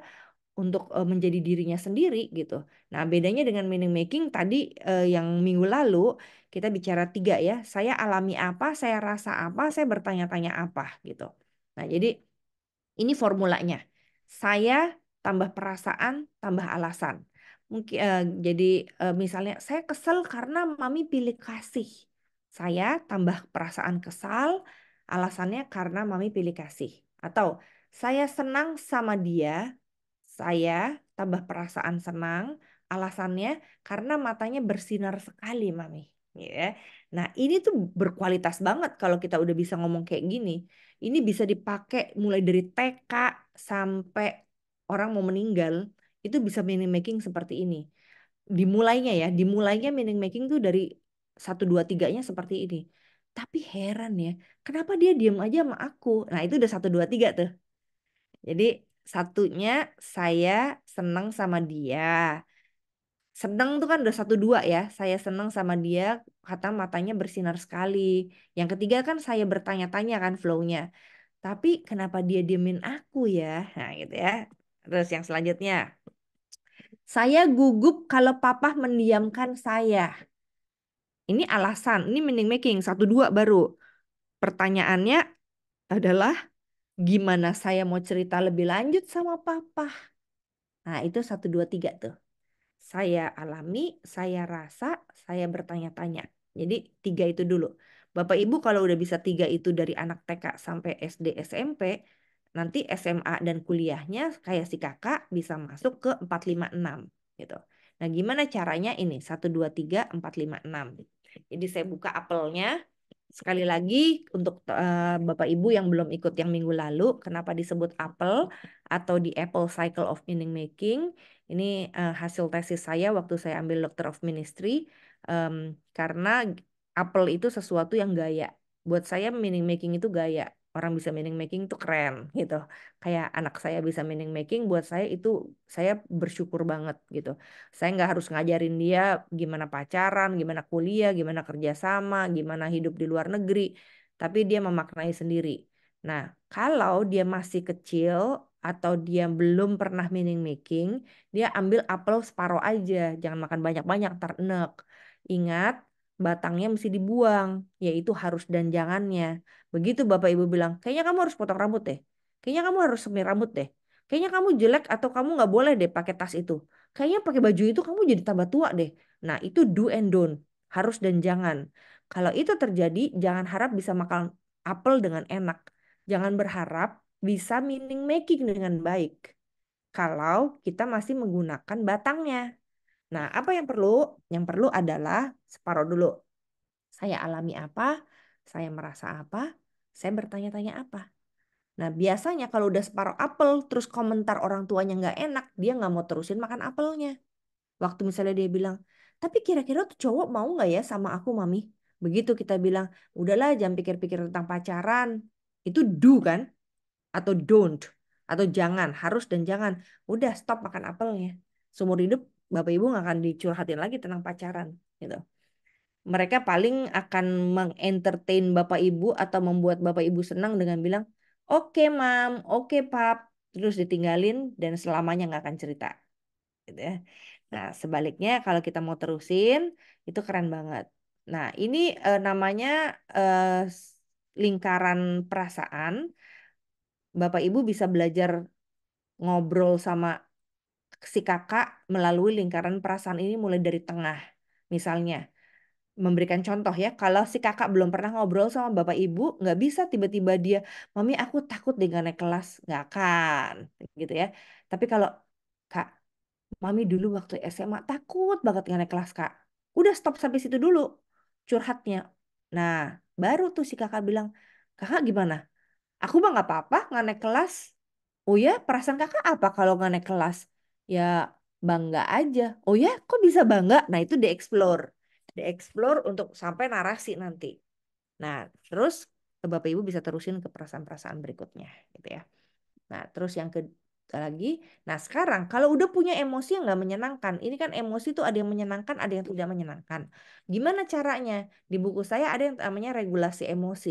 untuk menjadi dirinya sendiri gitu. Nah, bedanya dengan meaning making tadi yang minggu lalu kita bicara tiga ya. Saya alami apa, saya rasa apa, saya bertanya-tanya apa gitu. Nah, jadi ini formulanya. Saya tambah perasaan, tambah alasan. Mungkin jadi misalnya saya kesel karena mami pilih kasih. Saya tambah perasaan kesal, alasannya karena mami pilih kasih. Atau saya senang sama dia, saya tambah perasaan senang, alasannya karena matanya bersinar sekali, mami. Ya. Nah, ini tuh berkualitas banget kalau kita udah bisa ngomong kayak gini. Ini bisa dipakai mulai dari TK sampai orang mau meninggal. Itu bisa meaning making seperti ini. Dimulainya ya, dimulainya meaning making tuh dari satu dua tiganya seperti ini. Tapi heran ya, kenapa dia diam aja sama aku? Nah, itu udah satu dua tiga tuh. Jadi satunya saya senang sama dia. Senang tuh kan udah satu dua ya. Saya senang sama dia, kata matanya bersinar sekali. Yang ketiga kan saya bertanya-tanya kan flow-nya. Tapi kenapa dia diemin aku ya? Nah gitu ya. Terus yang selanjutnya. Saya gugup kalau papa mendiamkan saya. Ini alasan, ini meaning making. Satu dua baru. Pertanyaannya adalah gimana saya mau cerita lebih lanjut sama papa? Nah itu satu dua tiga tuh. Saya alami, saya rasa, saya bertanya-tanya. Jadi tiga itu dulu. Bapak Ibu kalau udah bisa tiga itu dari anak TK sampai SD SMP, nanti SMA dan kuliahnya kayak si kakak bisa masuk ke 4 5 6 gitu. Nah gimana caranya ini? Satu, dua, tiga, 4 5 6. Jadi saya buka apelnya. Sekali lagi untuk Bapak Ibu yang belum ikut yang minggu lalu, kenapa disebut apel atau di Apple Cycle of Meaning Making? Ini hasil tesis saya waktu saya ambil Doctor of Ministry. Karena apel itu sesuatu yang gaya. Buat saya meaning making itu gaya. Orang bisa meaning making itu keren gitu. Kayak anak saya bisa meaning making, buat saya itu saya bersyukur banget gitu. Saya nggak harus ngajarin dia gimana pacaran, gimana kuliah, gimana kerja sama, gimana hidup di luar negeri. Tapi dia memaknai sendiri. Nah, kalau dia masih kecil atau dia belum pernah meaning making, dia ambil apel separoh aja. Jangan makan banyak-banyak, ntar enek. Ingat, batangnya mesti dibuang, yaitu harus dan jangannya. Begitu Bapak Ibu bilang, kayaknya kamu harus potong rambut deh. Kayaknya kamu harus semir rambut deh. Kayaknya kamu jelek atau kamu nggak boleh deh pakai tas itu. Kayaknya pakai baju itu kamu jadi tambah tua deh. Nah, itu do and don't. Harus dan jangan. Kalau itu terjadi, jangan harap bisa makan apel dengan enak. Jangan berharap bisa meaning making dengan baik. Kalau kita masih menggunakan batangnya. Nah, apa yang perlu? Yang perlu adalah separuh dulu. Saya alami apa? Saya merasa apa? Saya bertanya-tanya apa? Nah, biasanya kalau udah separuh apel, terus komentar orang tuanya nggak enak, dia nggak mau terusin makan apelnya. Waktu misalnya dia bilang, tapi kira-kira tuh cowok mau nggak ya sama aku, Mami? Begitu kita bilang, udahlah jangan pikir-pikir tentang pacaran. Itu do kan? Atau don't. Atau jangan, harus dan jangan. Udah stop makan apelnya. Seumur hidup Bapak Ibu nggak akan dicurhatin lagi tentang pacaran. Gitu. Mereka paling akan mengentertain Bapak Ibu atau membuat Bapak Ibu senang dengan bilang, oke mam, oke pap. Terus ditinggalin dan selamanya nggak akan cerita gitu ya. Nah, sebaliknya kalau kita mau terusin itu keren banget. Nah, ini namanya lingkaran perasaan. Bapak Ibu bisa belajar ngobrol sama si kakak melalui lingkaran perasaan ini mulai dari tengah. Misalnya, memberikan contoh ya, kalau si kakak belum pernah ngobrol sama bapak ibu, nggak bisa tiba-tiba dia, mami aku takut dengan naik kelas, nggak akan, gitu ya. Tapi kalau kak, Mami dulu waktu SMA takut banget nggak naik kelas Kak. Udah stop sampai situ dulu curhatnya. Nah, baru tuh si kakak bilang, kakak gimana? Aku mah nggak apa-apa nggak naik kelas. Oh ya, perasaan kakak apa kalau nggak naik kelas? Ya bangga aja. Oh ya, kok bisa bangga? Nah itu dieksplor, dieksplor untuk sampai narasi nanti. Nah, terus Bapak Ibu bisa terusin ke perasaan-perasaan berikutnya, gitu ya. Nah, terus yang ke lagi, nah sekarang kalau udah punya emosi yang nggak menyenangkan, ini kan emosi tuh ada yang menyenangkan, ada yang tidak menyenangkan. Gimana caranya? Di buku saya ada yang namanya regulasi emosi,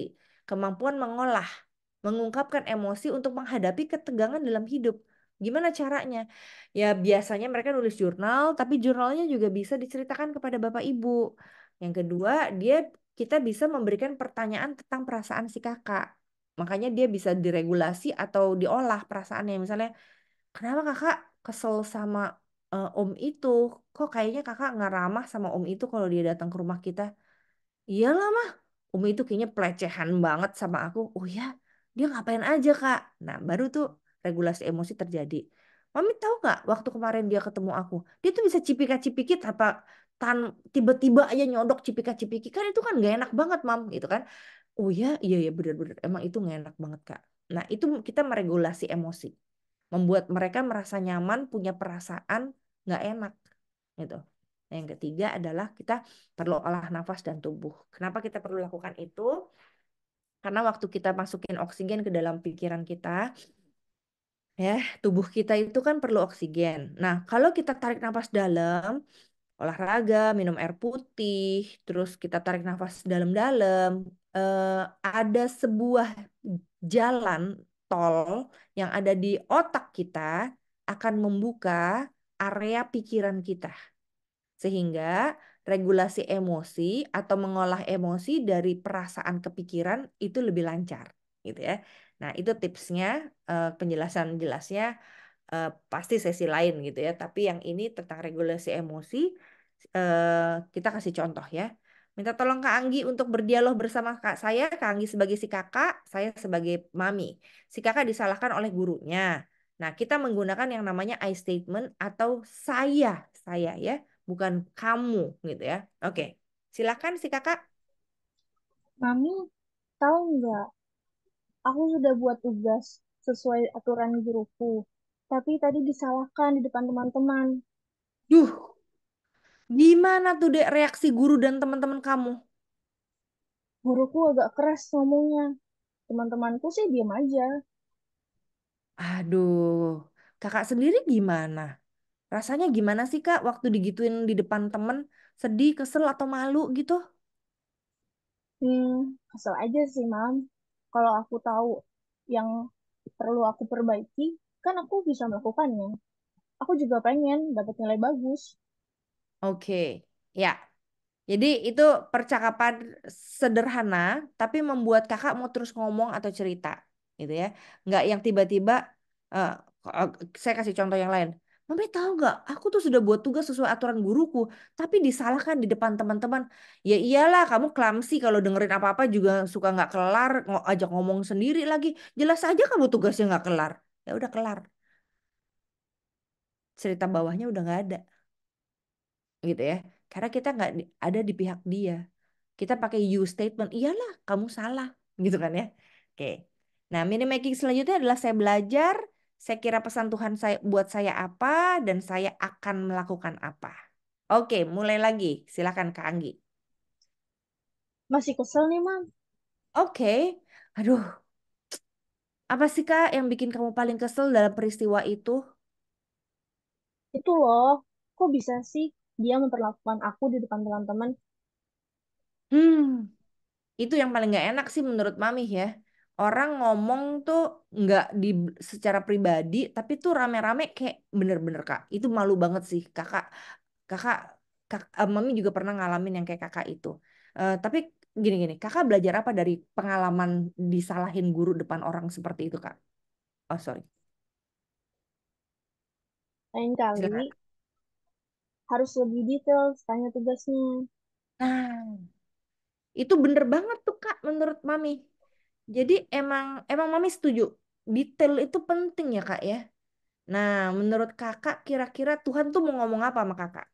kemampuan mengolah, mengungkapkan emosi untuk menghadapi ketegangan dalam hidup. Gimana caranya? Ya biasanya mereka nulis jurnal, tapi jurnalnya juga bisa diceritakan kepada Bapak Ibu. Yang kedua, kita bisa memberikan pertanyaan tentang perasaan si kakak. Makanya dia bisa diregulasi atau diolah perasaannya. Misalnya, kenapa kakak kesel sama om itu? Kok kayaknya kakak nggak ramah sama om itu kalau dia datang ke rumah kita? Iyalah mah, Umi itu kayaknya pelecehan banget sama aku. Oh ya, dia ngapain aja Kak? Nah, baru tuh regulasi emosi terjadi. Mami tahu nggak waktu kemarin dia ketemu aku, dia tuh bisa cipika-cipikit apa tan tiba-tiba aja nyodok cipika-cipiki kan itu kan gak enak banget Mam gitu kan. Oh ya, iya ya benar-benar emang itu gak enak banget Kak. Nah, itu kita meregulasi emosi, membuat mereka merasa nyaman, punya perasaan nggak enak gitu. Nah, yang ketiga adalah kita perlu olah nafas dan tubuh. Kenapa kita perlu lakukan itu? Karena waktu kita masukin oksigen ke dalam pikiran kita, ya, tubuh kita itu kan perlu oksigen. Nah, kalau kita tarik nafas dalam, olahraga, minum air putih, terus kita tarik nafas dalam-dalam, eh, ada sebuah jalan tol yang ada di otak kita akan membuka area pikiran kita. Sehingga regulasi emosi atau mengolah emosi dari perasaan ke pikiran itu lebih lancar gitu ya. Nah, itu tipsnya, penjelasan jelasnya pasti sesi lain gitu ya. Tapi yang ini tentang regulasi emosi kita kasih contoh ya. Minta tolong Kak Anggi untuk berdialog bersama Kak saya, Kak Anggi sebagai si kakak, saya sebagai mami. Si kakak disalahkan oleh gurunya. Nah, kita menggunakan yang namanya I statement atau saya ya, bukan kamu gitu ya. Oke, silakan si kakak.
Mami, tahu nggak? Aku sudah buat tugas sesuai aturan guruku. Tapi tadi disalahkan di depan teman-teman.
Duh, gimana tuh dek reaksi guru dan teman-teman kamu?
Guruku agak keras ngomongnya. Teman-temanku sih diam aja.
Aduh, kakak sendiri gimana? Rasanya gimana sih Kak waktu digituin di depan temen? Sedih, kesel atau malu gitu?
Hmm, kesel aja sih, Mam. Kalau aku tahu yang perlu aku perbaiki, kan aku bisa melakukannya. Aku juga pengen dapat nilai bagus.
Oke, ya. Jadi itu percakapan sederhana, tapi membuat kakak mau terus ngomong atau cerita, gitu ya. Nggak yang tiba-tiba, eh, eh, saya kasih contoh yang lain. Mami tahu nggak, aku tuh sudah buat tugas sesuai aturan guruku, tapi disalahkan di depan teman-teman. Ya iyalah, kamu clumsy kalau dengerin apa-apa juga suka nggak kelar, ajak ngomong sendiri lagi. Jelas aja kamu tugasnya nggak kelar. Ya udah kelar, cerita bawahnya udah nggak ada, gitu ya. Karena kita nggak ada di pihak dia. Kita pakai you statement, iyalah kamu salah, gitu kan ya. Oke. Nah, mini making selanjutnya adalah saya belajar, saya kira pesan Tuhan saya buat saya apa dan saya akan melakukan apa. Oke, mulai lagi. Silakan Kak Anggi.
Masih kesel nih, Mam.
Oke. Aduh, apa sih Kak yang bikin kamu paling kesel dalam peristiwa itu?
Itu loh, kok bisa sih dia memperlakukan aku di depan teman-teman?
Hmm, itu yang paling nggak enak sih menurut Mami ya. Orang ngomong tuh nggak di secara pribadi, tapi tuh rame-rame kayak bener-bener Kak. Itu malu banget sih kakak. Kakak, Mami juga pernah ngalamin yang kayak kakak itu. Tapi gini-gini, kakak belajar apa dari pengalaman disalahin guru depan orang seperti itu Kak? Oh sorry,
Lain kali
silakan.
harus lebih detail tanya tugasnya.
Nah, itu bener banget tuh Kak menurut Mami. Jadi emang emang Mami setuju. Detail itu penting ya Kak ya. Nah, menurut kakak kira-kira Tuhan tuh mau ngomong apa sama kakak?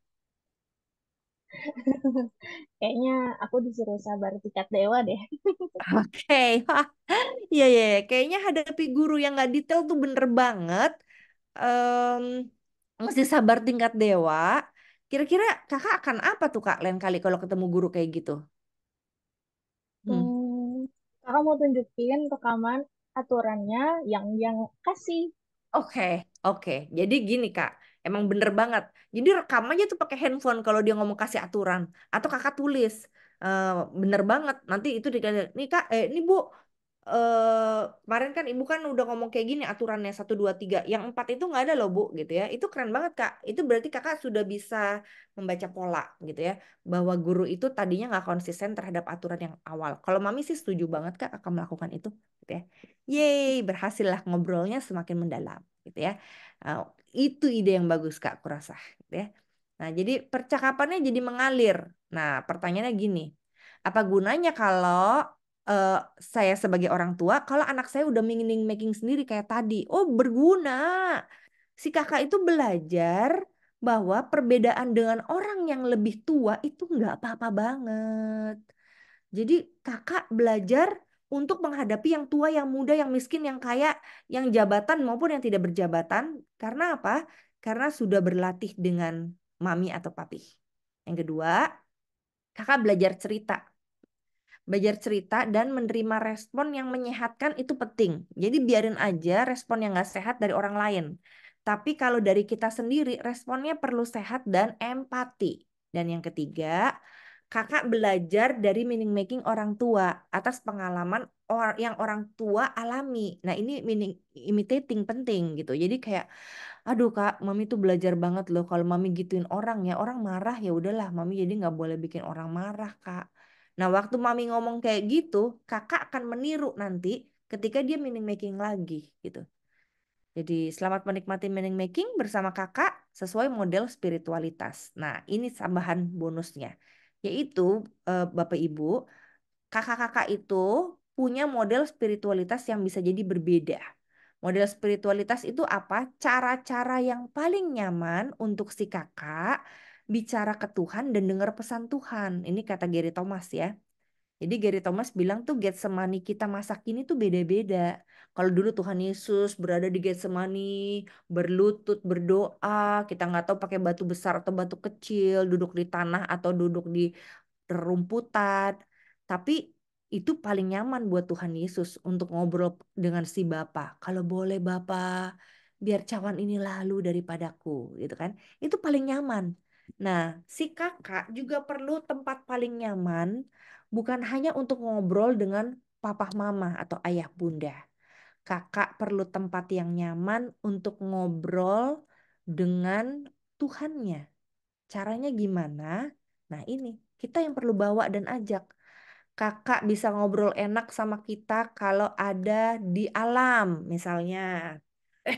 Kayaknya aku disuruh sabar tingkat dewa deh.
Oke, wah, iya iya, iya. Kayaknya hadapi guru yang nggak detail tuh bener banget. Em, Mesti sabar tingkat dewa. Kira-kira kakak akan apa tuh kak lain kali kalau ketemu guru kayak gitu? Hmm.
Hmm, kakak mau tunjukin rekaman aturannya yang kasih.
Oke, oke. Jadi gini Kak, emang bener banget. Jadi rekam aja tuh pakai handphone kalau dia ngomong kasih aturan, atau Kakak tulis. Eh, Bener banget. Nanti itu dikasih, nih Kak, ini Bu, kemarin kan Ibu kan udah ngomong kayak gini aturannya satu dua tiga. Yang empat itu nggak ada loh Bu, gitu ya. Itu keren banget Kak. Itu berarti Kakak sudah bisa membaca pola, gitu ya. Bahwa guru itu tadinya nggak konsisten terhadap aturan yang awal. Kalau Mami sih setuju banget Kak akan melakukan itu, gitu ya. Yeay, berhasillah ngobrolnya semakin mendalam, gitu ya. Nah, itu ide yang bagus Kak, aku rasa, gitu ya. Nah, jadi percakapannya jadi mengalir. Nah, pertanyaannya gini, apa gunanya kalau eh, saya sebagai orang tua, kalau anak saya udah making sendiri kayak tadi? Oh, berguna. Si kakak itu belajar bahwa perbedaan dengan orang yang lebih tua itu nggak apa-apa banget. Jadi kakak belajar untuk menghadapi yang tua, yang muda, yang miskin, yang kaya, yang jabatan maupun yang tidak berjabatan. Karena apa? Karena sudah berlatih dengan mami atau papi. Yang kedua, kakak belajar cerita. Belajar cerita dan menerima respon yang menyehatkan itu penting. Jadi biarin aja respon yang nggak sehat dari orang lain. Tapi kalau dari kita sendiri, responnya perlu sehat dan empati. Dan yang ketiga, kakak belajar dari meaning making orang tua atas pengalaman yang orang tua alami. Nah ini meaning imitating penting gitu. Jadi kayak, aduh kak, mami tuh belajar banget loh. Kalau mami gituin orang ya, orang marah ya udahlah, mami jadi nggak boleh bikin orang marah kak. Nah, waktu mami ngomong kayak gitu, kakak akan meniru nanti ketika dia meaning making lagi gitu. Jadi selamat menikmati meaning making bersama kakak sesuai model spiritualitas. Nah, ini tambahan bonusnya. Yaitu Bapak Ibu, kakak-kakak itu punya model spiritualitas yang bisa jadi berbeda. Model spiritualitas itu apa? Cara-cara yang paling nyaman untuk si kakak bicara ke Tuhan dan dengar pesan Tuhan. Ini kata Gary Thomas ya. Jadi Gary Thomas bilang tuh Getsemani kita masa kini tuh beda-beda. Kalau dulu Tuhan Yesus berada di Getsemani, berlutut, berdoa, kita nggak tahu pakai batu besar atau batu kecil, duduk di tanah atau duduk di rumputan. Tapi itu paling nyaman buat Tuhan Yesus untuk ngobrol dengan si Bapa. Kalau boleh Bapa, biar cawan ini lalu daripadaku, gitu kan? Itu paling nyaman. Nah, si kakak juga perlu tempat paling nyaman, bukan hanya untuk ngobrol dengan papa mama atau ayah bunda. Kakak perlu tempat yang nyaman untuk ngobrol dengan Tuhannya. Caranya gimana? Nah, ini kita yang perlu bawa dan ajak. Kakak bisa ngobrol enak sama kita kalau ada di alam, misalnya.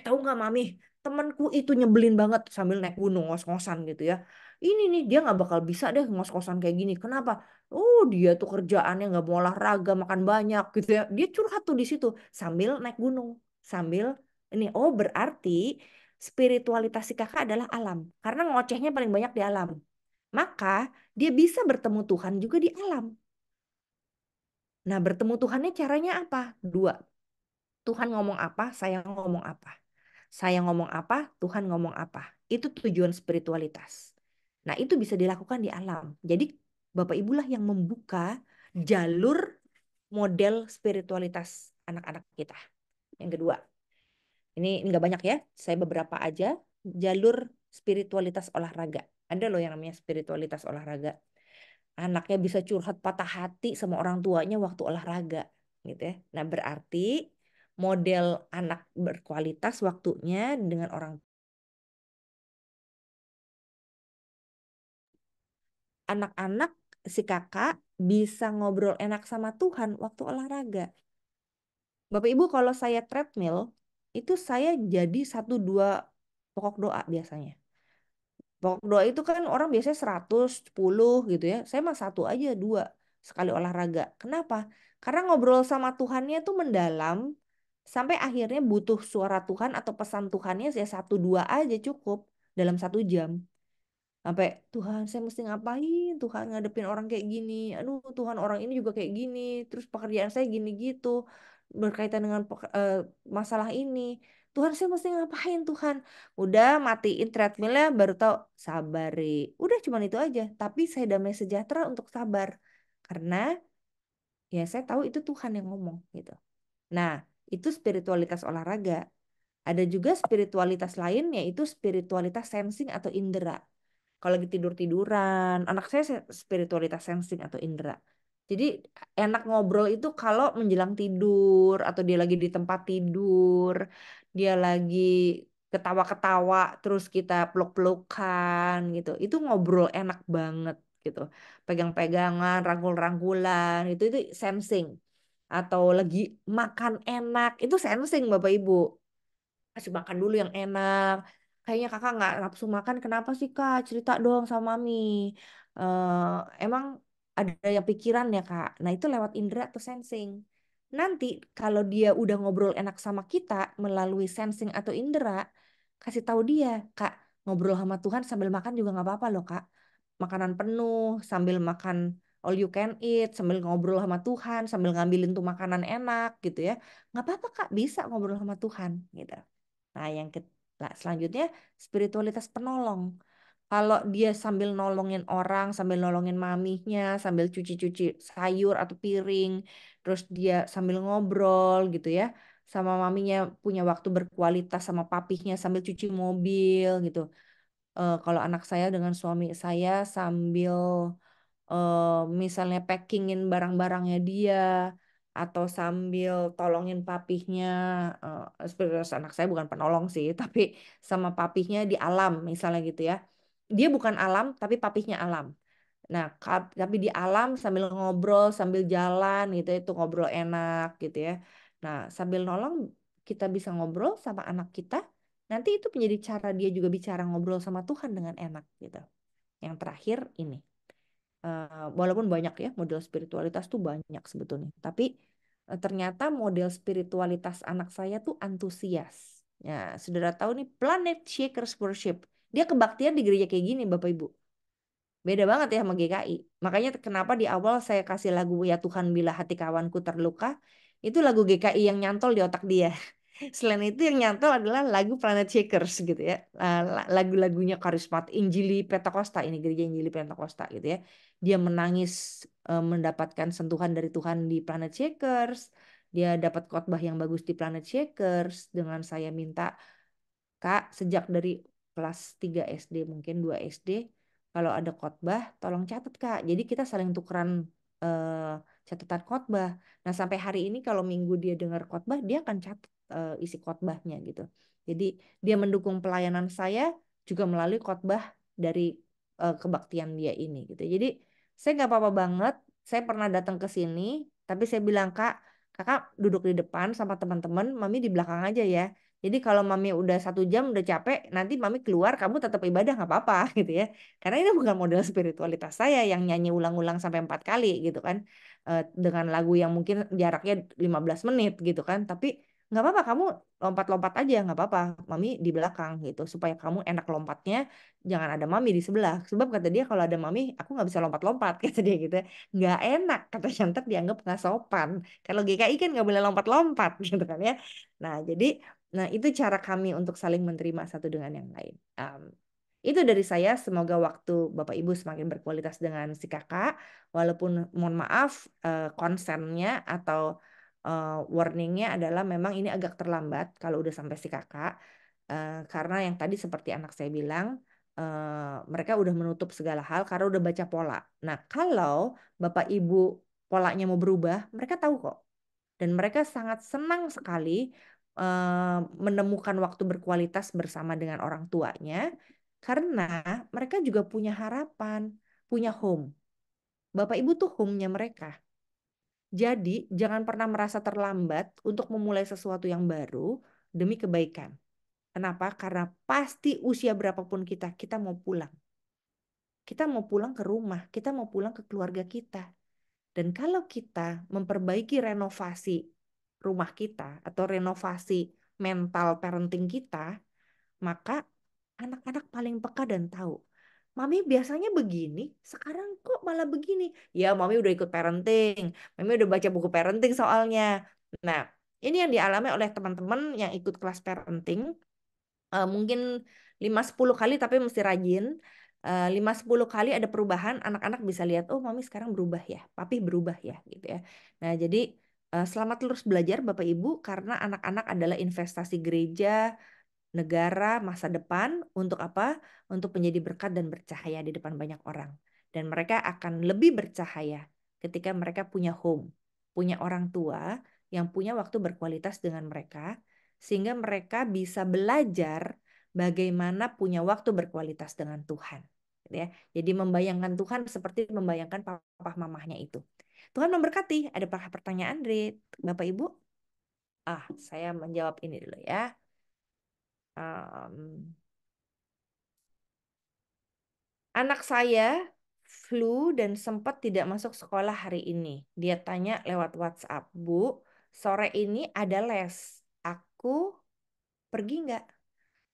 Tahu nggak Mami? Temanku itu nyebelin banget sambil naik gunung ngos-ngosan gitu ya. Ini nih dia nggak bakal bisa deh ngos-ngosan kayak gini. Kenapa? Oh dia tuh kerjaannya nggak mau olahraga, makan banyak gitu ya. Dia curhat tuh di situ sambil naik gunung, sambil ini. Oh berarti spiritualitas si kakak adalah alam. Karena ngocehnya paling banyak di alam. Maka dia bisa bertemu Tuhan juga di alam. Nah, bertemu Tuhannya caranya apa? Dua. Tuhan ngomong apa, saya ngomong apa. Saya ngomong apa, Tuhan ngomong apa. Itu tujuan spiritualitas. Nah, itu bisa dilakukan di alam. Jadi, Bapak Ibulah yang membuka jalur model spiritualitas anak-anak kita. Yang kedua, ini nggak banyak ya, saya beberapa aja. Jalur spiritualitas olahraga. Ada loh yang namanya spiritualitas olahraga. Anaknya bisa curhat patah hati sama orang tuanya waktu olahraga gitu ya. Nah, berarti model anak berkualitas waktunya dengan orang anak-anak si kakak bisa ngobrol enak sama Tuhan waktu olahraga. Bapak Ibu kalau saya treadmill itu saya jadi satu dua pokok doa biasanya. Pokok doa itu kan orang biasanya 100, 10 gitu ya. Saya mah satu aja, dua sekali olahraga. Kenapa? Karena ngobrol sama Tuhannya tuh mendalam Sampai akhirnya butuh suara Tuhan atau pesan Tuhannya ya satu dua aja cukup dalam 1 jam. Sampai Tuhan saya mesti ngapain, Tuhan ngadepin orang kayak gini, aduh Tuhan orang ini juga kayak gini, terus pekerjaan saya gini gitu berkaitan dengan masalah ini, Tuhan saya mesti ngapain Tuhan. Udah matiin treadmillnya baru tahu sabari, udah cuman itu aja, tapi saya damai sejahtera untuk sabar karena ya saya tahu itu Tuhan yang ngomong gitu. Nah, itu spiritualitas olahraga. Ada juga spiritualitas lain yaitu spiritualitas sensing atau indera. Kalau lagi tidur-tiduran, anak saya spiritualitas sensing atau indera. Jadi enak ngobrol itu kalau menjelang tidur atau dia lagi di tempat tidur, dia lagi ketawa-ketawa terus kita peluk-pelukan gitu. Itu ngobrol enak banget gitu. Pegang-pegangan, rangkul-rangkulan, itu sensing. Atau lagi makan enak, itu sensing Bapak Ibu. Kasih makan dulu yang enak. Kayaknya kakak nggak nafsu makan, kenapa sih kak? Cerita dong sama mami. Emang ada yang pikiran ya kak? Nah itu lewat indera atau sensing. Nanti kalau dia udah ngobrol enak sama kita melalui sensing atau indera, kasih tahu dia, kak ngobrol sama Tuhan sambil makan juga nggak apa-apa loh kak. Makanan penuh, sambil makan all you can eat, sambil ngobrol sama Tuhan, sambil ngambilin tuh makanan enak gitu ya. Nggak apa-apa kak, bisa ngobrol sama Tuhan gitu. Nah, selanjutnya spiritualitas penolong. Kalau dia sambil nolongin orang, sambil nolongin mamihnya, sambil cuci-cuci sayur atau piring, terus dia sambil ngobrol gitu ya, sama maminya punya waktu berkualitas sama papihnya sambil cuci mobil gitu. Kalau anak saya dengan suami saya sambil misalnya packingin barang-barangnya dia atau sambil tolongin papihnya, sebenarnya anak saya bukan penolong sih tapi sama papihnya di alam misalnya gitu ya, dia bukan alam tapi papihnya alam. Nah tapi di alam sambil ngobrol sambil jalan gitu itu ngobrol enak gitu ya. Nah sambil nolong kita bisa ngobrol sama anak kita, nanti itu menjadi cara dia juga bicara ngobrol sama Tuhan dengan enak gitu. Yang terakhir ini, walaupun banyak ya model spiritualitas tuh banyak sebetulnya, tapi ternyata model spiritualitas anak saya tuh antusias. Ya, saudara tahu nih Planet Shakers Worship. Dia kebaktian di gereja kayak gini Bapak Ibu. Beda banget ya sama GKI. Makanya kenapa di awal saya kasih lagu Ya Tuhan Bila Hati Kawanku Terluka, itu lagu GKI yang nyantol di otak dia. Selain itu yang nyantol adalah lagu Planet Shakers gitu ya. Lagu-lagunya karismat Injili Pentakosta, ini gereja Injili Pentakosta gitu ya. Dia menangis mendapatkan sentuhan dari Tuhan di Planet Shakers. Dia dapat khotbah yang bagus di Planet Shakers dengan saya minta, Kak, sejak dari kelas 3 SD mungkin 2 SD kalau ada khotbah tolong catat Kak. Jadi kita saling tukeran eh, catatan khotbah. Nah, sampai hari ini kalau minggu dia dengar khotbah dia akan catat isi khotbahnya gitu. Jadi dia mendukung pelayanan saya juga melalui khotbah dari kebaktian dia ini gitu. Jadi saya nggak apa-apa banget. Saya pernah datang ke sini, tapi saya bilang Kak, kakak duduk di depan sama teman-teman, mami di belakang aja ya. Jadi kalau mami udah 1 jam udah capek, nanti mami keluar, kamu tetap ibadah nggak apa-apa gitu ya. Karena ini bukan model spiritualitas saya yang nyanyi ulang-ulang sampai 4 kali gitu kan. Dengan lagu yang mungkin jaraknya 15 menit gitu kan. Tapi nggak apa-apa, kamu lompat-lompat aja nggak apa-apa. Mami di belakang gitu supaya kamu enak lompatnya. Jangan ada mami di sebelah. Sebab kata dia kalau ada mami, aku nggak bisa lompat-lompat kata dia gitu. Nggak enak kata Chantet dianggap nggak sopan. Kalau GKI kan nggak boleh lompat-lompat gitu kan ya. Nah jadi Nah, itu cara kami untuk saling menerima satu dengan yang lain. Itu dari saya. Semoga waktu Bapak Ibu semakin berkualitas dengan si kakak. Walaupun mohon maaf, konsennya atau warningnya adalah memang ini agak terlambat kalau udah sampai si kakak. Karena yang tadi seperti anak saya bilang, mereka udah menutup segala hal karena udah baca pola. Nah, kalau Bapak Ibu polanya mau berubah, mereka tahu kok. Dan mereka sangat senang sekali menemukan waktu berkualitas bersama dengan orang tuanya karena mereka juga punya harapan, punya home. Bapak Ibu tuh home-nya mereka. Jadi jangan pernah merasa terlambat untuk memulai sesuatu yang baru demi kebaikan. Kenapa? Karena pasti usia berapapun kita mau pulang. Kita mau pulang ke rumah, kita mau pulang ke keluarga kita. Dan kalau kita memperbaiki renovasi rumah kita atau renovasi mental parenting kita, maka anak-anak paling peka dan tahu. Mami biasanya begini, sekarang kok malah begini. Ya, mami udah ikut parenting. Mami udah baca buku parenting soalnya. Nah, ini yang dialami oleh teman-teman yang ikut kelas parenting. Mungkin 5-10 kali tapi mesti rajin. 5-10 kali ada perubahan, anak-anak bisa lihat, oh mami sekarang berubah ya, papi berubah ya gitu ya. Nah, jadi selamat terus belajar Bapak Ibu karena anak-anak adalah investasi gereja, negara, masa depan untuk apa? Untuk menjadi berkat dan bercahaya di depan banyak orang. Dan mereka akan lebih bercahaya ketika mereka punya home, punya orang tua yang punya waktu berkualitas dengan mereka, sehingga mereka bisa belajar bagaimana punya waktu berkualitas dengan Tuhan. Gitu ya. Jadi membayangkan Tuhan seperti membayangkan papa mamahnya itu. Tuhan memberkati. Ada pertanyaan dari Bapak Ibu? Saya menjawab ini dulu ya. Em, Anak saya flu dan sempat tidak masuk sekolah hari ini. Dia tanya lewat WhatsApp, Bu, sore ini ada les. Aku pergi nggak?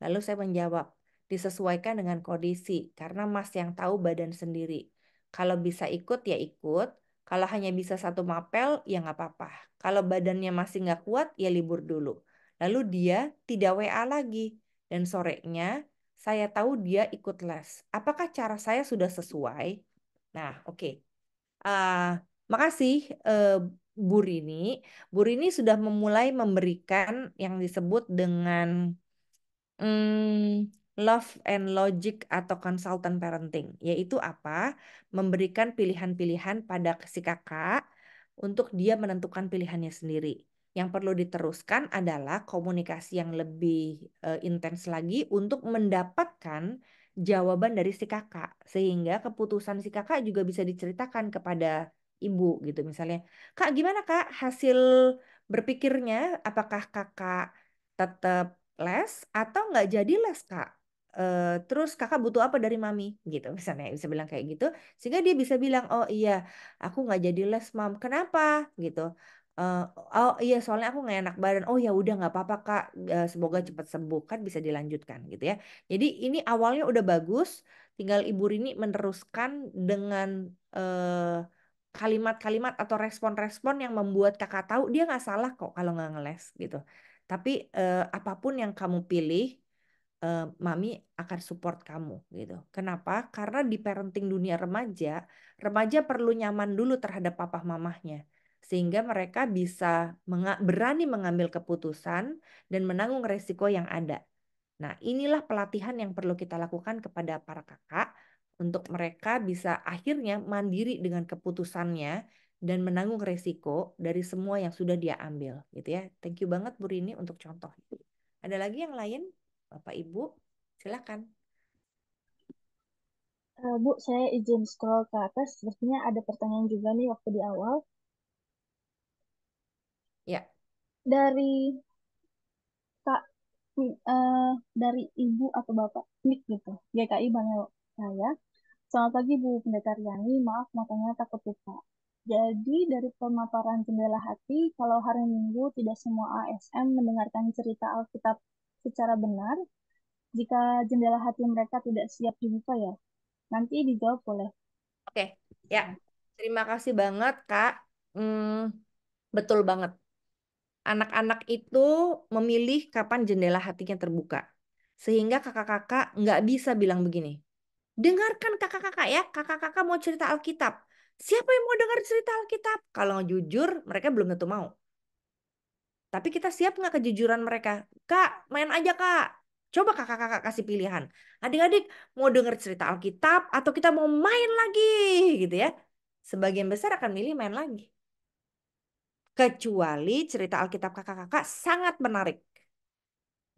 Lalu saya menjawab, disesuaikan dengan kondisi, karena Mas yang tahu badan sendiri. Kalau bisa ikut ya ikut, kalau hanya bisa satu mapel ya nggak apa-apa. Kalau badannya masih nggak kuat ya libur dulu. Lalu dia tidak WA lagi. Dan sorenya saya tahu dia ikut les. Apakah cara saya sudah sesuai? Nah, oke. Makasih Bu Rini. Bu Rini sudah memulai memberikan yang disebut dengan love and logic atau consultant parenting, yaitu apa? Memberikan pilihan-pilihan pada si kakak untuk dia menentukan pilihannya sendiri. Yang perlu diteruskan adalah komunikasi yang lebih intens lagi untuk mendapatkan jawaban dari si kakak, sehingga keputusan si kakak juga bisa diceritakan kepada ibu gitu. Misalnya, Kak, gimana Kak hasil berpikirnya? Apakah kakak tetap les atau nggak jadi les Kak? Terus kakak butuh apa dari mami gitu misalnya bisa bilang kayak gitu sehingga dia bisa bilang oh iya aku nggak jadi les mam kenapa gitu. Eh, oh iya soalnya aku nggak enak badan, oh ya udah nggak apa-apa Kak. Semoga cepat sembuh kan bisa dilanjutkan gitu ya. Jadi ini awalnya udah bagus, tinggal Ibu Rini meneruskan dengan kalimat-kalimat atau respon-respon yang membuat kakak tahu dia nggak salah kok kalau nggak ngeles gitu. Tapi apapun yang kamu pilih, mami akan support kamu gitu. Kenapa? Karena di parenting dunia remaja, remaja perlu nyaman dulu terhadap papa mamahnya. Sehingga mereka bisa berani mengambil keputusan dan menanggung resiko yang ada. Nah, inilah pelatihan yang perlu kita lakukan kepada para kakak untuk mereka bisa akhirnya mandiri dengan keputusannya dan menanggung resiko dari semua yang sudah dia ambil gitu ya. Thank you banget Bu Rini untuk contoh. Ada lagi yang lain? Bapak Ibu, silakan.
Bu, saya izin scroll ke atas. Sepertinya ada pertanyaan juga nih waktu di awal.
Ya,
Dari Kak, eh, dari Ibu atau Bapak, klik gitu. GKI Bangil saya. Selamat pagi Bu Pendeta Riani, maaf matanya takut lupa. Jadi dari pemaparan jendela hati, kalau hari Minggu tidak semua ASN mendengarkan cerita Alkitab secara benar, jika jendela hati mereka tidak siap dibuka ya, nanti dijawab oleh.
oke. Ya, terima kasih banget Kak. Betul banget. Anak-anak itu memilih kapan jendela hatinya terbuka. Sehingga kakak-kakak nggak bisa bilang begini. Dengarkan kakak-kakak ya, kakak-kakak mau cerita Alkitab. Siapa yang mau dengar cerita Alkitab? Kalau jujur, mereka belum tentu mau. Tapi kita siap nggak kejujuran mereka? Kak, main aja kak. Coba kakak-kakak kasih pilihan. Adik-adik mau dengar cerita Alkitab atau kita mau main lagi gitu ya. Sebagian besar akan milih main lagi. Kecuali cerita Alkitab kakak-kakak sangat menarik.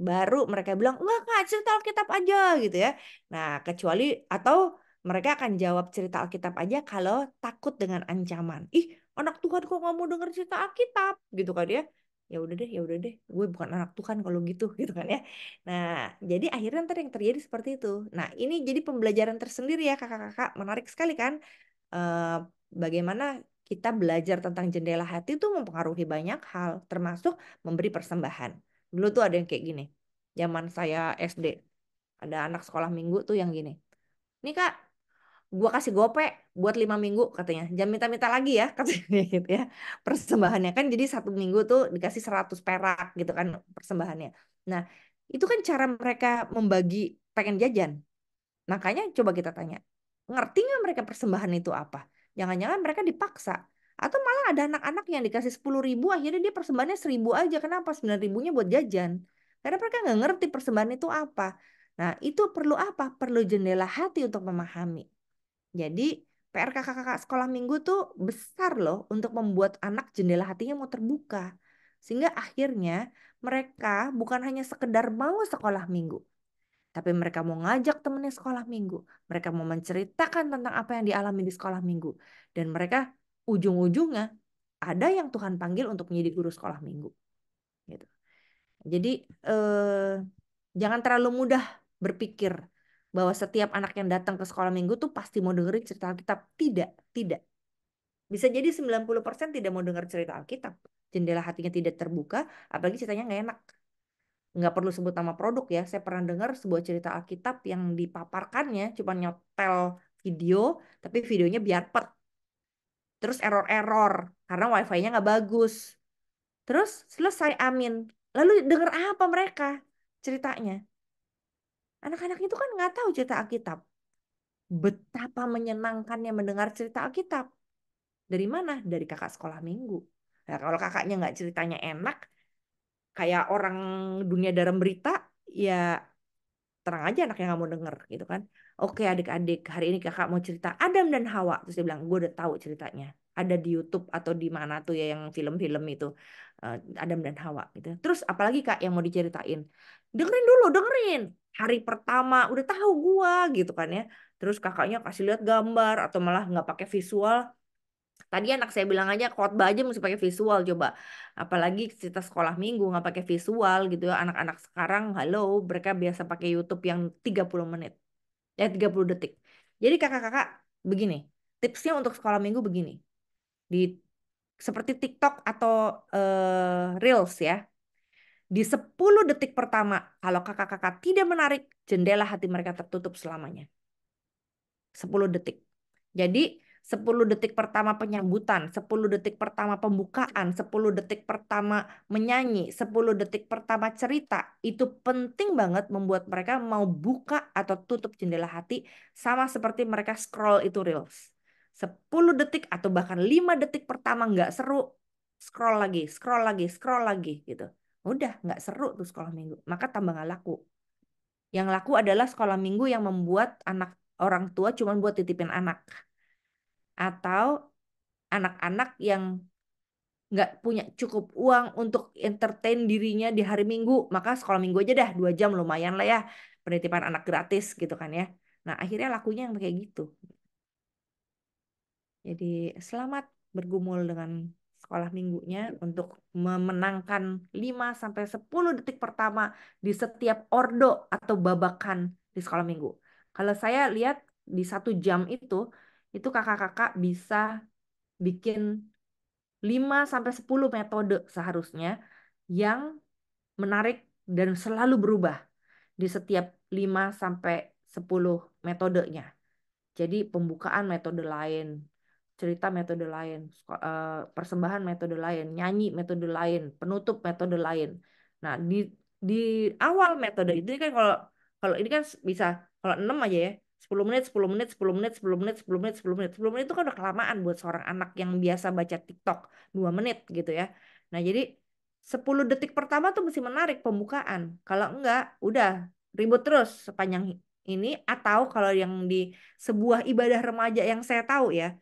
Baru mereka bilang, enggak Kak, cerita Alkitab aja gitu ya. Nah, kecuali atau mereka akan jawab cerita Alkitab aja kalau takut dengan ancaman. Ih, anak Tuhan kok nggak mau denger cerita Alkitab gitu kan ya. Ya udah deh, gue bukan anak Tuhan kalau gitu gitu kan ya. Nah, jadi akhirnya ntar yang terjadi seperti itu. Nah, ini jadi pembelajaran tersendiri ya kakak-kakak, menarik sekali kan. Eh, Bagaimana kita belajar tentang jendela hati itu mempengaruhi banyak hal, termasuk memberi persembahan. Dulu tuh ada yang kayak gini, zaman saya SD, ada anak sekolah minggu tuh yang gini. Nih Kak, gua kasih gope buat 5 minggu katanya. Jangan minta-minta lagi ya katanya gitu ya. Persembahannya kan jadi 1 minggu tuh dikasih 100 perak gitu kan persembahannya. Nah, itu kan cara mereka membagi pengen jajan. Makanya coba kita tanya, ngerti nggak mereka persembahan itu apa? Jangan-jangan mereka dipaksa. Atau malah ada anak-anak yang dikasih 10.000, akhirnya dia persembahannya 1.000 aja. Kenapa? 9.000-nya buat jajan. Karena mereka nggak ngerti persembahan itu apa. Nah, itu perlu apa? Perlu jendela hati untuk memahami. Jadi, PR kakak-kakak sekolah minggu tuh besar loh untuk membuat anak jendela hatinya mau terbuka. Sehingga akhirnya mereka bukan hanya sekedar mau sekolah minggu, tapi mereka mau ngajak temennya sekolah minggu. Mereka mau menceritakan tentang apa yang dialami di sekolah minggu. Dan mereka ujung-ujungnya ada yang Tuhan panggil untuk menjadi guru sekolah minggu. Gitu. Jadi jangan terlalu mudah berpikir bahwa setiap anak yang datang ke sekolah minggu tuh pasti mau dengerin cerita Alkitab. Tidak, tidak. Bisa jadi 90% tidak mau dengar cerita Alkitab. Jendela hatinya tidak terbuka, apalagi ceritanya nggak enak. Nggak perlu sebut nama produk ya. Saya pernah dengar sebuah cerita Alkitab yang dipaparkannya cuma nyotel video, tapi videonya biarpet. Terus error-error karena wifi-nya nggak bagus. Terus selesai amin. Lalu denger apa mereka ceritanya? Anak-anak itu kan nggak tahu cerita Alkitab. Betapa menyenangkannya mendengar cerita Alkitab. Dari mana? Dari kakak sekolah minggu. Nah, kalau kakaknya nggak ceritanya enak, kayak orang dunia dalam berita, ya terang aja anaknya nggak mau denger gitu kan. Oke adik-adik, hari ini kakak mau cerita Adam dan Hawa. Terus dia bilang, gue udah tahu ceritanya. Ada di YouTube atau di mana tuh ya yang film-film itu. Adam dan Hawa gitu. Terus apalagi kak yang mau diceritain? Dengerin dulu, dengerin. Hari pertama udah tahu gua gitu kan ya. Terus kakaknya kasih lihat gambar atau malah nggak pakai visual. Tadi anak saya bilang aja khotbah aja mesti pakai visual coba. Apalagi cerita sekolah minggu nggak pakai visual gitu ya. Anak-anak sekarang, halo, mereka biasa pakai YouTube yang 30 menit. 30 detik. Jadi kakak-kakak begini. Tipsnya untuk sekolah minggu begini. Di seperti TikTok atau Reels ya. Di 10 detik pertama, kalau kakak-kakak tidak menarik, jendela hati mereka tertutup selamanya. 10 detik. Jadi 10 detik pertama penyambutan, 10 detik pertama pembukaan, 10 detik pertama menyanyi, 10 detik pertama cerita, itu penting banget membuat mereka mau buka atau tutup jendela hati sama seperti mereka scroll itu Reels. 10 detik atau bahkan 5 detik pertama nggak seru, scroll lagi, scroll lagi, scroll lagi gitu. Udah nggak seru tuh sekolah minggu, maka tambah nggak laku. Yang laku adalah sekolah minggu yang membuat anak orang tua cuma buat titipin anak. Atau anak-anak yang nggak punya cukup uang untuk entertain dirinya di hari Minggu. Maka sekolah minggu aja dah 2 jam lumayan lah ya. Penitipan anak gratis gitu kan ya. Nah akhirnya lakunya yang kayak gitu. Jadi selamat bergumul dengan sekolah minggunya untuk memenangkan 5 sampai 10 detik pertama di setiap ordo atau babakan di sekolah minggu. Kalau saya lihat di 1 jam itu kakak-kakak bisa bikin 5 sampai 10 metode seharusnya yang menarik dan selalu berubah di setiap 5 sampai 10 metodenya. Jadi pembukaan metode lain, cerita metode lain, persembahan metode lain, nyanyi metode lain, penutup metode lain. Nah, di awal metode itu kan kalau kalau ini kan bisa kalau 6 aja ya. 10 menit, 10 menit, 10 menit, 10 menit, 10 menit, 10 menit. 10 menit itu kan udah kelamaan buat seorang anak yang biasa baca TikTok 2 menit gitu ya. Nah, jadi 10 detik pertama tuh mesti menarik pembukaan. Kalau enggak, udah ribut terus sepanjang ini atau kalau yang di sebuah ibadah remaja yang saya tahu ya,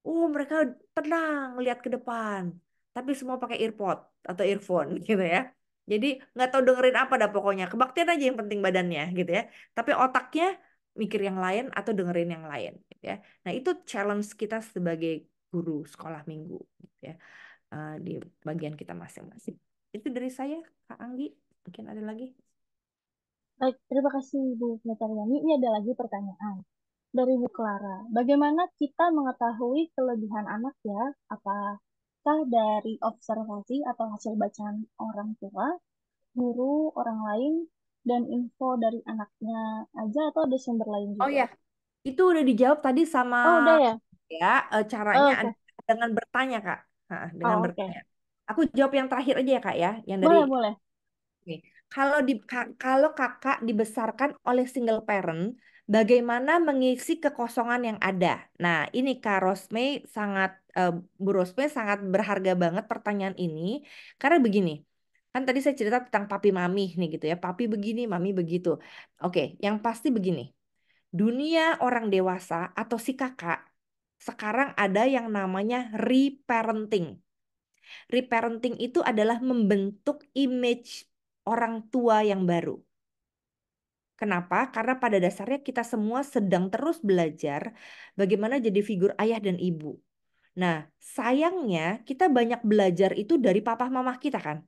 mereka tenang lihat ke depan, tapi semua pakai earpod atau earphone gitu ya. Jadi nggak tahu dengerin apa dah pokoknya, kebaktian aja yang penting badannya gitu ya. Tapi otaknya mikir yang lain atau dengerin yang lain gitu ya. Nah itu challenge kita sebagai guru sekolah minggu gitu ya, di bagian kita masing-masing. Itu dari saya, Kak Anggi. Mungkin ada lagi.
Baik, terima kasih Bu Pendeta Yani. Ini ada lagi pertanyaan. dari Bu Clara. Bagaimana kita mengetahui kelebihan anak ya? Apakah dari observasi atau hasil bacaan orang tua, guru, orang lain, dan info dari anaknya aja atau ada sumber lain
Oh
juga?
ya, itu udah dijawab tadi sama
Oh, udah ya?
ya, caranya
Oh, oke.
dengan bertanya, Kak. Dengan
Oh, oke.
bertanya. Aku jawab yang terakhir aja ya, Kak ya, yang dari
Boleh, boleh.
Oke. Kalau kakak dibesarkan oleh single parent, bagaimana mengisi kekosongan yang ada? Nah, ini Kak Rosme sangat Bu Rosme sangat berharga banget pertanyaan ini karena begini. Kan tadi saya cerita tentang papi mami nih gitu ya. Papi begini, mami begitu. Oke, yang pasti begini. Dunia orang dewasa atau si kakak sekarang ada yang namanya reparenting. Reparenting itu adalah membentuk image orang tua yang baru. Kenapa? Karena pada dasarnya kita semua sedang terus belajar bagaimana jadi figur ayah dan ibu. Nah, sayangnya kita banyak belajar itu dari papa mama kita kan.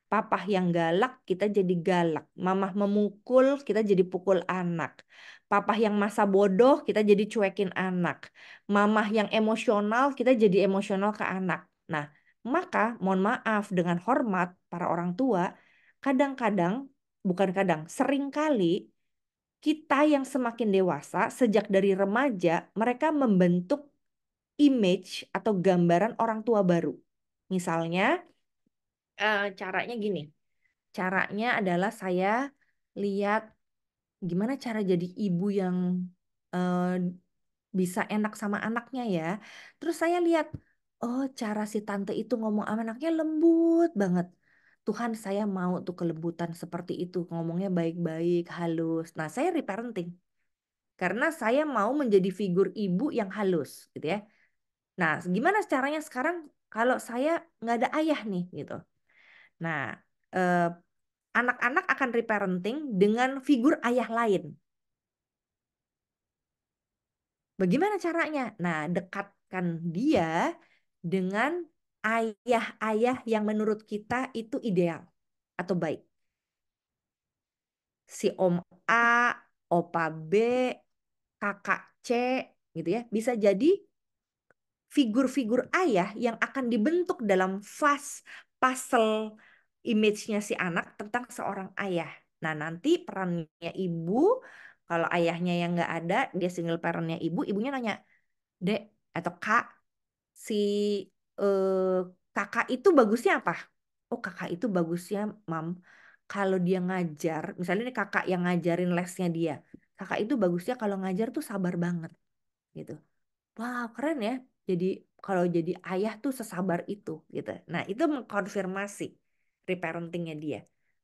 Papa yang galak, kita jadi galak. Mamah memukul, kita jadi pukul anak. Papa yang masa bodoh, kita jadi cuekin anak. Mamah yang emosional, kita jadi emosional ke anak. Nah, maka mohon maaf dengan hormat para orang tua, kadang-kadang, bukan kadang, sering kali kita yang semakin dewasa, sejak dari remaja, mereka membentuk image atau gambaran orang tua baru. Misalnya, caranya gini. Caranya adalah saya lihat gimana cara jadi ibu yang eh, bisa enak sama anaknya ya. Terus saya lihat, oh cara si tante itu ngomong sama anaknya lembut banget. Tuhan saya mau tuh kelembutan seperti itu, ngomongnya baik-baik, halus. Nah saya reparenting karena saya mau menjadi figur ibu yang halus gitu ya. Nah gimana caranya sekarang kalau saya nggak ada ayah nih gitu. Nah, eh, anak-anak akan reparenting dengan figur ayah lain. Bagaimana caranya? Nah, dekatkan dia dengan ayah-ayah yang menurut kita itu ideal atau baik. Si Om A, Opa B, Kakak C, gitu ya. Bisa jadi figur-figur ayah yang akan dibentuk dalam puzzle image-nya si anak tentang seorang ayah. Nah, nanti perannya ibu, kalau ayahnya yang nggak ada, dia single parentnya ibu, ibunya nanya, Dek atau Kak, si eh, kakak itu bagusnya apa? Oh, kakak itu bagusnya, Mam, kalau dia ngajar, misalnya ini kakak yang ngajarin lesnya dia, kakak itu bagusnya kalau ngajar tuh sabar banget, gitu. Wow, keren ya. Jadi kalau jadi ayah tuh sesabar itu gitu. Nah, itu mengkonfirmasi reparentingnya dia.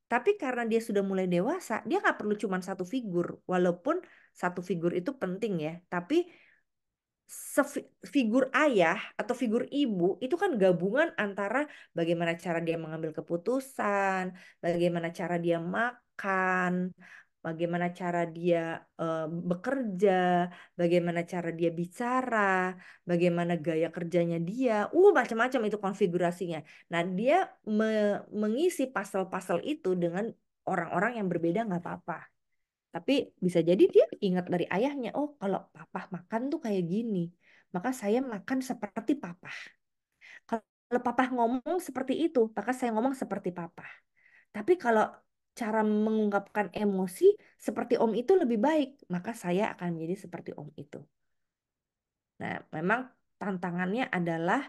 Tapi karena dia sudah mulai dewasa, dia nggak perlu cuma satu figur. Walaupun satu figur itu penting ya. Tapi figur ayah atau figur ibu itu kan gabungan antara bagaimana cara dia mengambil keputusan, bagaimana cara dia makan, bagaimana cara dia eh, bekerja, bagaimana cara dia bicara, bagaimana gaya kerjanya dia, macam-macam itu konfigurasinya. Nah, dia mengisi pasal-pasal itu dengan orang-orang yang berbeda nggak apa-apa. Tapi bisa jadi dia ingat dari ayahnya, oh kalau papa makan tuh kayak gini, maka saya makan seperti papa. Kalau papa ngomong seperti itu, maka saya ngomong seperti papa. Tapi kalau cara mengungkapkan emosi seperti om itu lebih baik, maka saya akan menjadi seperti om itu. Nah, memang tantangannya adalah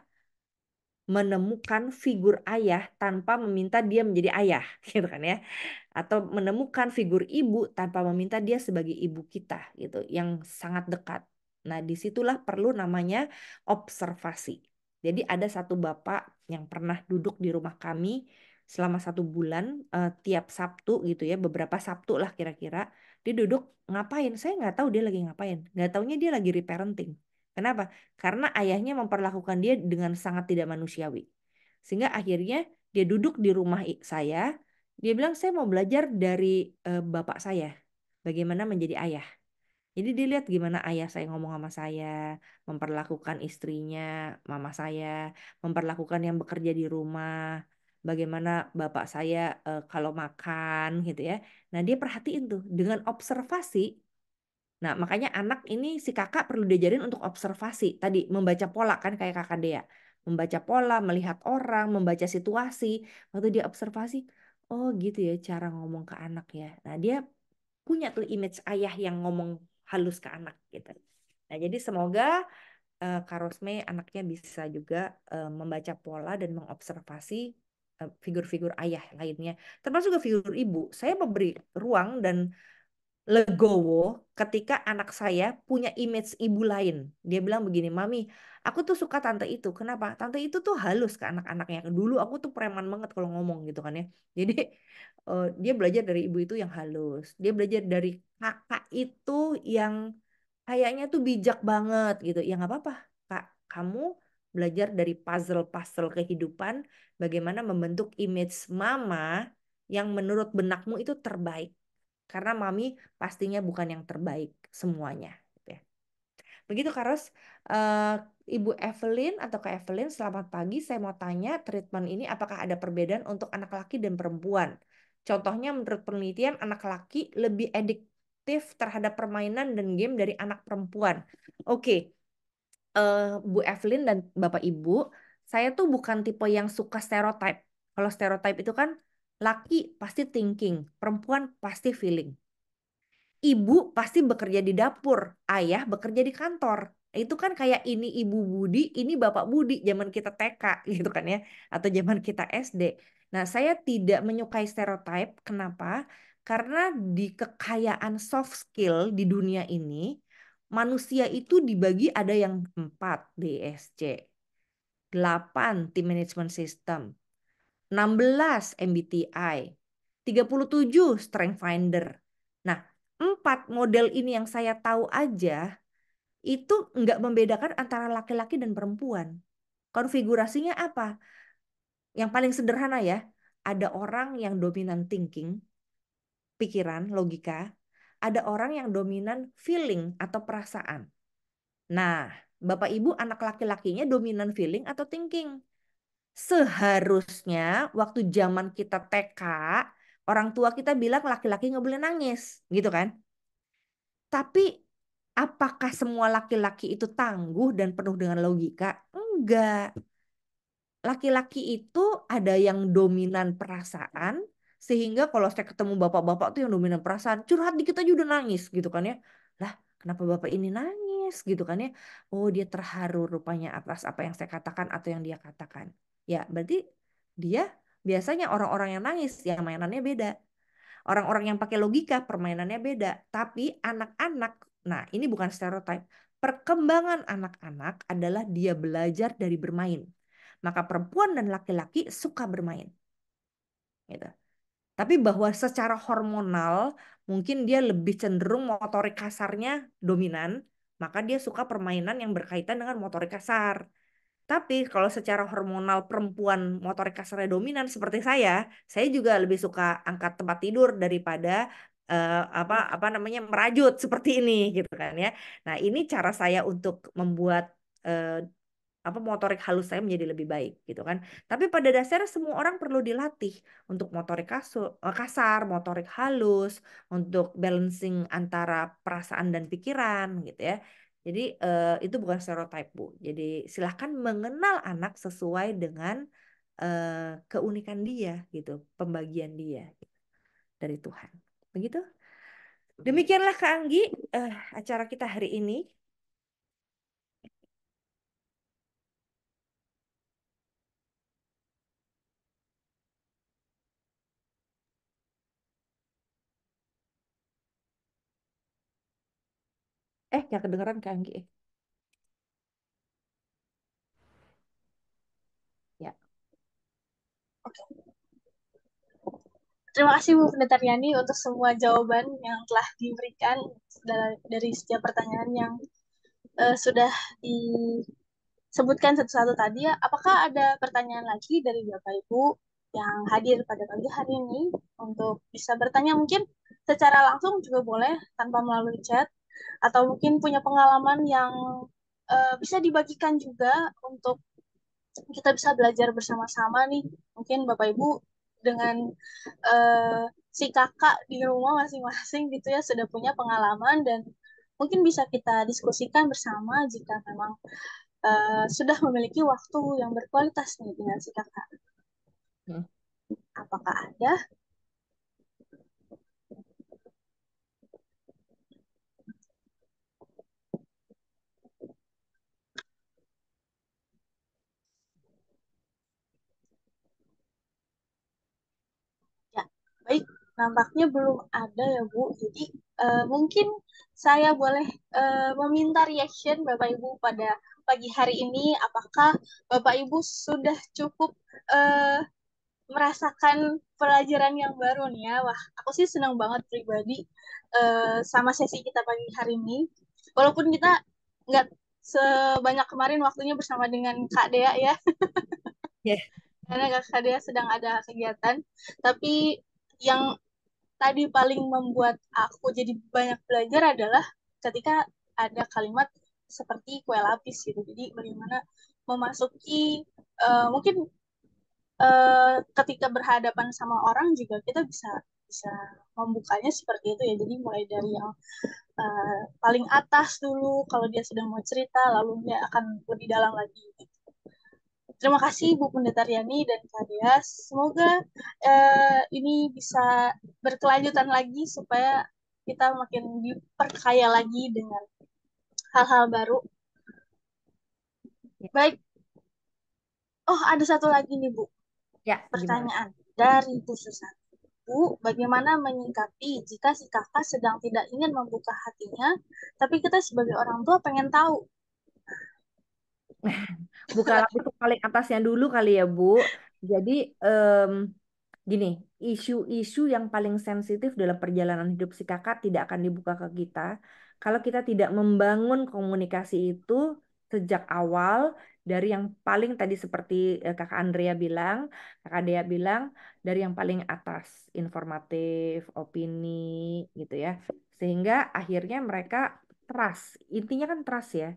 menemukan figur ayah tanpa meminta dia menjadi ayah, gitu kan ya. Atau menemukan figur ibu tanpa meminta dia sebagai ibu kita gitu yang sangat dekat. Nah, disitulah perlu namanya observasi. Jadi ada satu bapak yang pernah duduk di rumah kami selama 1 bulan tiap Sabtu gitu ya, beberapa Sabtu lah kira-kira. Dia duduk ngapain? Saya nggak tahu dia lagi ngapain. Nggak taunya dia lagi reparenting. Kenapa? Karena ayahnya memperlakukan dia dengan sangat tidak manusiawi. Sehingga akhirnya dia duduk di rumah saya, dia bilang saya mau belajar dari bapak saya, bagaimana menjadi ayah. Jadi dilihat gimana ayah saya ngomong sama saya, memperlakukan istrinya, mama saya, memperlakukan yang bekerja di rumah, bagaimana bapak saya kalau makan gitu ya. Nah dia perhatiin tuh dengan observasi Nah, makanya anak ini si kakak perlu diajarin untuk observasi. Tadi membaca pola kan kayak kakak Dea. Membaca pola, melihat orang, membaca situasi. Waktu dia observasi, oh gitu ya cara ngomong ke anak ya. Nah, dia punya tuh image ayah yang ngomong halus ke anak gitu. Nah, jadi semoga Kak Rosme anaknya bisa juga membaca pola dan mengobservasi figur-figur ayah lainnya. Termasuk juga figur ibu. Saya memberi ruang dan legowo ketika anak saya punya image ibu lain. Dia bilang begini, Mami, aku tuh suka tante itu. Kenapa? Tante itu tuh halus ke anak-anaknya. Dulu aku tuh preman banget kalau ngomong gitu kan ya. Jadi dia belajar dari ibu itu yang halus. Dia belajar dari kakak itu yang kayaknya tuh bijak banget gitu. Ya nggak apa-apa, Kak. Kamu belajar dari puzzle-puzzle kehidupan, bagaimana membentuk image mama yang menurut benakmu itu terbaik. Karena mami pastinya bukan yang terbaik semuanya, gitu ya. Begitu Karos. Eh, Ibu Evelyn atau Kak Evelyn, selamat pagi. Saya mau tanya, treatment ini apakah ada perbedaan untuk anak laki dan perempuan? Contohnya menurut penelitian anak laki lebih adiktif terhadap permainan dan game dari anak perempuan. Oke, Bu Evelyn dan Bapak Ibu, saya tuh bukan tipe yang suka stereotype. Kalau stereotype itu kan laki pasti thinking, perempuan pasti feeling. Ibu pasti bekerja di dapur, ayah bekerja di kantor. Itu kan kayak ini ibu Budi, ini bapak Budi zaman kita TK gitu kan ya, atau zaman kita SD. Nah, saya tidak menyukai stereotype. Kenapa? Karena di kekayaan soft skill di dunia ini, manusia itu dibagi ada yang 4 DSC, 8 Team Management System, 16 MBTI, 37 Strength Finder. Nah, 4 model ini yang saya tahu aja itu nggak membedakan antara laki-laki dan perempuan. Konfigurasinya apa? Yang paling sederhana ya, ada orang yang dominan thinking, pikiran, logika, ada orang yang dominan feeling atau perasaan. Nah, Bapak Ibu anak laki-lakinya dominan feeling atau thinking. Seharusnya waktu zaman kita TK, orang tua kita bilang laki-laki nggak boleh nangis, gitu kan? Tapi apakah semua laki-laki itu tangguh dan penuh dengan logika? Enggak. Laki-laki itu ada yang dominan perasaan, sehingga kalau saya ketemu bapak-bapak tuh yang dominan perasaan, curhat dikit aja udah nangis, gitu kan ya. Lah, kenapa bapak ini nangis, gitu kan ya? Oh, dia terharu rupanya atas apa yang saya katakan atau yang dia katakan. Ya, berarti dia biasanya orang-orang yang nangis, yang mainannya beda. Orang-orang yang pakai logika, permainannya beda. Tapi anak-anak, nah ini bukan stereotip. Perkembangan anak-anak adalah dia belajar dari bermain. Maka perempuan dan laki-laki suka bermain. Gitu. Tapi bahwa secara hormonal mungkin dia lebih cenderung motorik kasarnya dominan, maka dia suka permainan yang berkaitan dengan motorik kasar. Tapi kalau secara hormonal perempuan motorik kasarnya dominan seperti saya juga lebih suka angkat tempat tidur daripada apa namanya merajut seperti ini gitu kan ya. Nah, ini cara saya untuk membuat eh, apa motorik halus saya menjadi lebih baik gitu kan. Tapi pada dasarnya semua orang perlu dilatih untuk motorik kasar, motorik halus, untuk balancing antara perasaan dan pikiran gitu ya. Jadi itu bukan stereotype Bu. Jadi silahkan mengenal anak sesuai dengan keunikan dia gitu, pembagian dia gitu, dari Tuhan. Begitu. Demikianlah Kak Anggi acara kita hari ini. Gak kedengeran Kak Anggi. Ya.
Terima kasih Bu Pendeta Riani untuk semua jawaban yang telah diberikan dari setiap pertanyaan yang sudah disebutkan satu-satu tadi ya. Apakah ada pertanyaan lagi dari Bapak Ibu yang hadir pada pagi hari ini untuk bisa bertanya mungkin secara langsung juga boleh tanpa melalui chat atau mungkin punya pengalaman yang bisa dibagikan juga untuk kita bisa belajar bersama-sama nih. Mungkin Bapak Ibu dengan uh, si kakak di rumah masing-masing gitu ya sudah punya pengalaman dan mungkin bisa kita diskusikan bersama jika memang sudah memiliki waktu yang berkualitas nih dengan si kakak.
Hmm.
Apakah ada? Ya, baik. Nampaknya belum ada ya, Bu. Jadi mungkin saya boleh meminta reaction Bapak Ibu pada pagi hari ini. Apakah Bapak Ibu sudah cukup eh, merasakan pelajaran yang baru nih ya? Wah, aku sih senang banget pribadi sama sesi kita pagi hari ini. Walaupun kita nggak sebanyak kemarin waktunya bersama dengan Kak Dea ya,
Ya.
karena Kak Dea sedang ada kegiatan. Tapi yang tadi paling membuat aku jadi banyak belajar adalah ketika ada kalimat seperti kue lapis gitu. Jadi bagaimana memasuki mungkin ketika berhadapan sama orang juga kita bisa bisa membukanya seperti itu ya. Jadi mulai dari yang paling atas dulu kalau dia sudah mau cerita, lalu dia akan lebih dalam lagi. Terima kasih Bu Pendeta Riani dan Kak Dea. Semoga ini bisa berkelanjutan lagi supaya kita makin diperkaya lagi dengan hal-hal baru.
Ya.
Baik. Oh, ada satu lagi nih Bu.
Ya, gimana?
Pertanyaan dari Bu Susan. Bu, bagaimana menyikapi jika si kakak sedang tidak ingin membuka hatinya, tapi kita sebagai orang tua pengen tahu.
Buka lapis paling atasnya dulu kali ya, Bu. Jadi, gini, isu-isu yang paling sensitif dalam perjalanan hidup si kakak tidak akan dibuka ke kita kalau kita tidak membangun komunikasi itu sejak awal dari yang paling tadi seperti kakak Andrea bilang, kakak Dea bilang, dari yang paling atas, informatif, opini, gitu ya. Sehingga akhirnya mereka trust, intinya kan trust ya.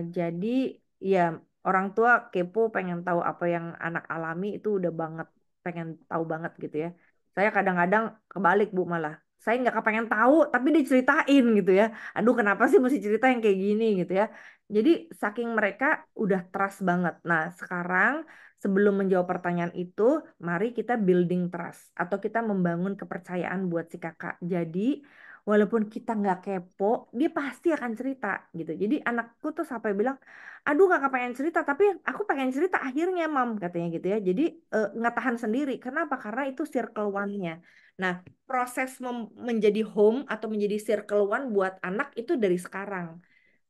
Jadi ya orang tua kepo pengen tahu apa yang anak alami itu udah banget pengen tahu banget gitu ya. Saya kadang-kadang kebalik Bu malah. Saya nggak kepengen tahu tapi diceritain gitu ya. Aduh kenapa sih mesti cerita yang kayak gini gitu ya. Jadi saking mereka udah trust banget. Nah sekarang sebelum menjawab pertanyaan itu, mari kita building trust atau kita membangun kepercayaan buat si kakak. Jadi walaupun kita nggak kepo, dia pasti akan cerita gitu. Jadi anakku tuh sampai bilang, aduh kakak pengen cerita, tapi aku pengen cerita akhirnya mam katanya gitu ya. Jadi nggak tahan sendiri. Kenapa? Karena itu circle one-nya. Nah, proses menjadi home atau menjadi circle one buat anak itu dari sekarang.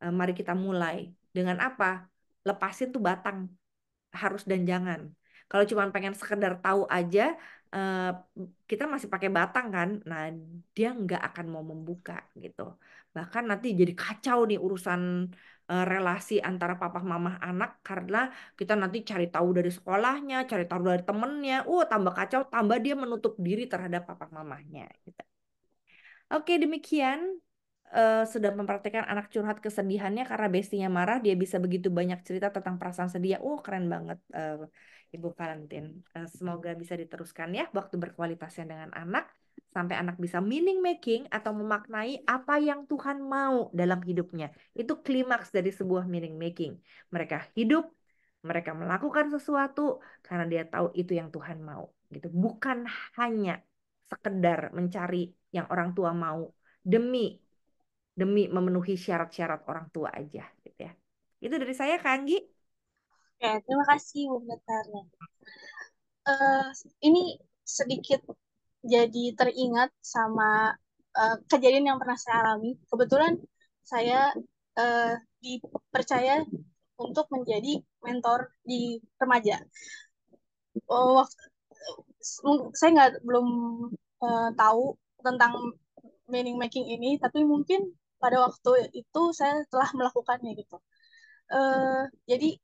Mari kita mulai. Dengan apa? Lepasin tuh batang harus dan jangan. Kalau cuma pengen sekedar tahu aja, eh, kita masih pakai batang kan. Nah, dia nggak akan mau membuka gitu. Bahkan nanti jadi kacau nih urusan relasi antara papa mama anak karena kita nanti cari tahu dari sekolahnya, cari tahu dari temennya. Tambah kacau, tambah dia menutup diri terhadap papa mamanya. Gitu. Oke, demikian sudah memperhatikan anak curhat kesedihannya karena bestinya marah, dia bisa begitu banyak cerita tentang perasaan sedia. Keren banget Ibu Valentin. Semoga bisa diteruskan ya waktu berkualitasnya dengan anak sampai anak bisa meaning making atau memaknai apa yang Tuhan mau dalam hidupnya. Itu klimaks dari sebuah meaning making. Mereka hidup, mereka melakukan sesuatu karena dia tahu itu yang Tuhan mau gitu. Bukan hanya sekedar mencari yang orang tua mau demi demi memenuhi syarat-syarat orang tua aja gitu ya. Itu dari saya Kak Anggi.
Oke, terima kasih Bu Pendeta Riani. Eh, ini sedikit jadi teringat sama kejadian yang pernah saya alami. Kebetulan saya dipercaya untuk menjadi mentor di remaja. Oh, saya nggak belum tahu tentang meaning making ini, tapi mungkin pada waktu itu saya telah melakukannya gitu. Jadi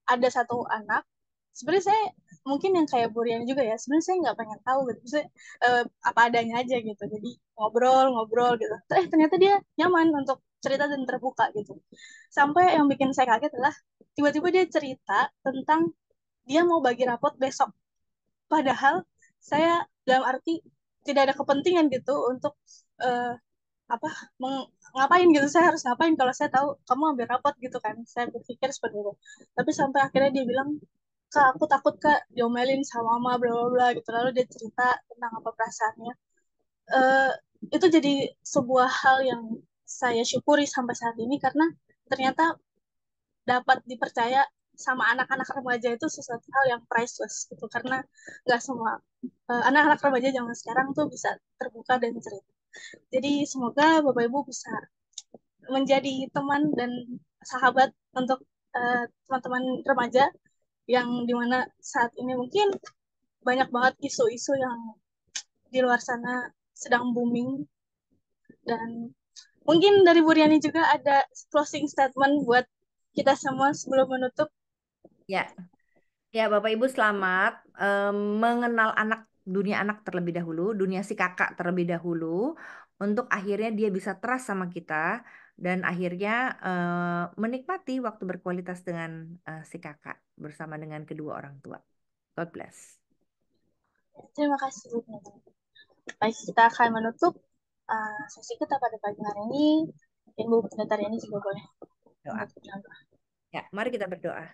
ada satu anak, sebenarnya saya mungkin yang kayak Burian juga ya, sebenarnya saya nggak pengen tahu gitu, saya apa adanya aja gitu, jadi ngobrol-ngobrol gitu. Ternyata dia nyaman untuk cerita dan terbuka gitu. Sampai yang bikin saya kaget adalah tiba-tiba dia cerita tentang dia mau bagi rapot besok. Padahal saya dalam arti tidak ada kepentingan gitu untuk uh, apa ngapain gitu, saya harus ngapain kalau saya tahu kamu ambil rapot gitu kan, saya berpikir seperti itu. Tapi sampai akhirnya dia bilang, kak aku takut kak diomelin sama mama bla bla bla gitu, lalu dia cerita tentang apa perasaannya. Eh, itu jadi sebuah hal yang saya syukuri sampai saat ini, karena ternyata dapat dipercaya sama anak-anak remaja itu sesuatu hal yang priceless gitu, karena nggak semua anak-anak remaja zaman sekarang tuh bisa terbuka dan cerita. Jadi semoga Bapak Ibu bisa menjadi teman dan sahabat untuk teman-teman remaja yang dimana saat ini mungkin banyak banget isu-isu yang di luar sana sedang booming. Dan mungkin dari Bu Riani juga ada closing statement buat kita semua sebelum menutup.
Ya, ya Bapak Ibu selamat mengenal dunia anak terlebih dahulu, dunia si kakak terlebih dahulu, untuk akhirnya dia bisa trust sama kita dan akhirnya menikmati waktu berkualitas dengan si kakak bersama dengan kedua orang tua. God bless.
Terima kasih Bu. Baik, kita akan menutup sesi kita pada pagi hari ini. Ibu Pendeta ini juga boleh
Doa.
menutup dengan doa.
Ya, mari kita berdoa.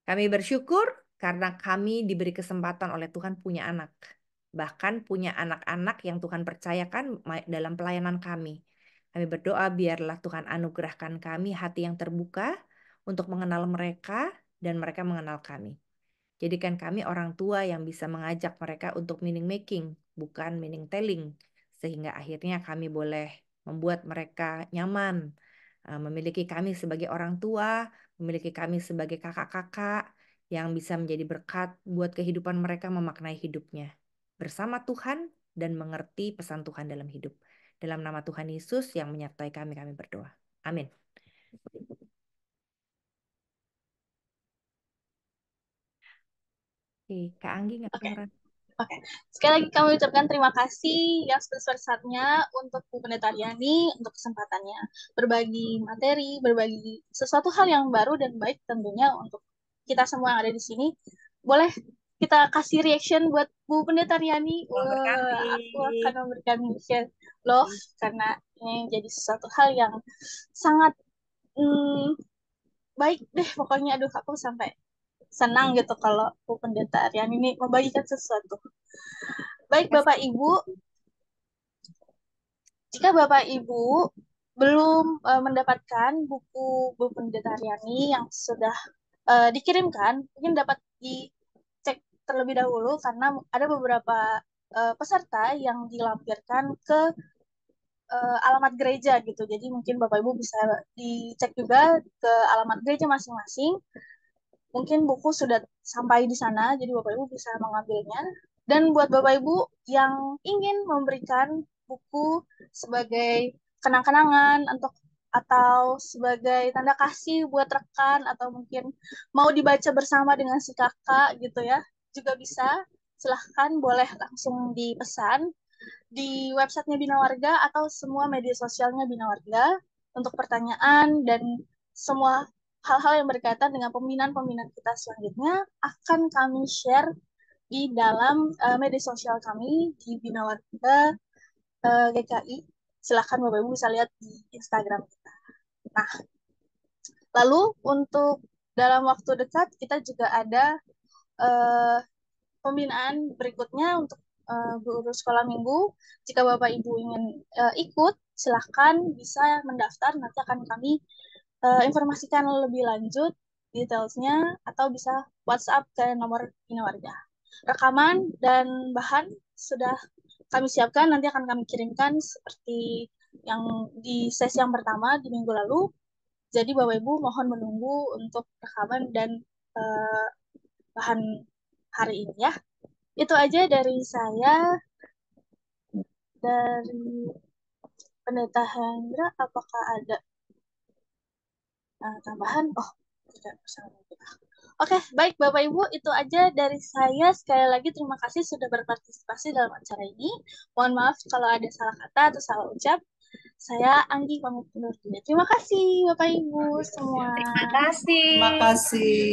Kami bersyukur karena kami diberi kesempatan oleh Tuhan punya anak. Bahkan punya anak-anak yang Tuhan percayakan dalam pelayanan kami. Kami berdoa biarlah Tuhan anugerahkan kami hati yang terbuka untuk mengenal mereka dan mereka mengenal kami. Jadikan kami orang tua yang bisa mengajak mereka untuk meaning making, bukan meaning telling. Sehingga akhirnya kami boleh membuat mereka nyaman, memiliki kami sebagai orang tua, memiliki kami sebagai kakak-kakak yang bisa menjadi berkat buat kehidupan mereka memaknai hidupnya bersama Tuhan dan mengerti pesan Tuhan dalam hidup. Dalam nama Tuhan Yesus yang menyertai kami, kami berdoa. Amin. Oke, Kak Anggi nggak
Oke,
kedengeran.
oke. Sekali lagi kami ucapkan terima kasih yang sebesar-besarnya untuk Bu Pendeta Riani untuk kesempatannya berbagi materi, berbagi sesuatu hal yang baru dan baik tentunya untuk kita semua yang ada di sini. Boleh kita kasih reaction buat Bu Pendeta Riani.
Tuhan berkati.
Aku akan memberikan share love karena ini jadi sesuatu hal yang sangat baik deh pokoknya. Aduh, aku sampai senang gitu kalau Bu Pendeta Riani ini membagikan sesuatu. Baik Bapak Ibu, jika Bapak Ibu belum mendapatkan buku Bu Pendeta Riani yang sudah dikirimkan, mungkin dapat dicek terlebih dahulu karena ada beberapa peserta yang dilampirkan ke alamat gereja gitu. Jadi mungkin Bapak Ibu bisa dicek juga ke alamat gereja masing-masing. Mungkin buku sudah sampai di sana, jadi Bapak Ibu bisa mengambilnya. Dan buat Bapak Ibu yang ingin memberikan buku sebagai kenang-kenangan untuk atau sebagai tanda kasih buat rekan atau mungkin mau dibaca bersama dengan si kakak gitu ya, juga bisa. Silahkan boleh langsung dipesan di websitenya Bina Warga atau semua media sosialnya Bina Warga untuk pertanyaan dan semua hal-hal yang berkaitan dengan pembinaan-pembinaan kita selanjutnya akan kami share di dalam media sosial kami di Bina Warga GKI. Silahkan Bapak Ibu bisa lihat di Instagram kita. Nah, lalu untuk dalam waktu dekat kita juga ada uh, pembinaan berikutnya untuk guru sekolah minggu. Jika Bapak Ibu ingin ikut, silahkan bisa mendaftar. Nanti akan kami informasikan lebih lanjut detailsnya atau bisa WhatsApp ke nomor Bina Warga. Rekaman dan bahan sudah kami siapkan, nanti akan kami kirimkan seperti yang di sesi yang pertama di minggu lalu. Jadi Bapak Ibu mohon menunggu untuk rekaman dan bahan hari ini ya. Itu aja dari saya. Dari Pendeta Hendra, apakah ada tambahan? Oh, tidak bersama kita. Oke, baik Bapak Ibu, itu aja dari saya. Sekali lagi terima kasih sudah berpartisipasi dalam acara ini. Mohon maaf kalau ada salah kata atau salah ucap. Saya Anggi pamit undur diri. Terima kasih Bapak Ibu semua.
Terima kasih.
Terima kasih.